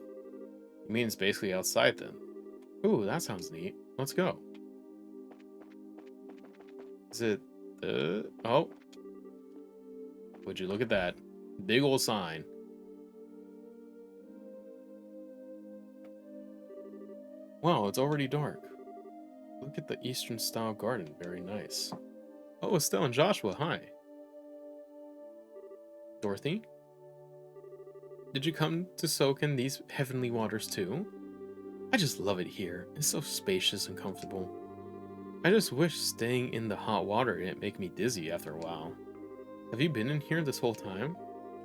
[SPEAKER 1] You mean it's basically outside then? Ooh, that sounds neat. Let's go. Is it the... Oh. Would you look at that? Big old sign. Wow, it's already dark. Look at the Eastern style garden. Very nice. Oh, Estelle and Joshua, hi. Dorothy? Did you come to soak in these heavenly waters too? I just love it here. It's so spacious and comfortable. I just wish staying in the hot water didn't make me dizzy after a while. Have you been in here this whole time?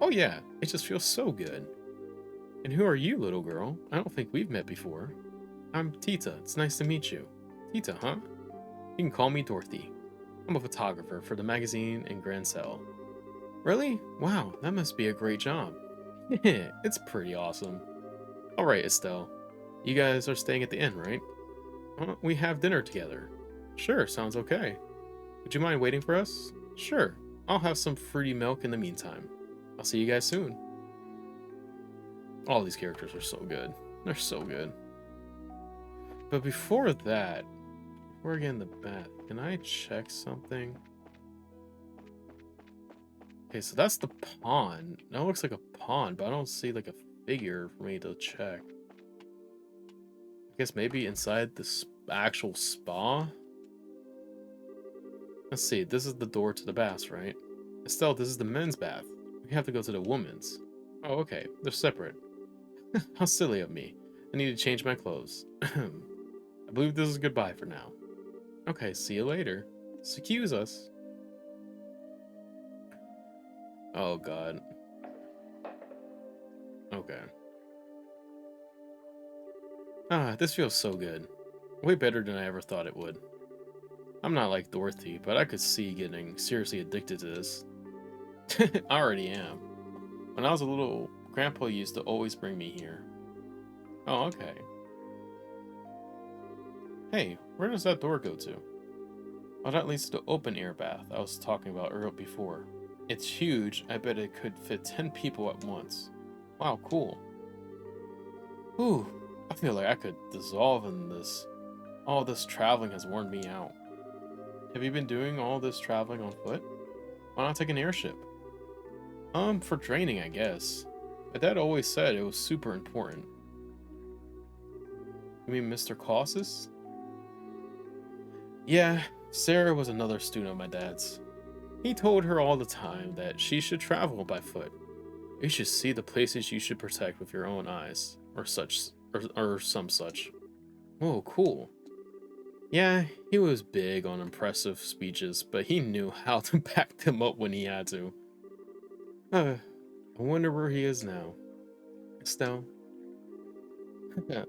[SPEAKER 1] Oh yeah, it just feels so good. And who are you, little girl? I don't think we've met before. I'm Tita. It's nice to meet you. Tita, huh? You can call me Dorothy. I'm a photographer for the magazine in Grand Cell. Really? Wow, that must be a great job. It's pretty awesome. Alright, Estelle. You guys are staying at the inn, right? We have dinner together. Sure, sounds okay. Would you mind waiting for us? Sure. I'll have some fruity milk in the meantime. I'll see you guys soon. All these characters are so good. They're so good. But before that, before I get in the bath, can I check something? Okay, so that's the pond. That looks like a pond, but I don't see like a figure for me to check. I guess maybe inside the actual spa? Let's see, this is the door to the baths, right? Estelle, this is the men's bath. We have to go to the women's. Oh, okay. They're separate. How silly of me. I need to change my clothes. I believe this is goodbye for now. Okay, see you later. Excuse us. Oh, God. Okay. Ah, this feels so good. Way better than I ever thought it would. I'm not like Dorothy, but I could see getting seriously addicted to this. I already am. When I was a little, Grandpa used to always bring me here. Oh, okay. Hey, where does that door go to? Oh, that leads to the open air bath I was talking about earlier before. It's huge. I bet it could fit 10 people at once. Wow, cool. Ooh, I feel like I could dissolve in this. All this traveling has worn me out. Have you been doing all this traveling on foot? Why not take an airship? For training, I guess. My dad always said it was super important. You mean Mr. Colossus? Yeah, Sarah was another student of my dad's. He told her all the time that she should travel by foot. You should see the places you should protect with your own eyes, or such, or some such. Oh, cool. Yeah, he was big on impressive speeches, but he knew how to back them up when he had to. I wonder where he is now. Estelle?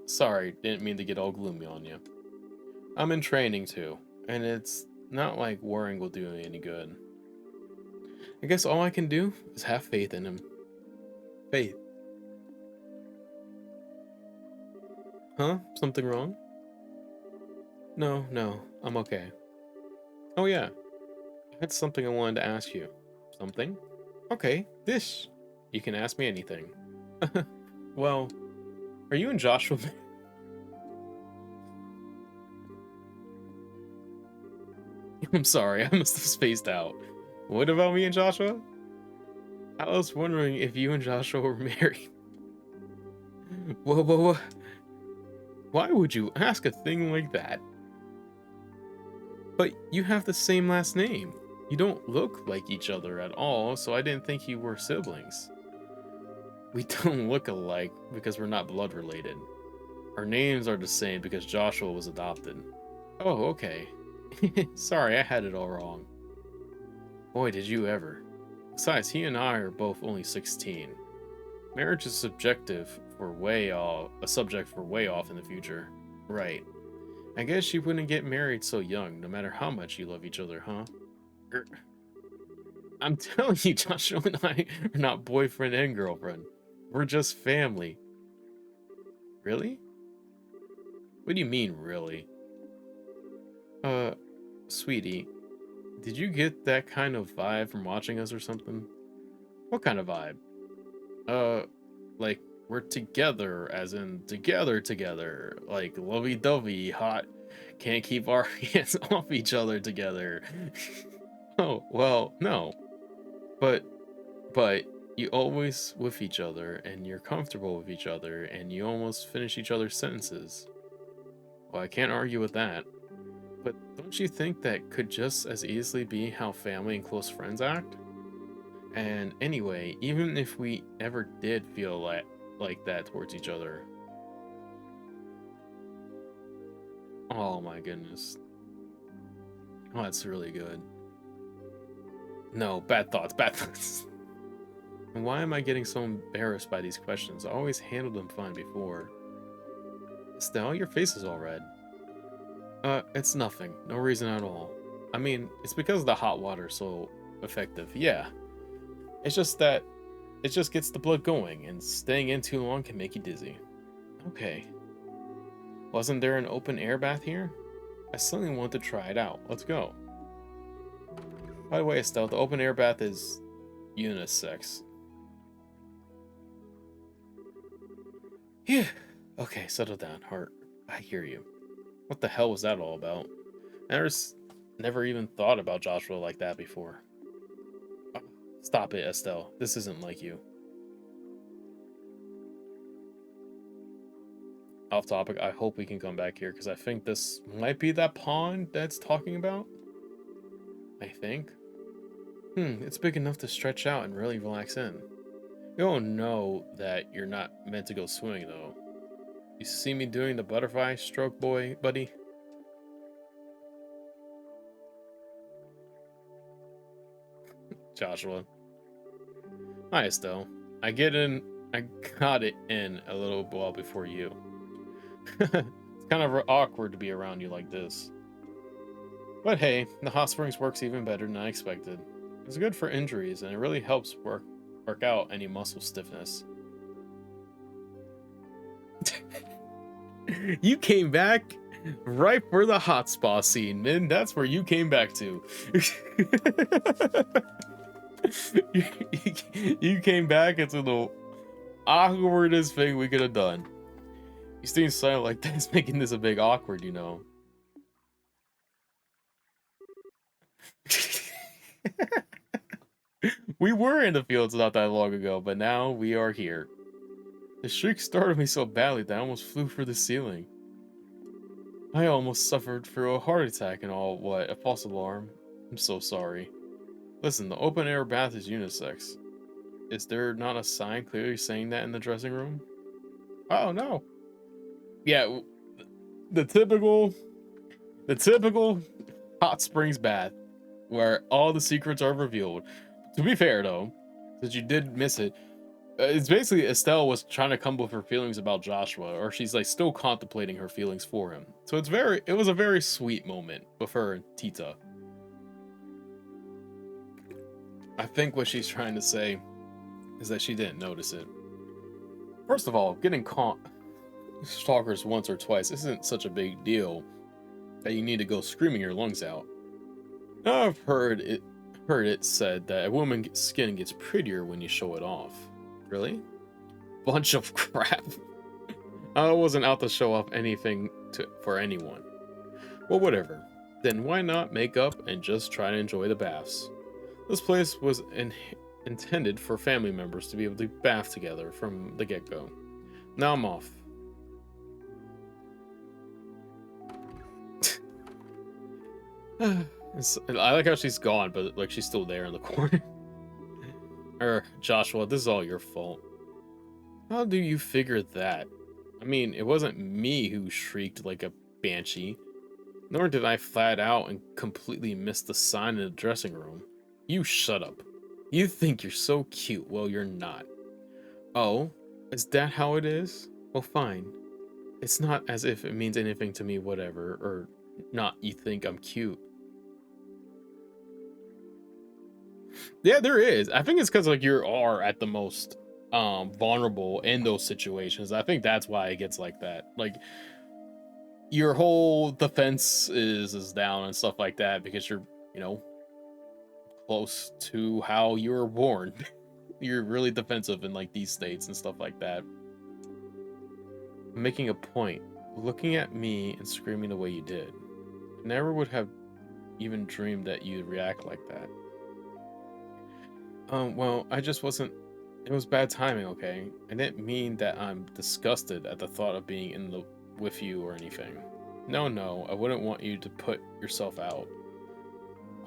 [SPEAKER 1] Sorry, didn't mean to get all gloomy on you. I'm in training too, and it's not like worrying will do me any good. I guess all I can do is have faith in him. Faith. Huh? Something wrong? No, no, I'm okay. Oh yeah, I had something I wanted to ask you. Something? Okay, this. You can ask me anything. Well, are you and Joshua? I'm sorry, I must have spaced out. What about me and Joshua? I was wondering if you and Joshua were married. Whoa, whoa, whoa. Why would you ask a thing like that? But you have the same last name. You don't look like each other at all, so I didn't think you were siblings. We don't look alike because we're not blood related. Our names are the same because Joshua was adopted. Oh, okay. Sorry, I had it all wrong. Boy, did you ever. Besides, he and I are both only 16. Marriage is a subject for way off in the future. Right. I guess you wouldn't get married so young, no matter how much you love each other, huh? Er, I'm telling you, Joshua and I are not boyfriend and girlfriend. We're just family. Really? What do you mean, really? Uh, sweetie, did you get that kind of vibe from watching us or something? What kind of vibe? Uh, like we're together, as in together, like lovey-dovey, hot, can't keep our hands off each other together. Oh, well, no. But but you always with each other and you're comfortable with each other and you almost finish each other's sentences. Well, I can't argue with that. But don't you think that could just as easily be how family and close friends act? And anyway, even if we ever did feel like that towards each other. Oh my goodness. Oh, that's really good. No, bad thoughts, bad thoughts. And why am I getting so embarrassed by these questions? I always handled them fine before. Estelle, your face is all red. It's nothing. No reason at all. I mean, it's because the hot water's so effective. Yeah. It's just that it just gets the blood going, and staying in too long can make you dizzy. Okay. Wasn't there an open air bath here? I suddenly want to try it out. Let's go. By the way, Estelle, the open air bath is unisex. Yeah. Okay, settle down, heart. I hear you. What the hell was that all about? Never even thought about Joshua like that before. Oh, stop it, Estelle. This isn't like you. Off topic, I hope we can come back here because I think this might be that pond that's talking about. I think. It's big enough to stretch out and really relax in. You don't know that you're not meant to go swimming though. You see me doing the butterfly stroke, buddy? Joshua. Hi, Estelle. I got it in a little while before you. It's kind of awkward to be around you like this. But hey, the hot springs works even better than I expected. It's good for injuries, and it really helps work out any muscle stiffness. You came back right for the hot spa scene, man. That's where you came back to. You came back into the awkwardest thing we could have done. You staying silent like that's making this a big awkward, you know. We were in the fields not that long ago, but now we are here. The shriek startled me so badly that I almost flew through the ceiling. I almost suffered through a heart attack and all. What, a false alarm? I'm so sorry. Listen, the open air bath is unisex. Is there not a sign clearly saying that in the dressing room? Oh no. Yeah, the typical hot springs bath where all the secrets are revealed. To be fair though, since you did miss it, it's basically Estelle was trying to come with her feelings about Joshua, or she's like still contemplating her feelings for him. So it was a very sweet moment with her and Tita. I think what she's trying to say is that she didn't notice it. First of all, getting caught stalkers once or twice isn't such a big deal that you need to go screaming your lungs out. Now I've heard it said that a woman's skin gets prettier when you show it off. Really? Bunch of crap. I wasn't out to show off anything for anyone. Well, whatever. Then why not make up and just try to enjoy the baths? This place was intended for family members to be able to bath together from the get-go. Now I'm off. I like how she's gone, but like she's still there in the corner. Joshua, this is all your fault. How do you figure that? I mean, it wasn't me who shrieked like a banshee, nor did I flat out and completely miss the sign in the dressing room. You shut up. You think you're so cute, well, you're not. Oh, is that how it is? Well, fine. It's not as if it means anything to me, whatever, or not you think I'm cute. Yeah, there is. I think it's because like you are at the most vulnerable in those situations. I think that's why it gets like that. Like your whole defense is down and stuff like that because you're, you know, close to how you were born. You're really defensive in like these states and stuff like that. Making a point, looking at me and screaming the way you did. Never would have even dreamed that you'd react like that. Well, I just wasn't. It was bad timing, okay? I didn't mean that I'm disgusted at the thought of being with you or anything. No, I wouldn't want you to put yourself out.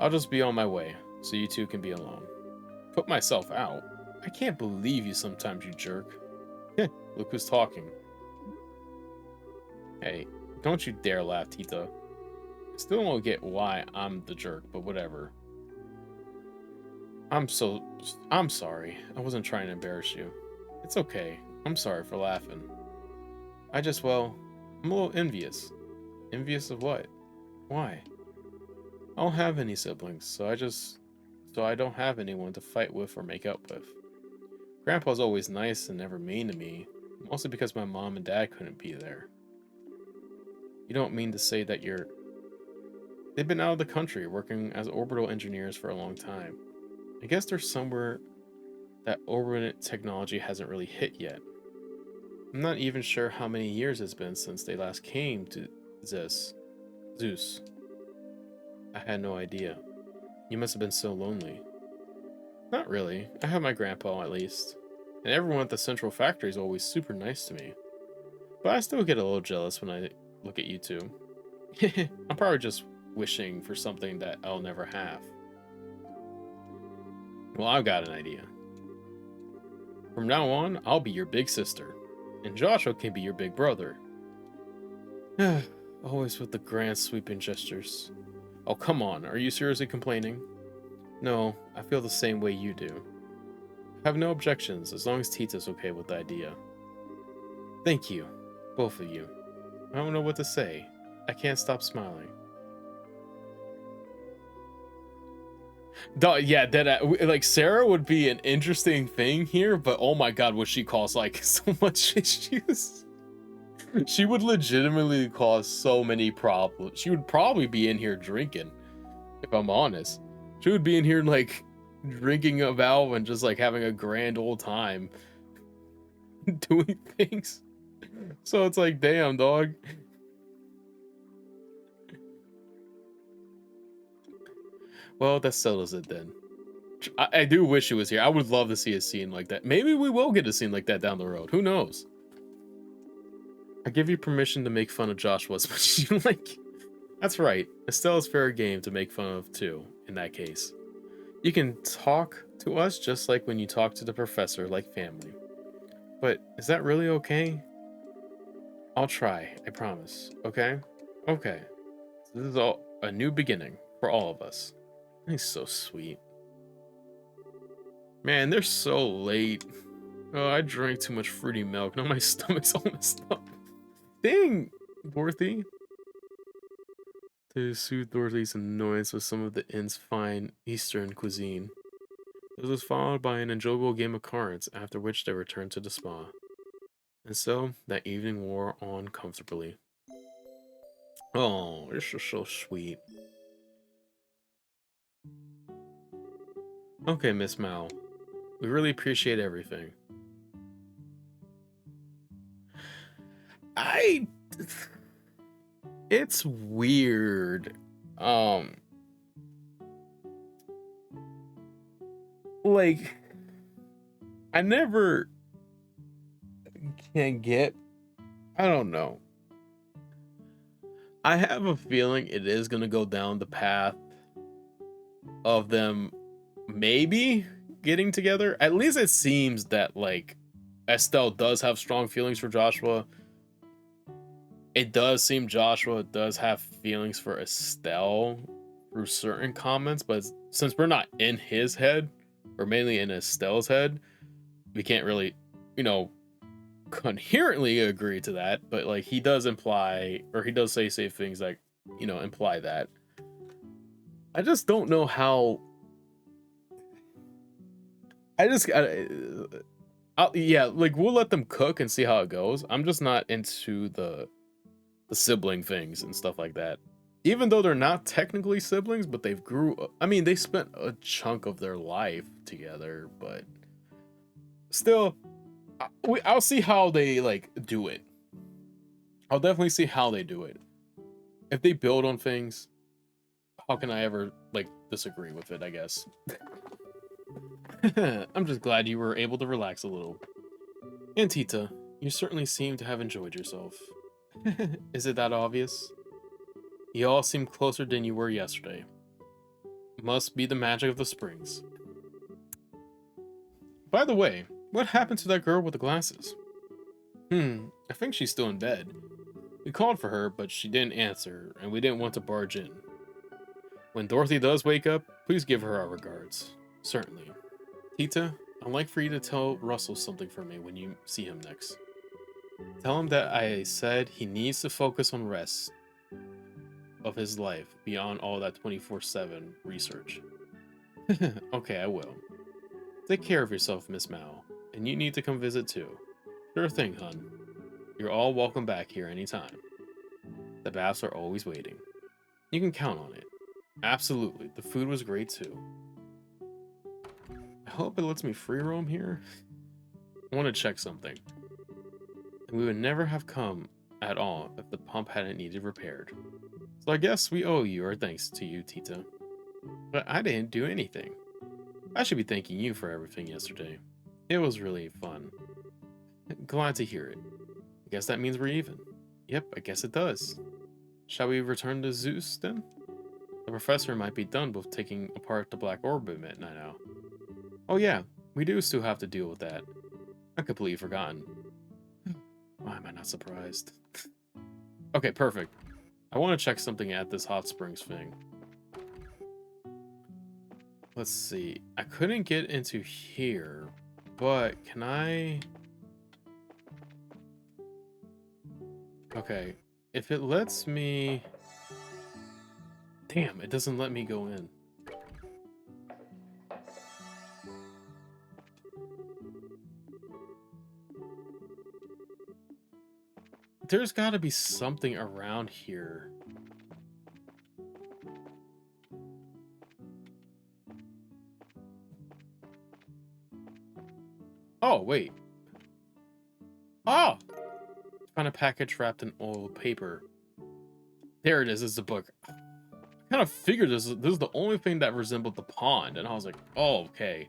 [SPEAKER 1] I'll just be on my way, so you two can be alone. Put myself out? I can't believe you sometimes, you jerk. Look who's talking. Hey, don't you dare laugh, Tita. I still don't get why I'm the jerk, but whatever. I'm sorry. I wasn't trying to embarrass you. It's okay. I'm sorry for laughing. Well, I'm a little envious. Envious of what? Why? I don't have any siblings, so I don't have anyone to fight with or make up with. Grandpa's always nice and never mean to me, mostly because my mom and dad couldn't be there. You don't mean to say that they've been out of the country working as orbital engineers for a long time. I guess there's somewhere that orbital technology hasn't really hit yet. I'm not even sure how many years it's been since they last came to Zeus. I had no idea. You must have been so lonely. Not really. I have my grandpa, at least. And everyone at the central factory is always super nice to me. But I still get a little jealous when I look at you two. I'm probably just wishing for something that I'll never have. Well, I've got an idea. From now on, I'll be your big sister, and Joshua can be your big brother. Always with the grand sweeping gestures. Oh, come on, are you seriously complaining? No, I feel the same way you do. I have no objections, as long as Tita's okay with the idea. Thank you, both of you. I don't know what to say. I can't stop smiling. Yeah, like Sarah would be an interesting thing here, but oh my god, would she cause like so much issues? She would legitimately cause so many problems. She would probably be in here drinking, if I'm honest. She would be in here like drinking a Valve and just like having a grand old time doing things. So it's like, damn, dog. Well, that settles it then. I do wish he was here. I would love to see a scene like that. Maybe we will get a scene like that down the road. Who knows? I give you permission to make fun of Joshua as much as you like. That's right. Estelle's fair game to make fun of too, in that case. You can talk to us just like when you talk to the professor, like family. But is that really okay? I'll try, I promise. Okay? Okay. This is all a new beginning for all of us. He's so sweet. Man, they're so late. Oh, I drank too much fruity milk. Now my stomach's all messed up. Dang, Dorothy. To soothe Dorothy's annoyance with some of the inn's fine Eastern cuisine. This was followed by an enjoyable game of cards, after which they returned to the spa. And so, that evening wore on comfortably. Oh, this is so sweet. Okay, Miss Mao. We really appreciate everything. It's weird. Like, I never can get, I don't know. I have a feeling it is going to go down the path of them maybe getting together. At least it seems that, like, Estelle does have strong feelings for Joshua. It does seem Joshua does have feelings for Estelle through certain comments, but since we're not in his head, or mainly in Estelle's head, we can't really, you know, coherently agree to that. But like, he does imply, or he does say things like, you know, imply that. I just don't know how. Yeah, like, we'll let them cook and see how it goes. I'm just not into the sibling things and stuff like that. Even though they're not technically siblings, but they've I mean, they spent a chunk of their life together, but still, I'll see how they like do it. I'll definitely see how they do it. If they build on things, how can I ever like disagree with it, I guess. I'm just glad you were able to relax a little. And Tita, you certainly seem to have enjoyed yourself. Is it that obvious? You all seem closer than you were yesterday. Must be the magic of the springs. By the way, what happened to that girl with the glasses? I think she's still in bed. We called for her, but she didn't answer, and we didn't want to barge in. When Dorothy does wake up, please give her our regards. Certainly. Tita, I'd like for you to tell Russell something for me when you see him next. Tell him that I said he needs to focus on rest of his life beyond all that 24/7 research. Okay, I will. Take care of yourself, Miss Mao, and you need to come visit too. Sure thing, hun. You're all welcome back here anytime. The baths are always waiting. You can count on it. Absolutely, the food was great too. I hope it lets me free roam here. I want to check something. We would never have come at all if the pump hadn't needed repaired. So I guess we owe you our thanks to you, Tita. But I didn't do anything. I should be thanking you for everything yesterday. It was really fun. Glad to hear it. I guess that means we're even. Yep, I guess it does. Shall we return to Zeus, then? The professor might be done with taking apart the Black Orb now. Oh yeah, we do still have to deal with that. I completely forgotten. Why am I not surprised? Okay, perfect. I want to check something at this hot springs thing. Let's see. I couldn't get into here, but can I... Okay. if it lets me... Damn, it doesn't let me go in. There's got to be something around here. Oh, wait. Oh! Found a package wrapped in old paper. There it is. It's a book. I kind of figured this is the only thing that resembled the pond. And I was like, oh, okay.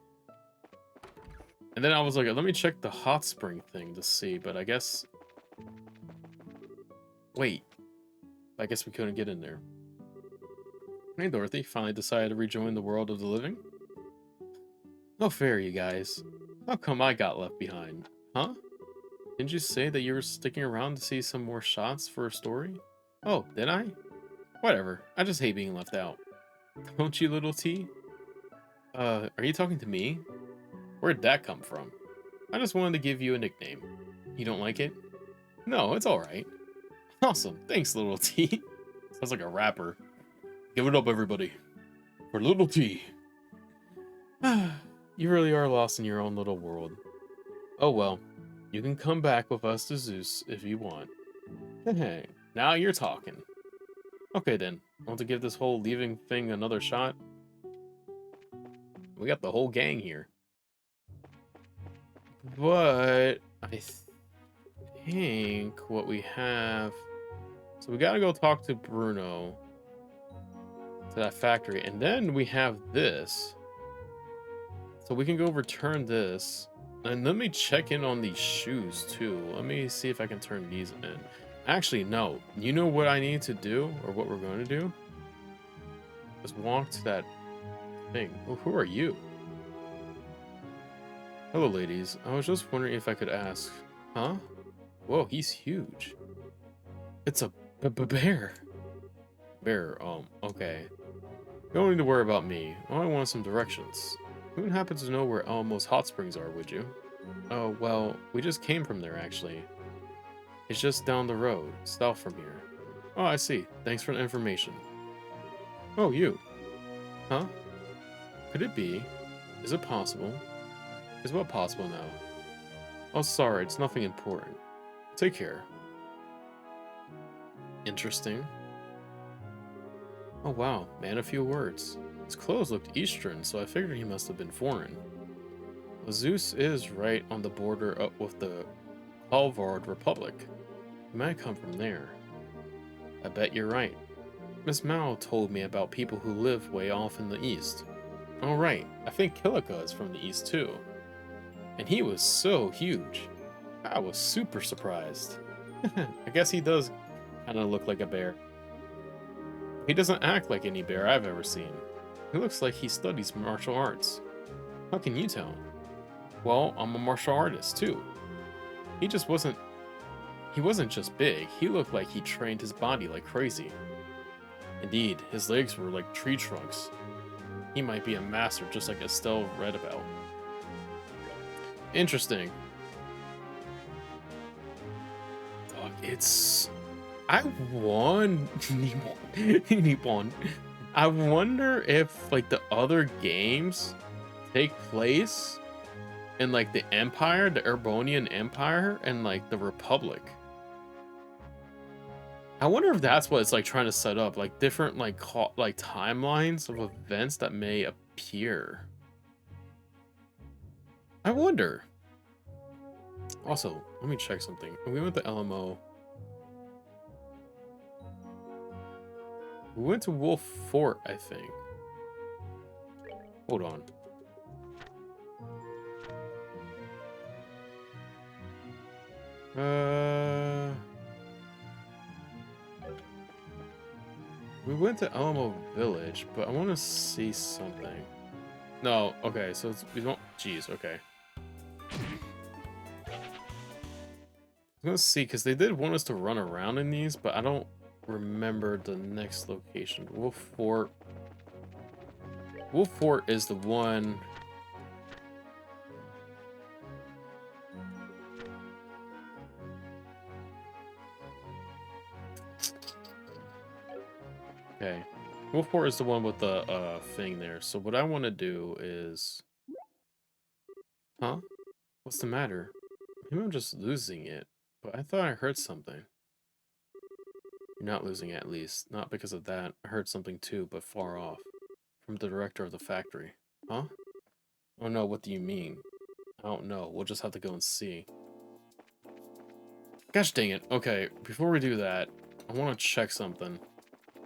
[SPEAKER 1] And then I was like, let me check the hot spring thing to see. But I guess... Wait. I guess we couldn't get in there. Hey, Dorothy. Finally decided to rejoin the world of the living? No fair, you guys. How come I got left behind? Huh? Didn't you say that you were sticking around to see some more shots for a story? Oh, did I? Whatever. I just hate being left out. Don't you, little T? Are you talking to me? Where'd that come from? I just wanted to give you a nickname. You don't like it? No, it's alright. Awesome. Thanks, little T. Sounds like a rapper. Give it up, everybody. For little T. You really are lost in your own little world. Oh well. You can come back with us to Zeus if you want. Hey, now you're talking. Okay then, want to give this whole leaving thing another shot? We got the whole gang here. But I think what we have... So we gotta go talk to Bruno. To that factory. And then we have this. So we can go return this. And let me check in on these shoes too. Let me see if I can turn these in. Actually, no. You know what I need to do? Or what we're going to do? Just walk to that thing. Oh, who are you? Hello, ladies. I was just wondering if I could ask. Huh? Whoa, he's huge. It's a bear. Bear, okay. You don't need to worry about me. I only want some directions. You wouldn't happen to know where Elmo's hot springs are, would you? Oh, well, we just came from there, actually. It's just down the road, south from here. Oh, I see. Thanks for the information. Oh, you. Huh? Could it be? Is it possible? Is what possible now? Oh, sorry, it's nothing important. Take care. Interesting. Oh, wow, man, a few words. His clothes looked Eastern, so I figured he must have been foreign. Well, Zeus is right on the border up with the Alvard Republic. He might come from there. I bet you're right. Miss Mao told me about people who live way off in the east. Oh right, I think Kilika is from the east too. And he was so huge. I was super surprised. I guess he does kind of look like a bear. He doesn't act like any bear I've ever seen. He looks like he studies martial arts. How can you tell? Well, I'm a martial artist too. He wasn't just big, he looked like he trained his body like crazy. Indeed, his legs were like tree trunks. He might be a master just like Estelle read about. Interesting. Dog, it's... I wonder if like the other games take place in like the Empire, the Erbonian Empire, and like the Republic. I wonder if that's what it's like trying to set up, like different like timelines of events that may appear. I wonder. Also, let me check something. We went to LMO. We went to Wolf Fort, I think. Hold on. We went to Alamo Village, but I want to see something. No, okay, so we don't. Jeez, okay. I'm gonna see because they did want us to run around in these, but I don't remember the next location. Wolf Fort. Wolf Fort is the one. Okay. Wolf 4 is the one with the thing there. So what I want to do is... Huh? What's the matter? Maybe I'm just losing it. But I thought I heard something. You're not losing it, at least. Not because of that. I heard something too, but far off. From the director of the factory. Huh? Oh no, what do you mean? I don't know. We'll just have to go and see. Gosh dang it. Okay, before we do that, I want to check something.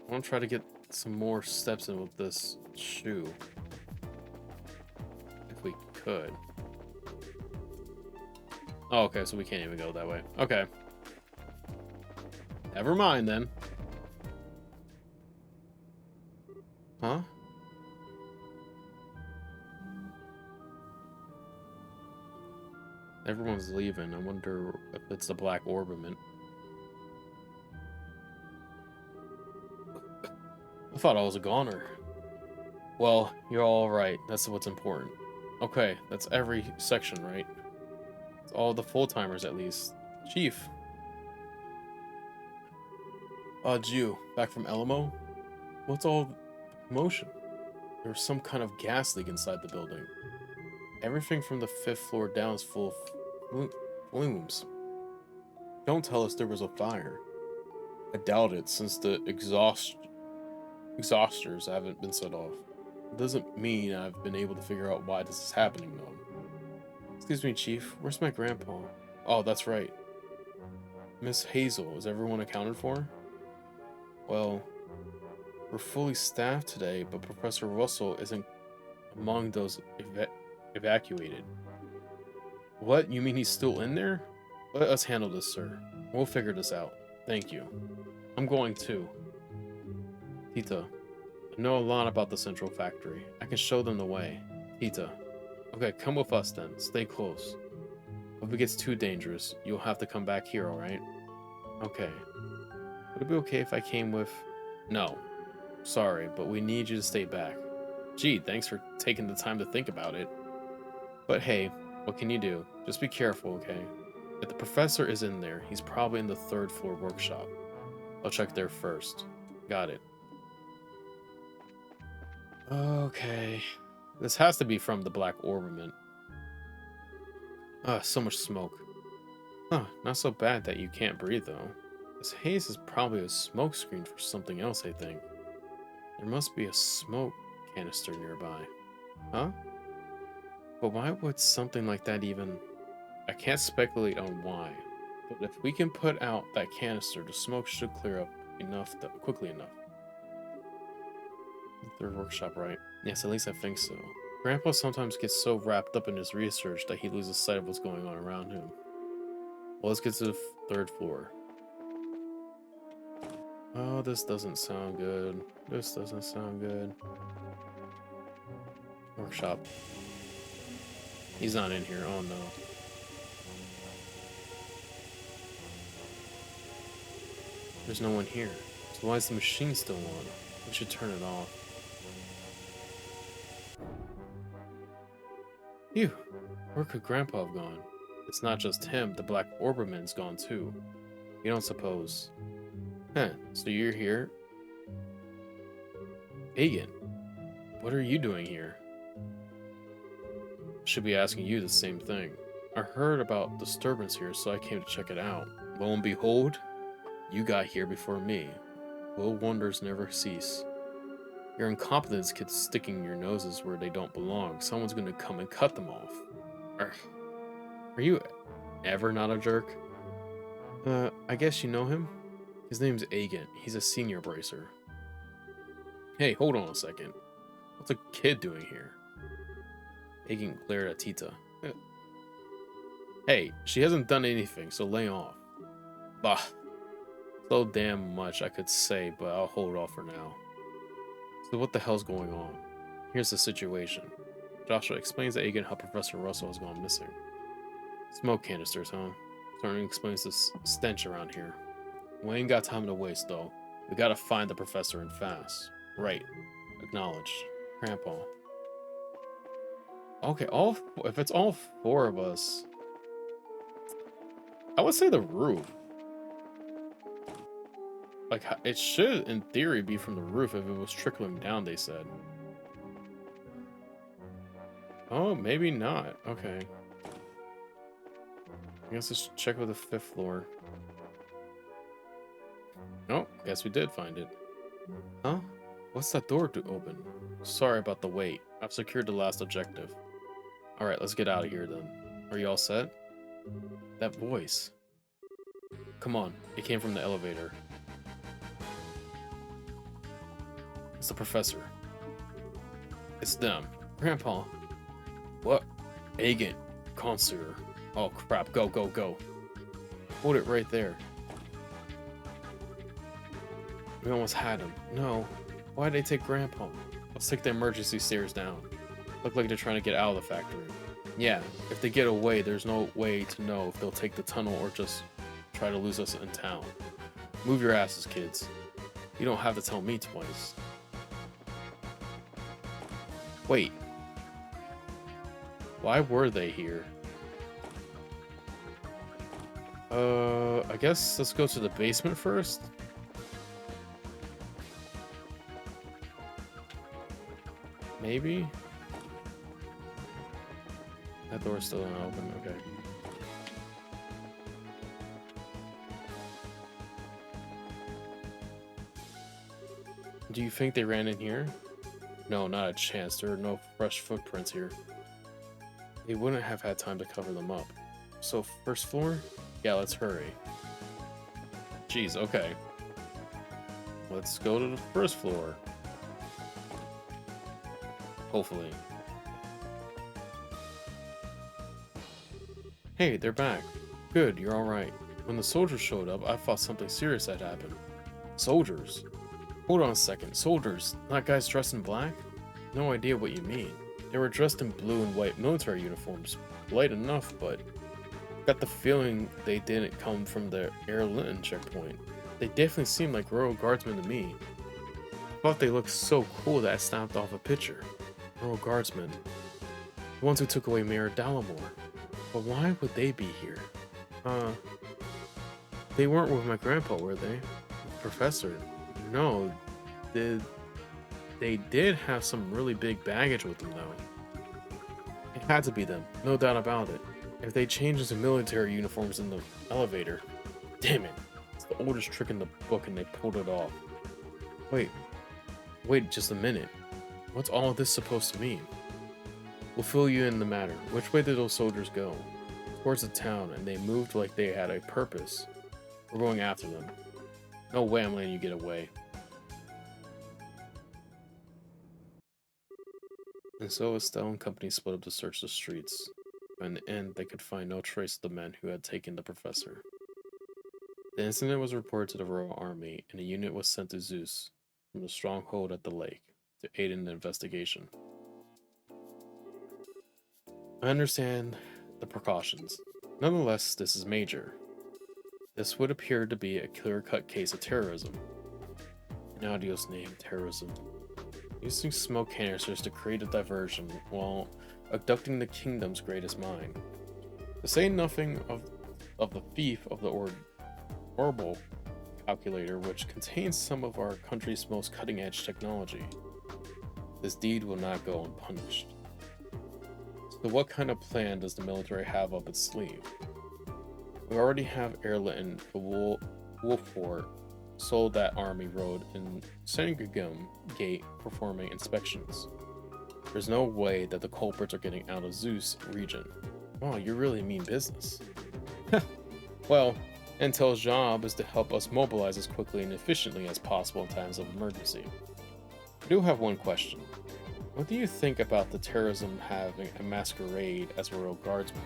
[SPEAKER 1] I want to try to get some more steps in with this shoe. If we could. Oh, okay, so we can't even go that way. Okay. Never mind, then. Huh? Everyone's leaving. I wonder if it's the Black Orbiment. I thought I was a goner. Well, you're all right. That's what's important. Okay, that's every section, right? It's all the full-timers, at least. Chief. Jew, back from Elmo? What's all the commotion? There was some kind of gas leak inside the building. Everything from the 5th floor down is full of flumes. Don't tell us there was a fire. I doubt it, since the exhausters haven't been set off. It doesn't mean I've been able to figure out why this is happening, though. Excuse me, Chief. Where's my grandpa? Oh, that's right. Miss Hazel, is everyone accounted for? Well, we're fully staffed today, but Professor Russell isn't among those evacuated. What? You mean he's still in there? Let us handle this, sir. We'll figure this out. Thank you. I'm going too. Tita, I know a lot about the Central Factory. I can show them the way. Tita. Okay, come with us then. Stay close. If it gets too dangerous, you'll have to come back here, alright? Okay. Would it be okay if I came with... No. Sorry, but we need you to stay back. Gee, thanks for taking the time to think about it. But hey, what can you do? Just be careful, okay? If the professor is in there, he's probably in the 3rd floor workshop. I'll check there first. Got it. Okay. This has to be from the Black Orbiment. So much smoke. Huh, not so bad that you can't breathe, though. This haze is probably a smoke screen for something else, I think. There must be a smoke canister nearby. Huh? But why would something like that even... I can't speculate on why. But if we can put out that canister, the smoke should clear up quickly enough. The 3rd workshop, right? Yes, at least I think so. Grandpa sometimes gets so wrapped up in his research that he loses sight of what's going on around him. Well, let's get to the 3rd floor. Oh, this doesn't sound good. This doesn't sound good. Workshop. He's not in here. Oh, no. There's no one here. So why is the machine still on? We should turn it off. Phew. Where could Grandpa have gone? It's not just him. The Black Orberman's gone, too. You don't suppose... Huh, so you're here? Pagan, what are you doing here? Should be asking you the same thing. I heard about disturbance here, so I came to check it out. Lo and behold, you got here before me. Little wonders never cease. Your incompetence keeps sticking your noses where they don't belong. Someone's gonna come and cut them off. Are you ever not a jerk? I guess you know him? His name's Agent. He's a senior bracer. Hey, hold on a second. What's a kid doing here? Agent glared at Tita. Hey, she hasn't done anything, so lay off. Bah. So damn much I could say, but I'll hold off for now. So what the hell's going on? Here's the situation. Joshua explains to Agent how Professor Russell has gone missing. Smoke canisters, huh? Certainly explains the stench around here. We ain't got time to waste, though. We gotta find the professor and fast. Right. Acknowledged. Grandpa. Okay, if it's all 4 of us, I would say the roof. Like, it should, in theory, be from the roof if it was trickling down, they said. Oh, maybe not. Okay. I guess let's check with the 5th floor. Oh, guess we did find it. Huh? What's that door to open? Sorry about the wait. I've secured the last objective. Alright, let's get out of here then. Are you all set? That voice. Come on, it came from the elevator. It's the professor. It's them. Grandpa. What? Agent. Consular. Oh crap, go, go, go. Hold it right there. We almost had him. No. Why'd they take Grandpa? Let's take the emergency stairs down. Look like they're trying to get out of the factory. Yeah, if they get away, there's no way to know if they'll take the tunnel or just try to lose us in town. Move your asses, kids. You don't have to tell me twice. Wait. Why were they here? I guess let's go to the basement first. Maybe? That door's still unopened, okay. Do you think they ran in here? No, not a chance. There are no fresh footprints here. They wouldn't have had time to cover them up. So, 1st floor? Yeah, let's hurry. Jeez, okay. Let's go to the 1st floor. Hopefully. Hey, they're back. Good, you're alright. When the soldiers showed up, I thought something serious had happened. Soldiers? Hold on a second. Soldiers? Not guys dressed in black? No idea what you mean. They were dressed in blue and white military uniforms. Light enough, but got the feeling they didn't come from the Air Linton checkpoint. They definitely seemed like Royal Guardsmen to me. I thought they looked so cool that I snapped off a picture. Royal Guardsmen. The ones who took away Mayor Dallimore. But why would they be here? They weren't with my grandpa, were they? Professor? No. They did have some really big baggage with them, though. It had to be them, no doubt about it. If they changed into military uniforms in the elevator. Damn it. It's the oldest trick in the book and they pulled it off. Wait just a minute. What's all of this supposed to mean? We'll fill you in the matter. Which way did those soldiers go? Towards the town, and they moved like they had a purpose. We're going after them. No way I'm letting you get away. And so Estelle and company split up to search the streets. In the end, they could find no trace of the men who had taken the professor. The incident was reported to the Royal Army, and a unit was sent to Zeus from the stronghold at the lake to aid in the investigation. I understand the precautions. Nonetheless, this is major. This would appear to be a clear-cut case of terrorism. In Audio's name, terrorism. Using smoke canisters to create a diversion while abducting the kingdom's greatest mind. To say nothing of the thief of the orbital calculator, which contains some of our country's most cutting-edge technology. This deed will not go unpunished. So what kind of plan does the military have up its sleeve? We already have Air Linton, the Wolf Fort, sold that Army Road in Sangagum Gate performing inspections. There's no way that the culprits are getting out of Zeus region. Wow, you really mean business. Well, Intel's job is to help us mobilize as quickly and efficiently as possible in times of emergency. I do have one question. What do you think about the terrorism having a masquerade as Royal Guardsmen?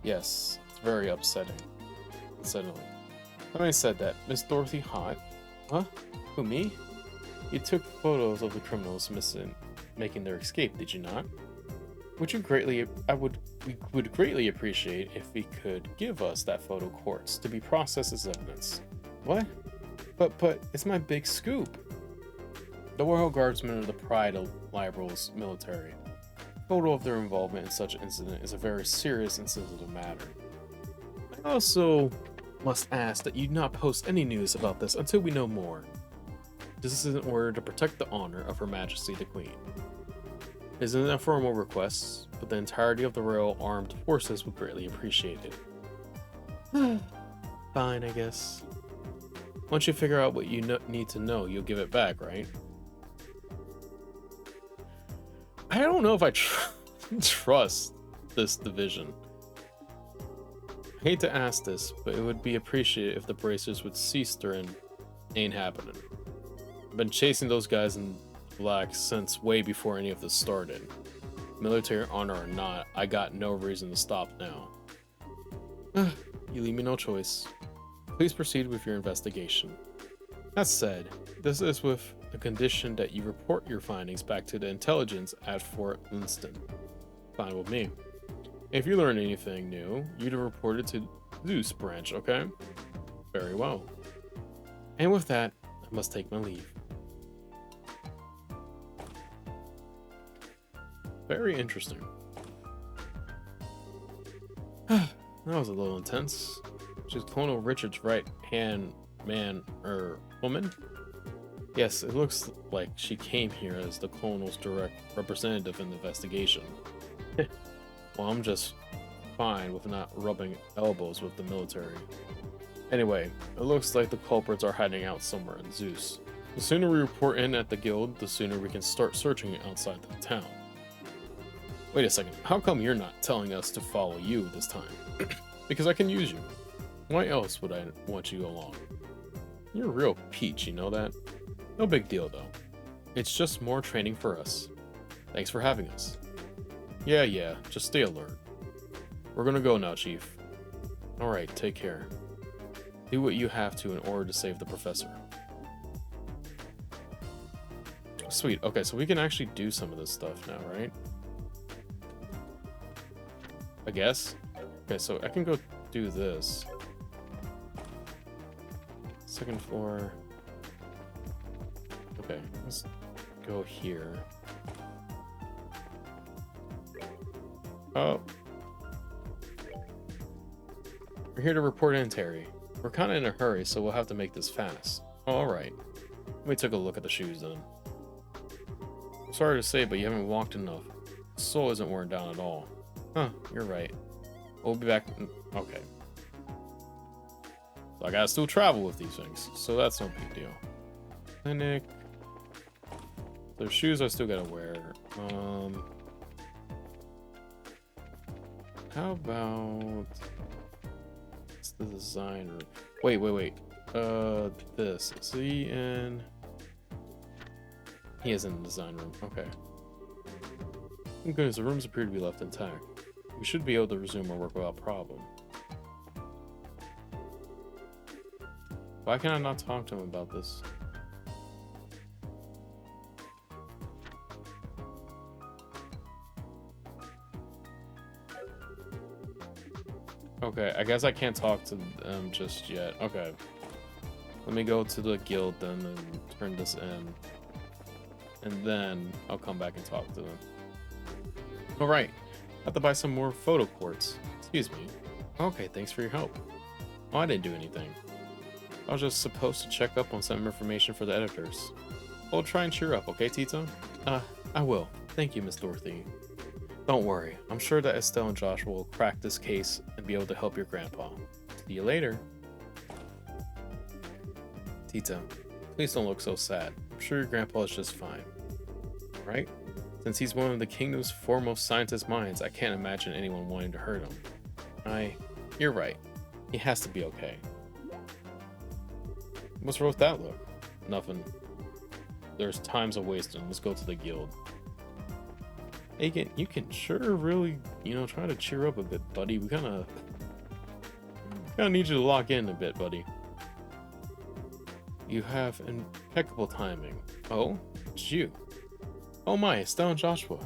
[SPEAKER 1] Yes, it's very upsetting. Unsettling. When I said that, Miss Dorothy Hott? Huh? Who, me? You took photos of the criminals missing, making their escape, did you not? We would greatly appreciate if we could give us that photo quartz to be processed as evidence. What? But it's my big scoop. The Royal Guardsmen are the pride of Liberal's military. A photo of their involvement in such an incident is a very serious and sensitive matter. I also must ask that you not post any news about this until we know more. This is in order to protect the honor of Her Majesty the Queen. It is an informal request, but the entirety of the Royal Armed Forces would greatly appreciate it. Fine, I guess. Once you figure out what you need to know, you'll give it back, right? I don't know if I trust this division. I hate to ask this, but it would be appreciated if the bracers would cease during ain't happening. I've been chasing those guys in black since way before any of this started. Military honor or not, I got no reason to stop now. You leave me no choice. Please proceed with your investigation. That said, this is with the condition that you report your findings back to the intelligence at Fort Linston. Fine with me. If you learn anything new, you'd report it to Zeus branch, okay? Very well. And with that, I must take my leave. Very interesting. That was a little intense. She's Colonel Richard's right-hand man or woman? Yes, it looks like she came here as the Colonel's direct representative in the investigation. Well, I'm just fine with not rubbing elbows with the military. Anyway, it looks like the culprits are hiding out somewhere in Zeus. The sooner we report in at the guild, the sooner we can start searching outside the town. Wait a second, how come you're not telling us to follow you this time? Because I can use you. Why else would I want you along? You're a real peach, you know that? No big deal though. It's just more training for us. Thanks for having us. Yeah, just stay alert. We're gonna go now, Chief. Alright, take care. Do what you have to in order to save the professor. Sweet, okay, so we can actually do some of this stuff now, right? I guess? Okay, so I can go do this. Second floor. Okay, let's go here. Oh. We're here to report in, Terry. We're kind of in a hurry, so we'll have to make this fast. Alright. Let me take a look at the shoes then. I'm sorry to say, but you haven't walked enough. The sole isn't worn down at all. Huh, you're right. We'll be back. Okay. So I gotta still travel with these things, so that's no big deal. Clinic. There's shoes I still gotta wear. How about it's the designer? Wait. This. Is he in? He is in the design room. Okay. Thank goodness, the rooms appear to be left intact. We should be able to resume our work without problem. Why can I not talk to him about this? Okay, I guess I can't talk to them just yet. Okay. Let me go to the guild then and turn this in. And then I'll come back and talk to them. Alright. I have to buy some more photo quartz. Excuse me. Okay, thanks for your help. Oh, I didn't do anything. I was just supposed to check up on some information for the editors. We'll try and cheer up, okay, Tito? I will. Thank you, Miss Dorothy. Don't worry. I'm sure that Estelle and Joshua will crack this case and be able to help your grandpa. See you later. Tito, please don't look so sad. I'm sure your grandpa is just fine. Right? Since he's one of the kingdom's foremost scientist minds, I can't imagine anyone wanting to hurt him. You're right. He has to be okay. What's wrong with that look? Nothing. There's times of wasting. Let's go to the guild. Hey, you can sure really, try to cheer up a bit, buddy. We kind of need you to lock in a bit, buddy. You have impeccable timing. Oh, it's you. Oh my, Estelle and Joshua.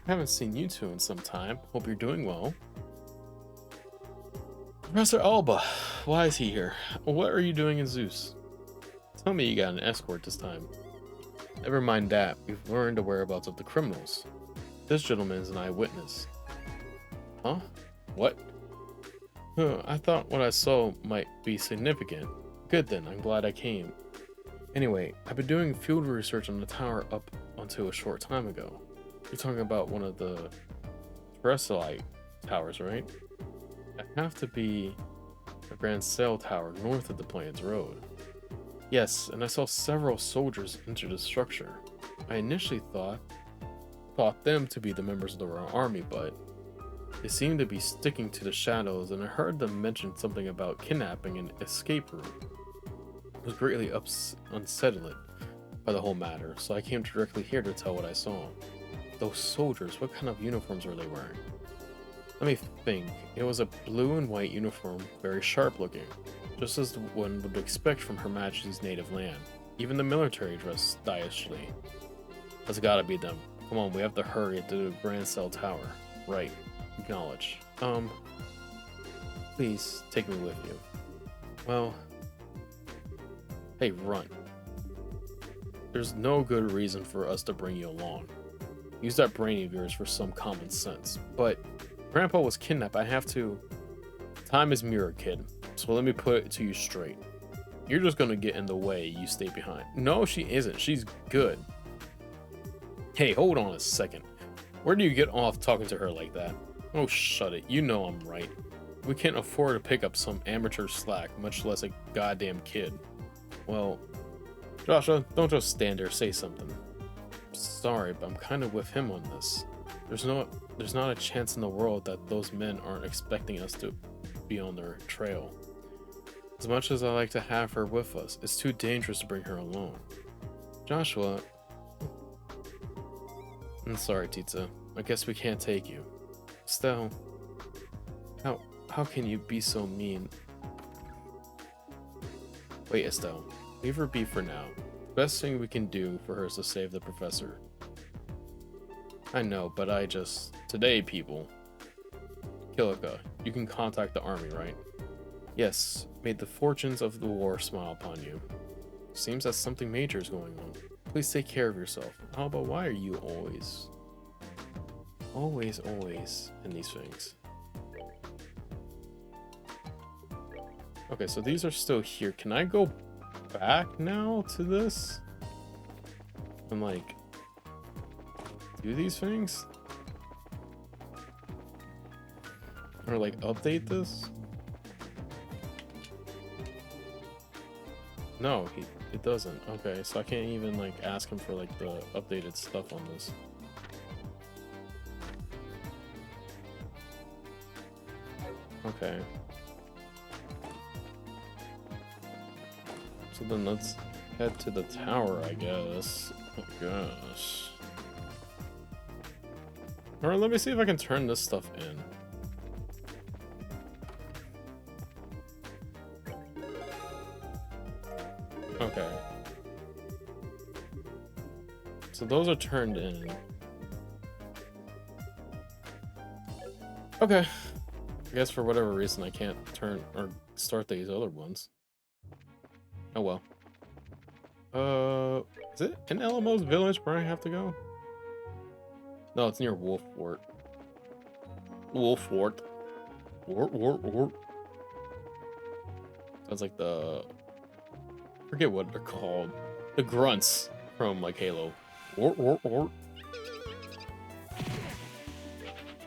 [SPEAKER 1] I haven't seen you two in some time. Hope you're doing well. Professor Alba, why is he here? What are you doing in Zeus? Tell me you got an escort this time. Never mind that. We've learned the whereabouts of the criminals. This gentleman is an eyewitness. Huh? What? I thought what I saw might be significant. Good then, I'm glad I came. Anyway, I've been doing field research on the tower up until a short time ago. You're talking about one of the terrestrialite towers, right? It have to be a grand cell tower north of the Plains Road. Yes, and I saw several soldiers enter the structure. I initially thought them to be the members of the Royal Army, but they seemed to be sticking to the shadows, and I heard them mention something about kidnapping and escape route. I was greatly unsettled by the whole matter, so I came directly here to tell what I saw. Those soldiers, what kind of uniforms were they wearing? Let me think. It was a blue and white uniform, very sharp looking, just as one would expect from Her Majesty's native land. Even the military dressed stylishly. That's gotta be them. Come on, we have to hurry to the Grand Cell Tower. Right. Acknowledge. Please take me with you. Well, hey, run. There's no good reason for us to bring you along. Use that brain of yours for some common sense. But Grandpa was kidnapped. I have to. Time is mirror, kid. So let me put it to you straight. You're just gonna get in the way. You stay behind. No, she isn't. She's good. Hey, hold on a second. Where do you get off talking to her like that? Oh, shut it. You know I'm right. We can't afford to pick up some amateur slack, much less a goddamn kid. Well, Joshua, don't just stand there, say something. Sorry, but I'm kind of with him on this. There's not a chance in the world that those men aren't expecting us to be on their trail. As much as I like to have her with us, it's too dangerous to bring her alone. Joshua... I'm sorry, Tita. I guess we can't take you. Estelle... How can you be so mean? Wait, Estelle. Leave her be for now. Best thing we can do for her is to save the professor. I know, but Today, people. Kilika, you can contact the army, right? Yes. May the fortunes of the war smile upon you. Seems that something major is going on. Please take care of yourself. How about why are you always in these things? Okay, so these are still here. Can I go back now to this? And like do these things? Or like update this? No, it doesn't. Okay, so I can't even like ask him for like the updated stuff on this. Okay. So then let's head to the tower, I guess. Oh gosh. Alright, let me see if I can turn this stuff in. Okay. So those are turned in. Okay. I guess for whatever reason I can't turn or start these other ones. Oh well. Is it in Alamo's village where I have to go? No, it's near Wolf Fort. Wolf Fort. Wart. Sounds like I forget what they're called. The grunts from like Halo. Wart.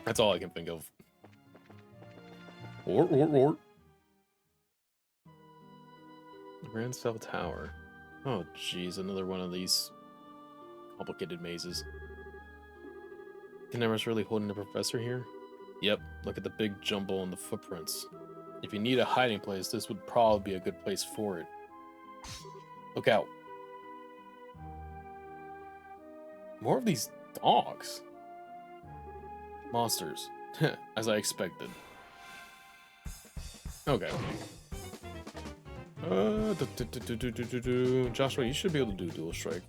[SPEAKER 1] That's all I can think of. Wart. The Grand Cell Tower. Oh, jeez, another one of these complicated mazes. Kinema's really holding the professor here? Yep, look at the big jumble and the footprints. If you need a hiding place, this would probably be a good place for it. Look out. More of these dogs. Monsters. As I expected. Okay. Joshua, you should be able to do dual strike.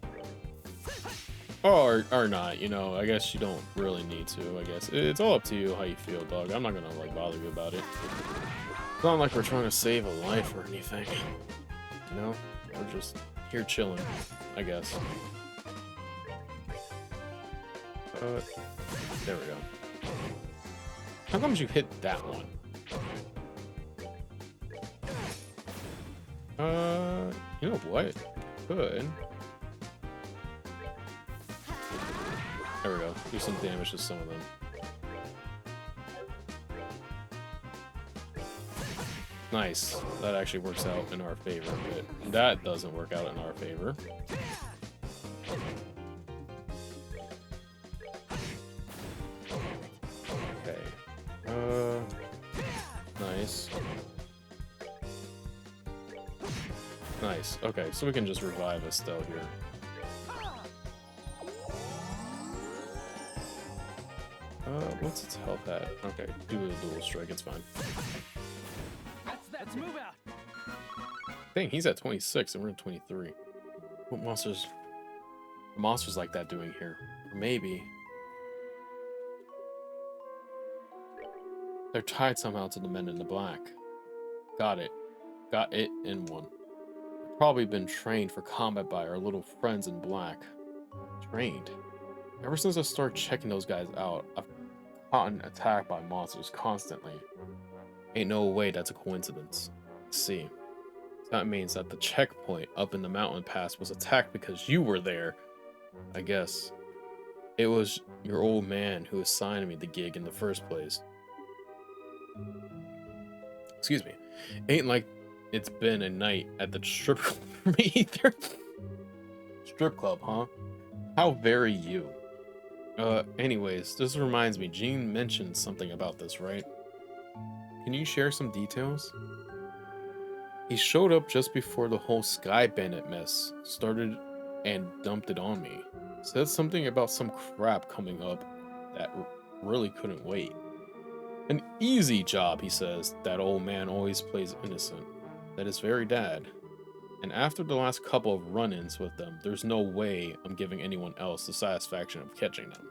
[SPEAKER 1] Or not, you know, I guess you don't really need to, I guess. It's all up to you how you feel, dog. I'm not gonna, like, bother you about it. It's not like we're trying to save a life or anything. You know? We're just here chilling, I guess. There we go. How come you hit that one? You know what? Good. There we go. Do some damage to some of them. Nice. That actually works out in our favor, but that doesn't work out in our favor. Okay. Nice. Nice. Okay, so we can just revive Estelle here. What's its health at? Okay, do a dual strike, it's fine.
[SPEAKER 2] Let's move out.
[SPEAKER 1] Dang, he's at 26 and we're at 23. What monsters like that doing here? Or maybe they're tied somehow to the men in the black. Got it. Got it in one. Probably been trained for combat by our little friends in black. Trained? Ever since I started checking those guys out, I've gotten attacked by monsters constantly. Ain't no way that's a coincidence. See, that means that the checkpoint up in the mountain pass was attacked because you were there. I guess it was your old man who assigned me the gig in the first place. Excuse me. Ain't like it's been a night at the strip club for me either. Strip club, huh? How very you. Anyways, this reminds me, Jean mentioned something about this, right? Can you share some details? He showed up just before the whole Sky Bandit mess started and dumped it on me. Said something about some crap coming up that really couldn't wait. An easy job, he says. That old man always plays innocent. That is very dad. And after the last couple of run-ins with them, there's no way I'm giving anyone else the satisfaction of catching them.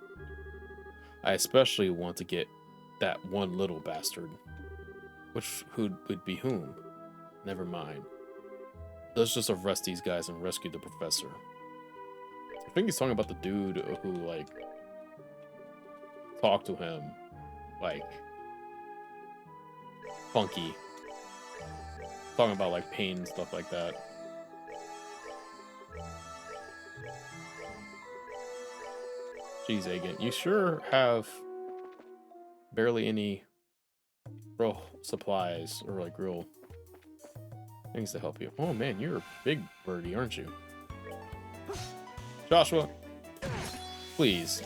[SPEAKER 1] I especially want to get that one little bastard. Who would be whom? Never mind. Let's just arrest these guys and rescue the professor. I think he's talking about the dude who, like, talked to him, like, funky. Talking about, like, pain and stuff like that. Jeez, Agent, you sure have barely any real supplies or, like, real things to help you. Oh, man, you're a big birdie, aren't you? Joshua, please.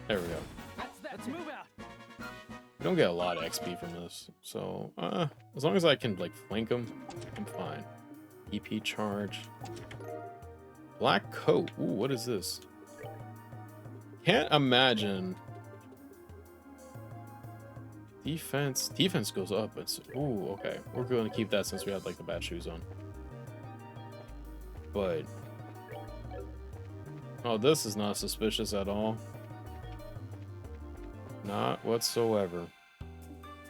[SPEAKER 1] There we go.
[SPEAKER 2] Let's move out.
[SPEAKER 1] We don't get a lot of XP from this, so as long as I can, like, flank them, I'm fine. EP charge. Black coat. Ooh, what is this? Can't imagine. Defense goes up. It's ooh, okay. We're going to keep that since we have, like, the bad shoes on. But oh, this is not suspicious at all. Not whatsoever.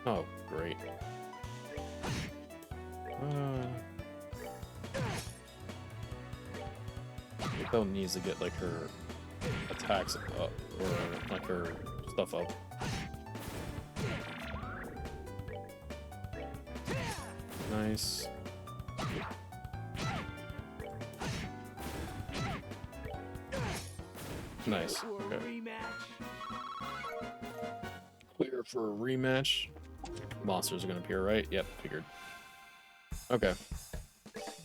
[SPEAKER 1] Oh, great. Belle needs to get, like, her attacks up, or like her stuff up. Nice. Nice. Okay. Clear for a rematch. Monsters are gonna appear, right? Yep, figured. Okay.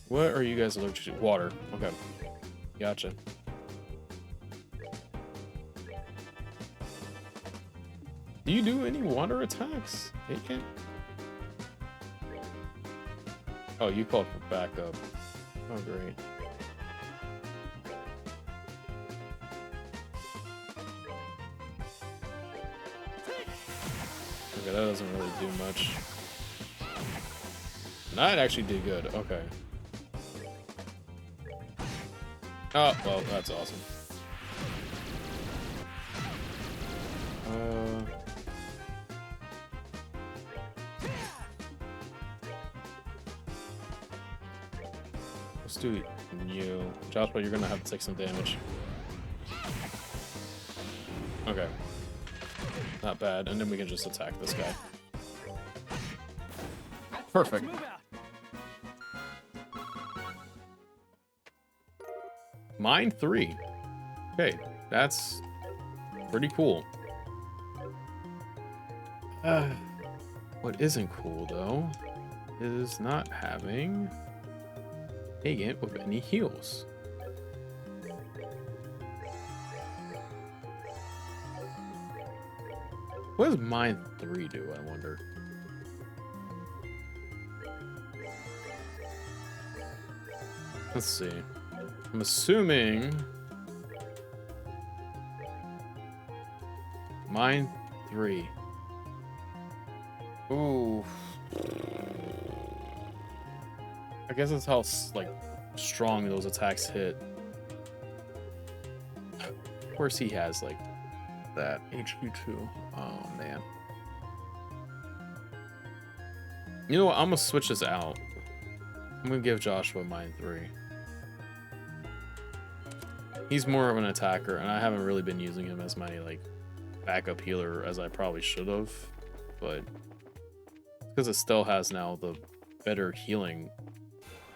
[SPEAKER 1] What are you guys allergic to? Water. Okay. Gotcha. Do you do any water attacks? Aiken? Oh, you called for backup. Oh, great. Okay, that doesn't really do much. That actually did good. Okay. Oh, well, that's awesome. Let's do you. Joshua, you're gonna have to take some damage. Okay. Not bad. And then we can just attack this guy. Perfect. Mine 3. Okay, that's pretty cool. What isn't cool, though, is not having Agent with any heals. What does mine 3 do, I wonder? Let's see. I'm assuming mine 3. Ooh. I guess that's how like strong those attacks hit. Of course he has like that HP too. Oh man. You know what? I'm gonna switch this out. I'm gonna give Joshua mine 3. He's more of an attacker, and I haven't really been using him as my like backup healer as I probably should have, but because it still has now the better healing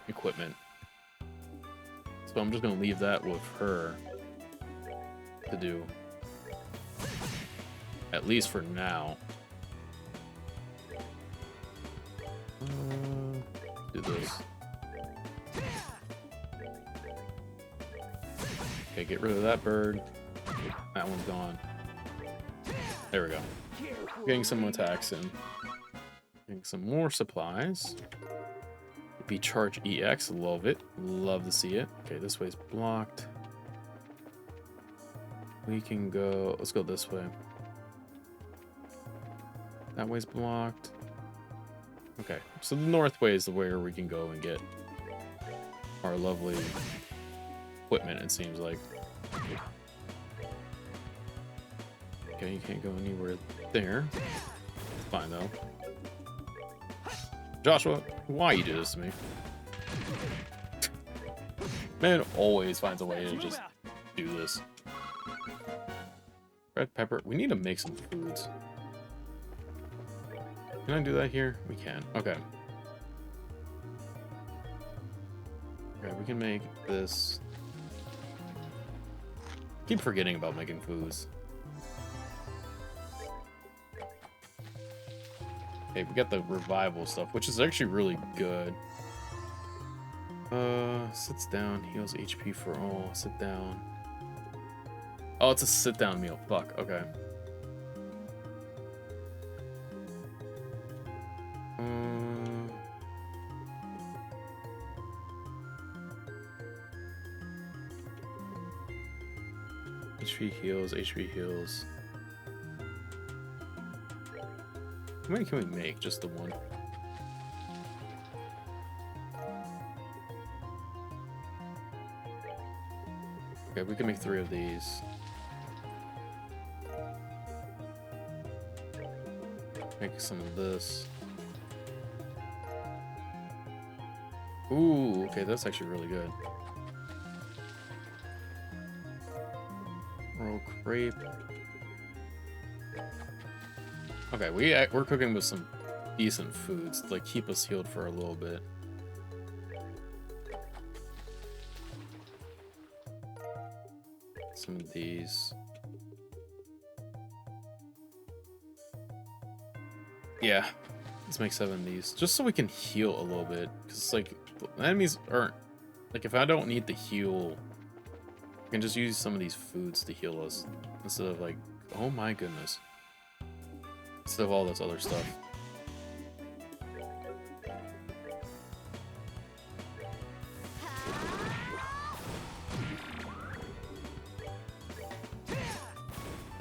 [SPEAKER 1] equipment. So I'm just gonna leave that with her to do, at least for now. Do this. Okay, get rid of that bird. That one's gone. There we go. Getting some attacks in. Getting some more supplies. Be charge EX, love it. Love to see it. Okay, this way's blocked. We can go, let's go this way. That way's blocked. Okay, so the north way is the way where we can go and get our lovely equipment, it seems like. Okay, you can't go anywhere there. It's fine though. Joshua, why you do this to me? Man always finds a way to just do this. Red pepper. We need to make some foods. Can I do that here? We can. Okay. Okay, we can make this. Keep forgetting about making foods. Okay, we got the revival stuff, which is actually really good. Sits down, heals HP for all. Sit down. Oh, it's a sit down meal. Fuck, okay. HP heals, HP heals. How many can we make? Just the one. Okay, we can make 3 of these. Make some of this. Ooh, okay, that's actually really good. Roll crepe. Okay, we're cooking with some decent foods to like keep us healed for a little bit. Some of these. Yeah, let's make 7 of these just so we can heal a little bit, because like the enemies aren't like, if I don't need to heal, I can just use some of these foods to heal us instead of like, oh my goodness, instead of all this other stuff.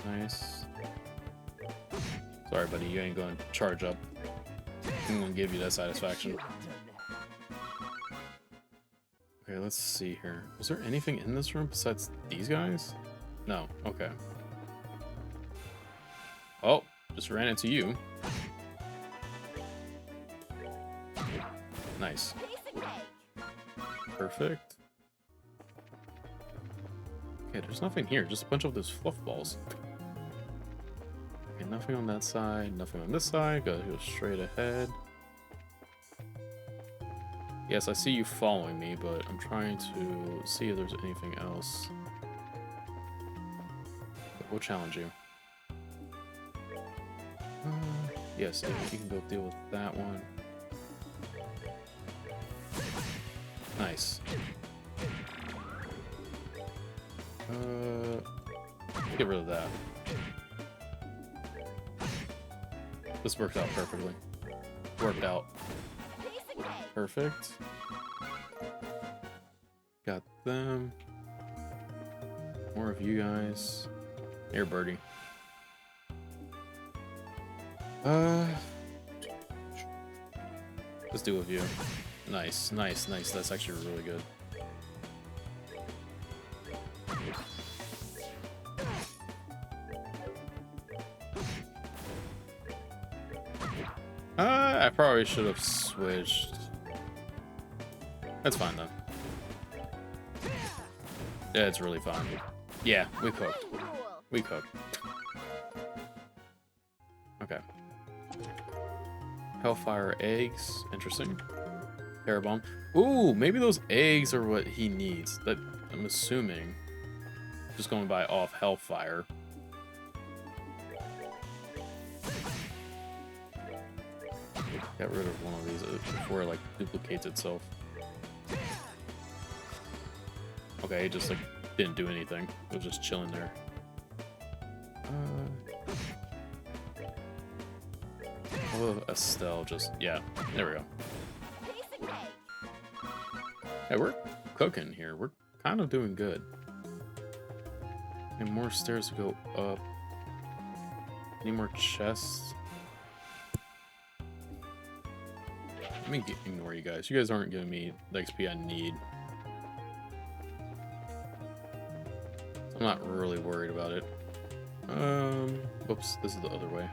[SPEAKER 1] Nice. Sorry, buddy, you ain't going to charge up. I'm going to give you that satisfaction. Okay, let's see here. Was there anything in this room besides these guys? No. Okay. Oh, just ran into you. Nice. Perfect. Okay, there's nothing here. Just a bunch of those fluff balls. Okay, nothing on that side. Nothing on this side. Gotta go straight ahead. Yes, I see you following me, but I'm trying to see if there's anything else. We'll challenge you. Yes, you can go deal with that one. Nice. Get rid of that. This worked out perfectly. Worked out. Perfect. Got them. More of you guys. Here, birdie. Let's do with you. Nice, nice, nice. That's actually really good. I probably should have switched. That's fine though. Yeah, it's really fine. Yeah, we cooked. We cooked. Okay. Hellfire eggs. Interesting. Parabomb. Ooh, maybe those eggs are what he needs. That I'm assuming. Just going by off Hellfire. Got rid of one of these before it like duplicates itself. Okay, it just like didn't do anything. It was just chilling there. Oh, Estelle just, yeah, there we go. Hey, we're cooking here. We're kind of doing good. And more stairs to go up. Any more chests? Let me ignore you guys. You guys aren't giving me the XP I need. I'm not really worried about it. Whoops, this is the other way.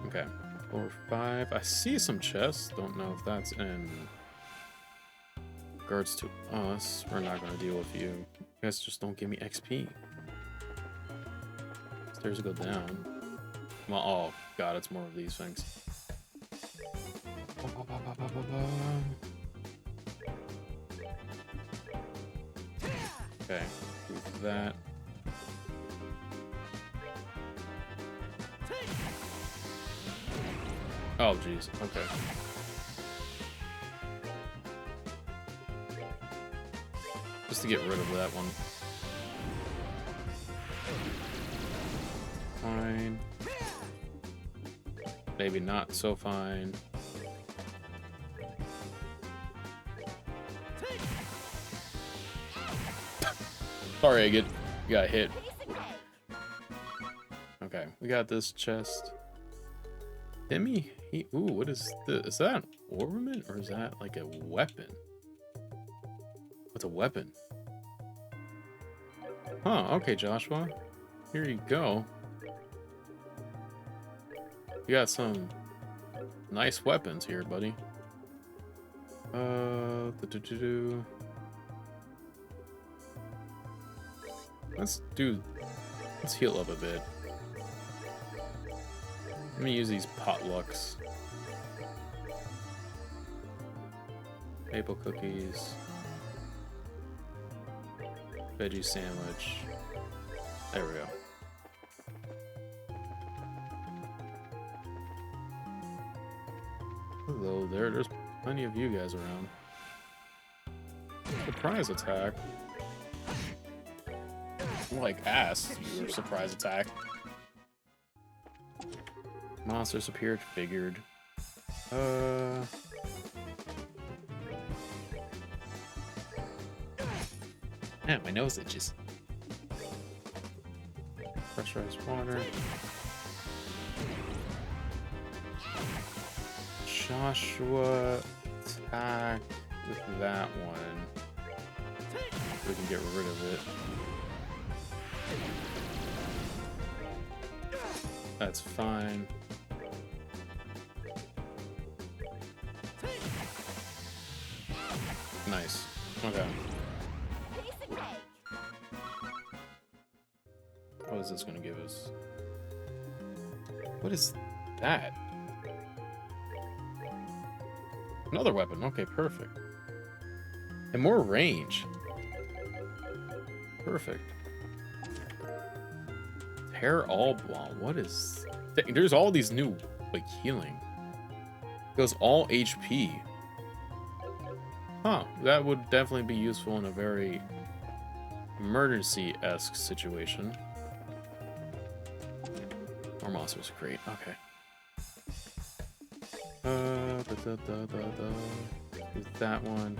[SPEAKER 1] Okay, floor 5. I see some chests. Don't know if that's in regards to us. We're not gonna deal with you. You guys just don't give me XP. Stairs go down. Well, oh god, it's more of these things. Okay, do that. Oh, jeez. Okay. Just to get rid of that one. Fine. Maybe not so fine. Sorry, you got hit. Okay, we got this chest. Demi, ooh, what is this? Is that an ornament or is that like a weapon? What's a weapon? Huh, okay, Joshua. Here you go. You got some nice weapons here, buddy. Let's heal up a bit. Let me use these potlucks. Maple cookies. Veggie sandwich. There we go. Hello there, there's plenty of you guys around. Surprise attack. Like ass, your surprise attack. Monsters appeared, figured. Man, my nose itches. Pressurized water. Joshua attack with that one. We can get rid of it. That's fine. Nice. Okay. What is this gonna give us? What is that? Another weapon. Okay, perfect. And more range. Perfect. Tear all bomb. What is... There's all these new, like, healing. It goes all HP. Huh. That would definitely be useful in a very emergency-esque situation. More monsters. Great. Okay. Use that one.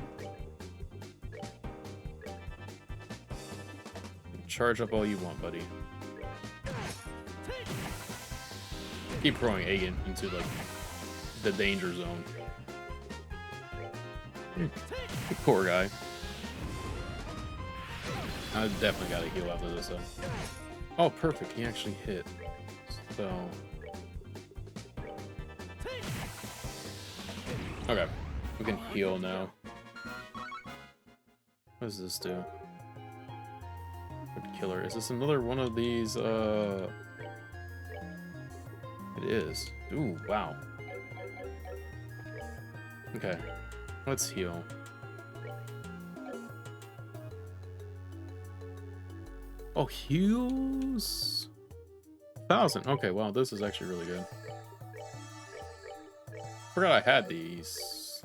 [SPEAKER 1] Charge up all you want, buddy. Keep throwing Agen into like the danger zone. Poor guy. I definitely gotta heal after this though. Oh, perfect. He actually hit. So. Okay. We can heal now. What does this do? Good killer. Is this another one of these? It is. Ooh, wow. Okay. Let's heal. Oh, heals 1,000. Okay, wow, this is actually really good. Forgot I had these.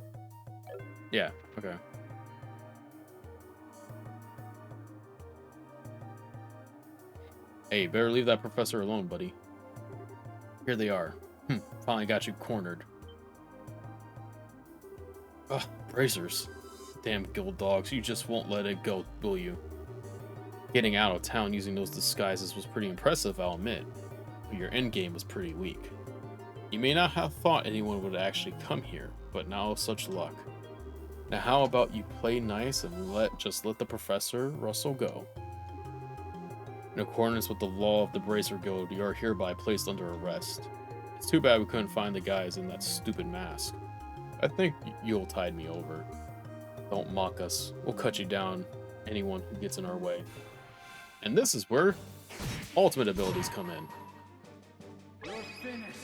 [SPEAKER 1] Yeah, okay. Hey, better leave that professor alone, buddy. Here they are. Finally got you cornered. Ugh, bracers. Damn guild dogs, you just won't let it go, will you? Getting out of town using those disguises was pretty impressive, I'll admit. But your endgame was pretty weak. You may not have thought anyone would actually come here, but now such luck. Now how about you play nice and just let the Professor Russell go? In accordance with the law of the Bracer Guild, you are hereby placed under arrest. It's too bad we couldn't find the guys in that stupid mask. I think you'll tide me over. Don't mock us. We'll cut you down, anyone who gets in our way. And this is where ultimate abilities come in.
[SPEAKER 2] You're finished.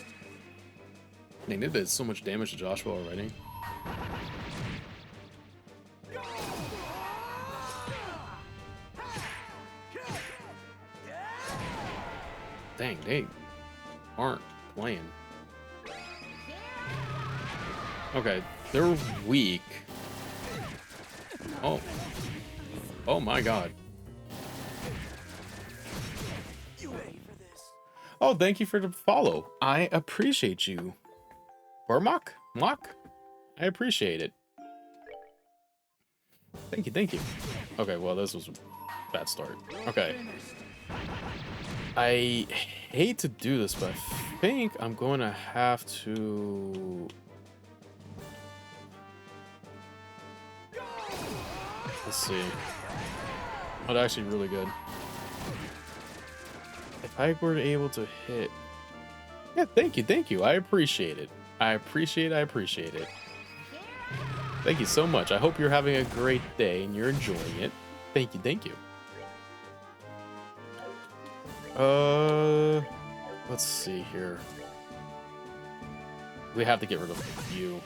[SPEAKER 1] They did so much damage to Joshua already. Dang, they aren't playing. Okay, they're weak. Oh. Oh my god. Oh, thank you for the follow. I appreciate you. Burmock? Mock? I appreciate it. Thank you, thank you. Okay, well, this was a bad start. Okay. I hate to do this, but I think I'm going to have to... Let's see. Oh, that's actually really good. If I were able to hit... Yeah, thank you. I appreciate it. I appreciate it. Thank you so much. I hope you're having a great day and you're enjoying it. Thank you. Let's see here. We have to get rid of you.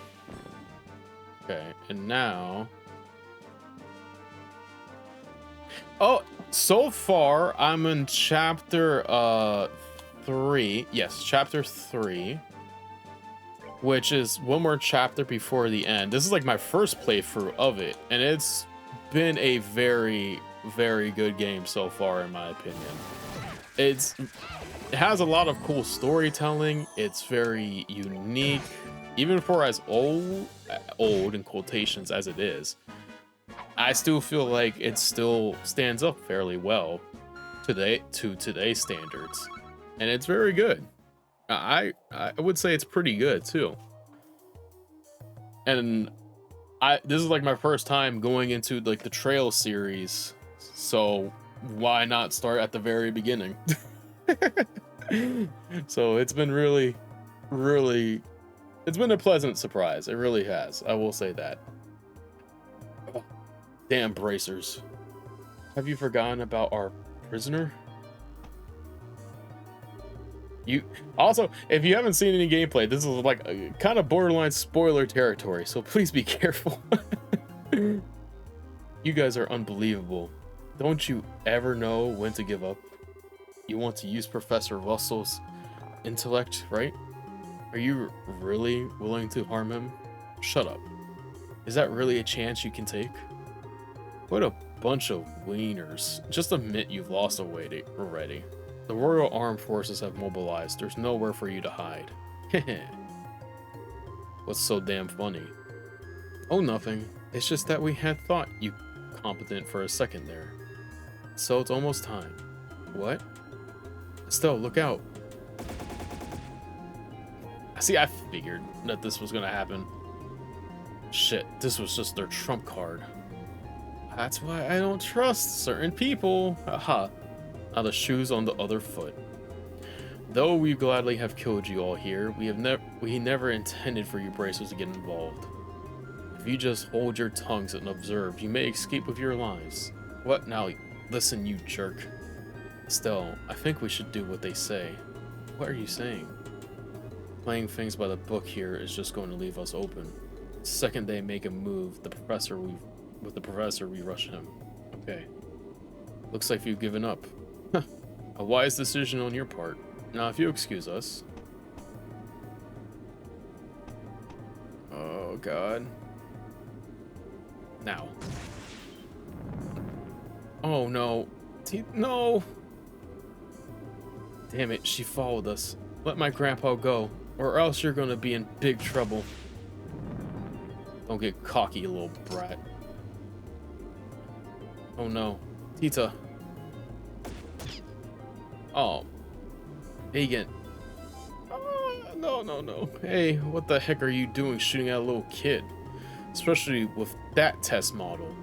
[SPEAKER 1] Okay, and now... Oh, so far I'm in chapter 3. Yes, chapter 3. Which is one more chapter before the end. This is like my first playthrough of it, and it's been a very, very good game so far, in my opinion. It has a lot of cool storytelling. It's very unique, even for as old in quotations as it is. I still feel like it still stands up fairly well to today's standards, and it's very good. I would say it's pretty good too. And this is like my first time going into like the Trail series, so why not start at the very beginning? So it's been really it's been a pleasant surprise. It really has. I will say that. Oh, damn bracers. Have you forgotten about our prisoner? You also, if you haven't seen any gameplay, this is like a kind of borderline spoiler territory, so please be careful. You guys are unbelievable. Don't you ever know when to give up? You want to use Professor Russell's intellect, right? Are you really willing to harm him? Shut up. Is that really a chance you can take? What a bunch of wieners. Just admit you've lost already. The Royal Armed Forces have mobilized. There's nowhere for you to hide. Heh. What's so damn funny? Oh, nothing. It's just that we had thought you competent for a second there. So it's almost time. What? Estelle, look out. See, I figured that this was gonna happen. Shit, this was just their trump card. That's why I don't trust certain people. Aha. Now the shoe's on the other foot. Though we gladly have killed you all here, we never intended for you bracers to get involved. If you just hold your tongues and observe, you may escape with your lives. What now? Listen, you jerk. Estelle, I think we should do what they say. What are you saying? Playing things by the book here is just going to leave us open. The second they make a move, with the professor, we rush him. Okay. Looks like you've given up. A wise decision on your part. Now, if you excuse us. Oh, God. Now. Oh, no. No! Damn it, she followed us. Let my grandpa go, or else you're gonna be in big trouble. Don't get cocky, you little brat. Oh, no. Tita. Oh. Hagen. No. Hey, what the heck are you doing shooting at a little kid? Especially with that test model.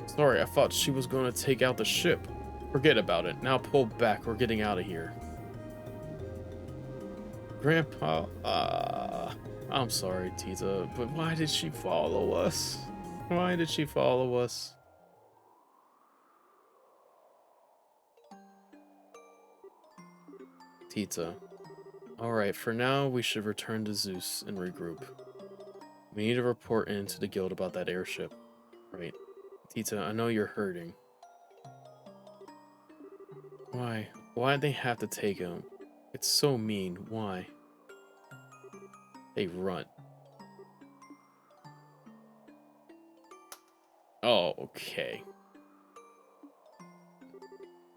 [SPEAKER 1] Sorry, I thought she was going to take out the ship. Forget about it. Now pull back. We're getting out of here. Grandpa, I'm sorry, Tita, but why did she follow us? Why did she follow us? Tita. Alright, for now, we should return to Zeus and regroup. We need to report in to the guild about that airship. Right. Tita, I know you're hurting. Why? Why'd they have to take him? It's so mean. Why? They runt. Oh, okay.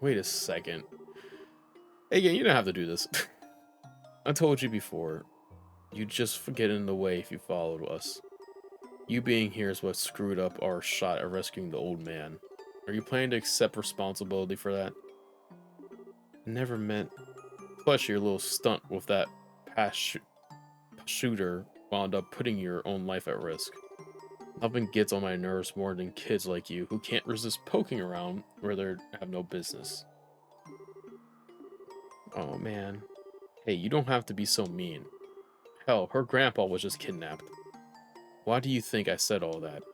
[SPEAKER 1] Wait a second. Hey, again, you don't have to do this. I told you before. You'd just get in the way if you followed us. You being here is what screwed up our shot at rescuing the old man. Are you planning to accept responsibility for that? Never meant. Plus, your little stunt with that past shooter wound up putting your own life at risk. Nothing gets on my nerves more than kids like you who can't resist poking around where they have no business. Oh man. Hey, you don't have to be so mean. Hell, her grandpa was just kidnapped. Why do you think I said all that?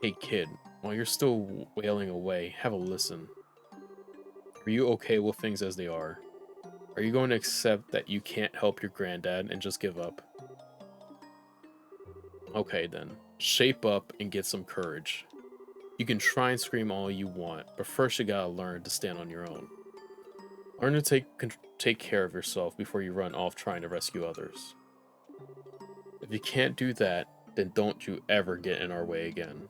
[SPEAKER 1] Hey kid, while you're still wailing away, have a listen. Are you okay with things as they are? Are you going to accept that you can't help your granddad and just give up? Okay then, shape up and get some courage. You can try and scream all you want, but first you gotta learn to stand on your own. Learn to take care of yourself before you run off trying to rescue others. If you can't do that, then don't you ever get in our way again.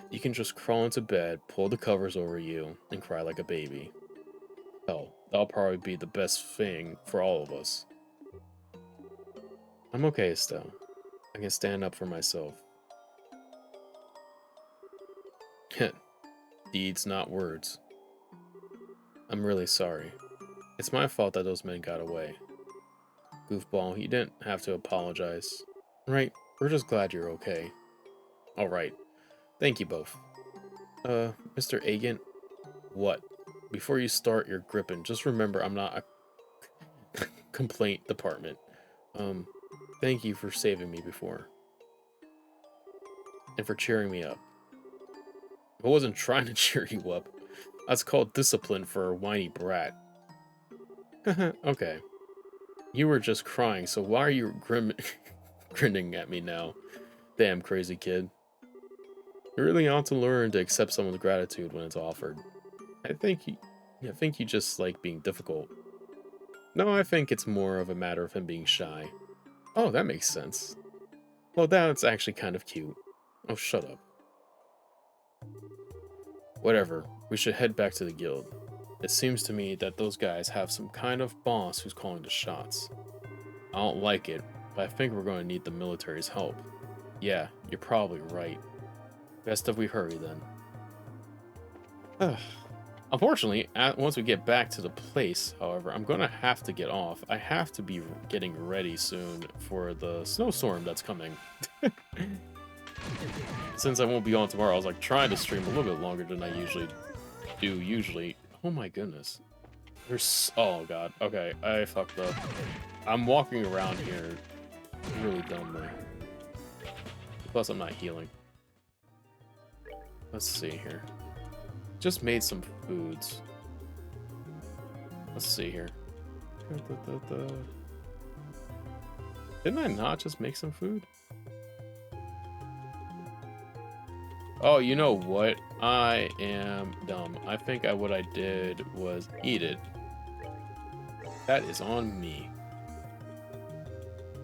[SPEAKER 1] You can just crawl into bed, pull the covers over you, and cry like a baby. Hell, that'll probably be the best thing for all of us. I'm okay, Estelle. I can stand up for myself. Deeds, not words. I'm really sorry. It's my fault that those men got away. Goofball, you didn't have to apologize. Right, we're just glad you're okay. Alright, thank you both. Mr. Agent? What? Before you start your gripping, just remember I'm not a complaint department. Thank you for saving me before. And for cheering me up. I wasn't trying to cheer you up. That's called discipline for a whiny brat. Okay. You were just crying, so why are you grinning at me now? Damn, crazy kid. You really ought to learn to accept someone's gratitude when it's offered. I think you just like being difficult. No, I think it's more of a matter of him being shy. Oh, that makes sense. Well, that's actually kind of cute. Oh, shut up. Whatever, we should head back to the guild. It seems to me that those guys have some kind of boss who's calling the shots. I don't like it, but I think we're going to need the military's help. Yeah, you're probably right. Best if we hurry then. Unfortunately, once we get back to the place, however, I'm going to have to get off. I have to be getting ready soon for the snowstorm that's coming. Since I won't be on tomorrow, I was like trying to stream a little bit longer than I usually. Oh my goodness. Oh god. Okay, I fucked up. I'm walking around here really dumbly. Plus I'm not healing. Let's see here. Just made some foods. Let's see here. Didn't I not just make some food? Oh, you know what? I am dumb. I think what I did was eat it. That is on me.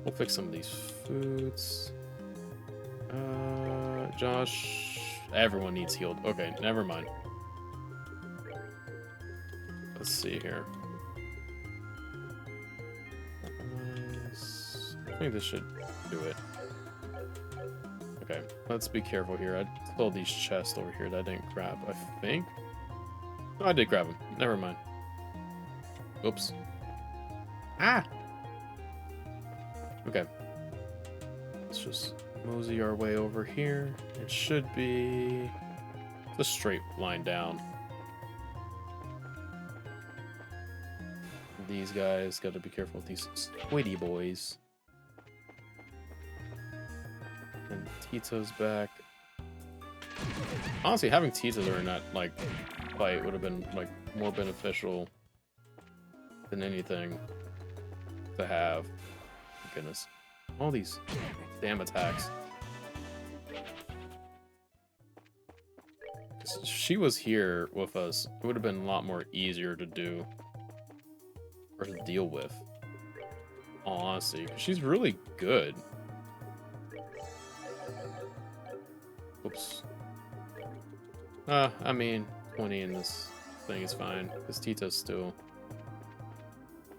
[SPEAKER 1] We'll fix some of these foods. Josh, everyone needs healed. Okay, never mind. Let's see here. I think this should do it. Okay, let's be careful here. I stole these chests over here that I didn't grab, I think. No, I did grab them. Never mind. Oops. Ah! Okay. Let's just mosey our way over here. It should be a straight line down. These guys, gotta be careful with these squiddy boys. And Tito's back. Honestly, having Tito during that fight would have been more beneficial than anything to have. Goodness, all these damn attacks. If she was here with us, it would have been a lot more easier to do or to deal with. Honestly, 'cause she's really good. Oops. I mean, 20 in this thing is fine, because Tita's still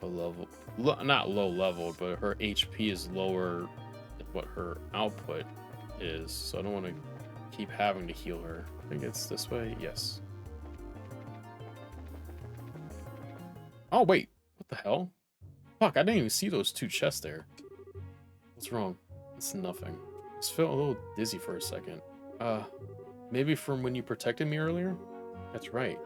[SPEAKER 1] a level. Not low level, but her HP is lower than what her output is, so I don't want to keep having to heal her. I think it's this way. Yes. Oh, wait. What the hell? Fuck, I didn't even see those two chests there. What's wrong? It's nothing. I just felt a little dizzy for a second. Maybe from when you protected me earlier? That's right.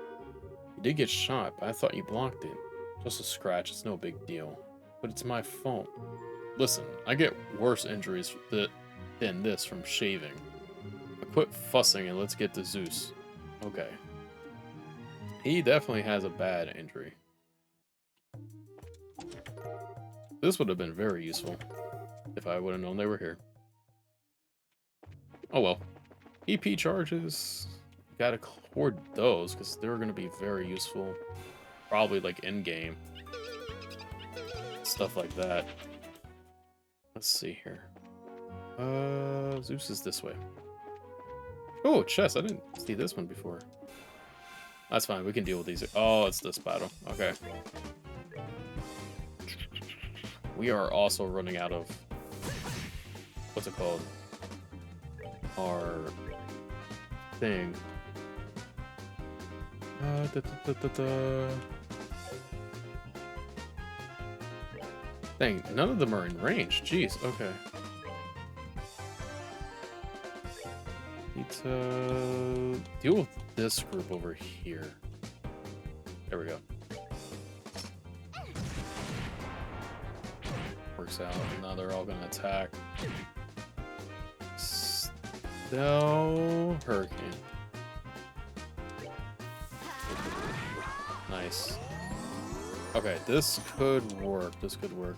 [SPEAKER 1] You did get shot, but I thought you blocked it. Just a scratch, it's no big deal. But it's my fault. Listen, I get worse injuries than this from shaving. But quit fussing and let's get to Zeus. Okay. He definitely has a bad injury. This would have been very useful if I would have known they were here. Oh well. EP charges, gotta hoard those because they're gonna be very useful. Probably in game. Stuff like that. Let's see here. Zeus is this way. Oh, chest. I didn't see this one before. That's fine. We can deal with these. Oh, it's this battle. Okay. We are also running out of... what's it called? Our thing. Dang, none of them are in range. Jeez, okay. Need to deal with this group over here. There we go. Works out. Now they're all gonna attack. No hurricane. Nice. Okay, this could work. This could work.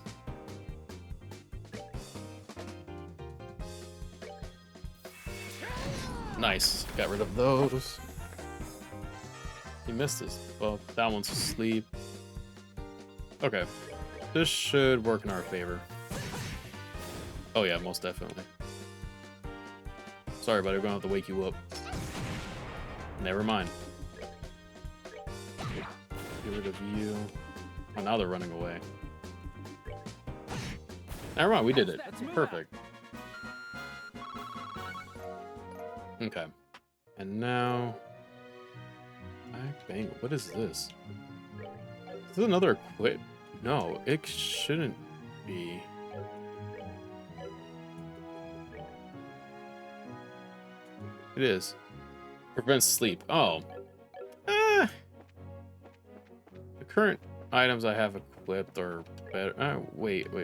[SPEAKER 1] Nice. Got rid of those. He missed this. Well, that one's asleep. Okay. This should work in our favor. Oh yeah, most definitely. Sorry, buddy. We're gonna have to wake you up. Never mind. Get rid of you. Oh, now they're running away. Never mind, we did it. Perfect. Okay. And now... Act Bangle. What is this? Is this another equip? No, it shouldn't be. It is. Prevents sleep. Oh. Ah. The current items I have equipped are better. Wait. I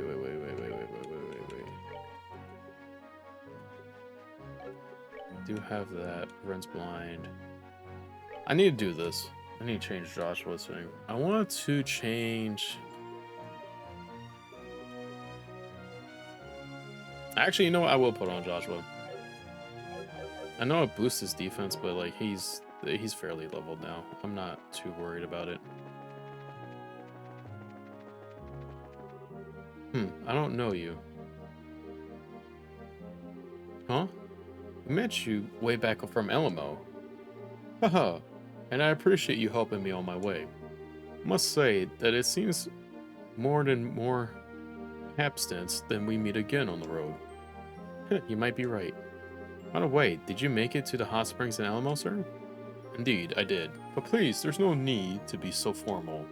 [SPEAKER 1] do have that. Prevents blind. I need to do this. I need to change Joshua's thing. I want to change... Actually, you know what? I will put on Joshua. I know it boosts his defense, but like he's fairly leveled now. I'm not too worried about it. I don't know you. Huh? We met you way back from Elmo. Haha. And I appreciate you helping me on my way. Must say that it seems more abstinence than we meet again on the road. You might be right. By the way, did you make it to the hot springs in Alamo, sir? Indeed, I did. But please, there's no need to be so formal.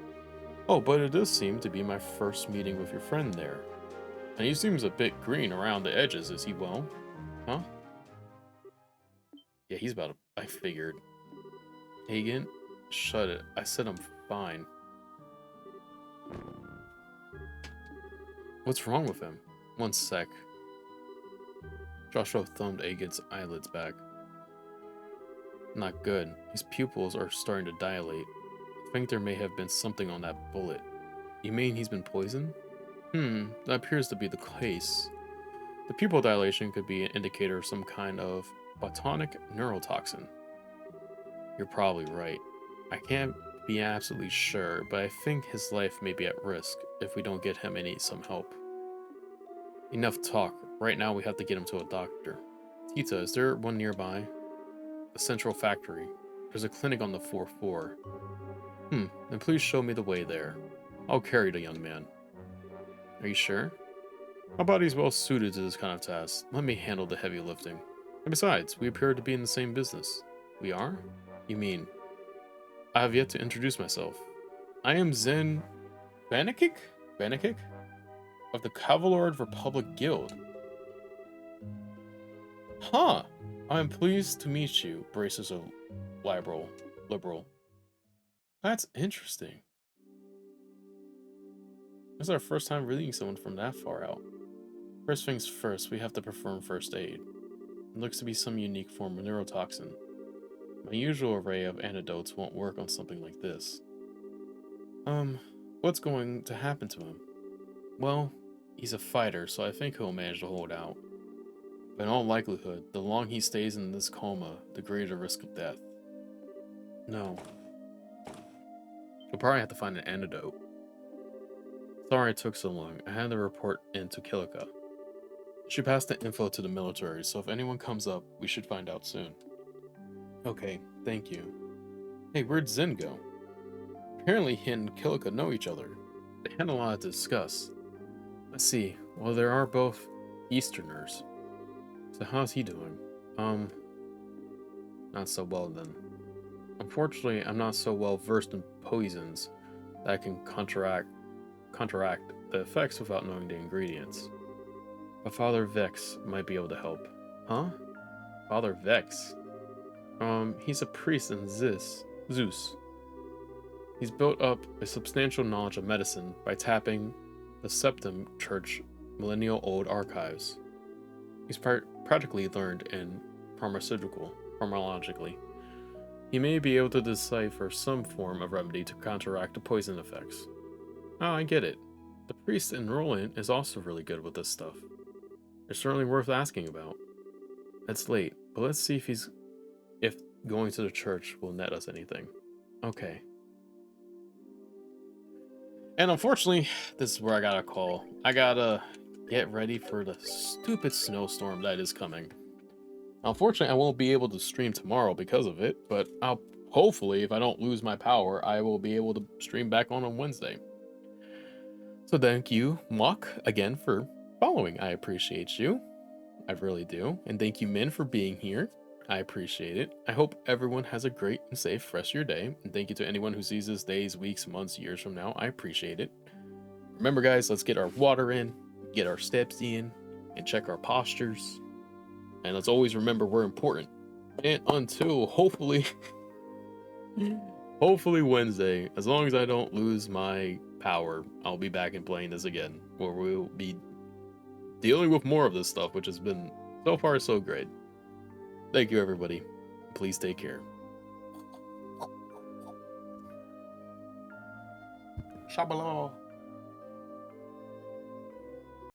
[SPEAKER 1] Oh, but it does seem to be my first meeting with your friend there. And he seems a bit green around the edges, is he well? Huh? Yeah, he's about to... I figured. Hagen? Shut it. I said I'm fine. What's wrong with him? One sec. Joshua thumbed Hagen's eyelids back. Not good. His pupils are starting to dilate. I think there may have been something on that bullet. You mean he's been poisoned? That appears to be the case. The pupil dilation could be an indicator of some kind of botanic neurotoxin. You're probably right. I can't be absolutely sure, but I think his life may be at risk if we don't get him some help. Enough talk. Right now we have to get him to a doctor. Tita, is there one nearby? The central factory. There's a clinic on the 4th floor. Then please show me the way there. I'll carry the young man. Are you sure? My body's well suited to this kind of task. Let me handle the heavy lifting. And besides, we appear to be in the same business. We are? You mean? I have yet to introduce myself. I am Zen Banakik? Of the Cavalord Republic Guild. Huh. I am pleased to meet you, braces of liberal. That's interesting. This is our first time reading someone from that far out. First things first, we have to perform first aid. It looks to be some unique form of neurotoxin. My usual array of antidotes won't work on something like this. What's going to happen to him? Well, he's a fighter, so I think he'll manage to hold out. But in all likelihood, the longer he stays in this coma, the greater the risk of death. No. We'll probably have to find an antidote. Sorry it took so long. I had to report in to Kilika. She passed the info to the military, so if anyone comes up, we should find out soon. Okay, thank you. Hey, where'd Zen go? Apparently he and Kilika know each other. They had a lot to discuss. Let's see. Well, they are both Easterners. So how's he doing? Not so well then. Unfortunately, I'm not so well versed in poisons that I can counteract the effects without knowing the ingredients. But Father Vex might be able to help. Huh? Father Vex? He's a priest in Zeus. He's built up a substantial knowledge of medicine by tapping the Septim Church millennial-old archives. He's practically learned in pharmacologically. He may be able to decipher some form of remedy to counteract the poison effects. Oh, I get it. The priest in Roland is also really good with this stuff. It's certainly worth asking about. It's late, but let's see if going to the church will net us anything. Okay. And unfortunately, this is where I gotta call. I gotta get ready for the stupid snowstorm that is coming. Unfortunately, I won't be able to stream tomorrow because of it, but I'll hopefully, if I don't lose my power, I will be able to stream back on Wednesday. So thank you, Mock, again for following. I appreciate you. I really do. And thank you, Min, for being here. I appreciate it. I hope everyone has a great and safe rest of your day. And thank you to anyone who sees this days, weeks, months, years from now. I appreciate it. Remember, guys, let's get our water in, get our steps in, and check our postures. And let's always remember we're important. And until hopefully Wednesday, as long as I don't lose my power, I'll be back and playing this again, where we'll be dealing with more of this stuff, which has been so far so great. Thank you, everybody. Please take care. Shabala.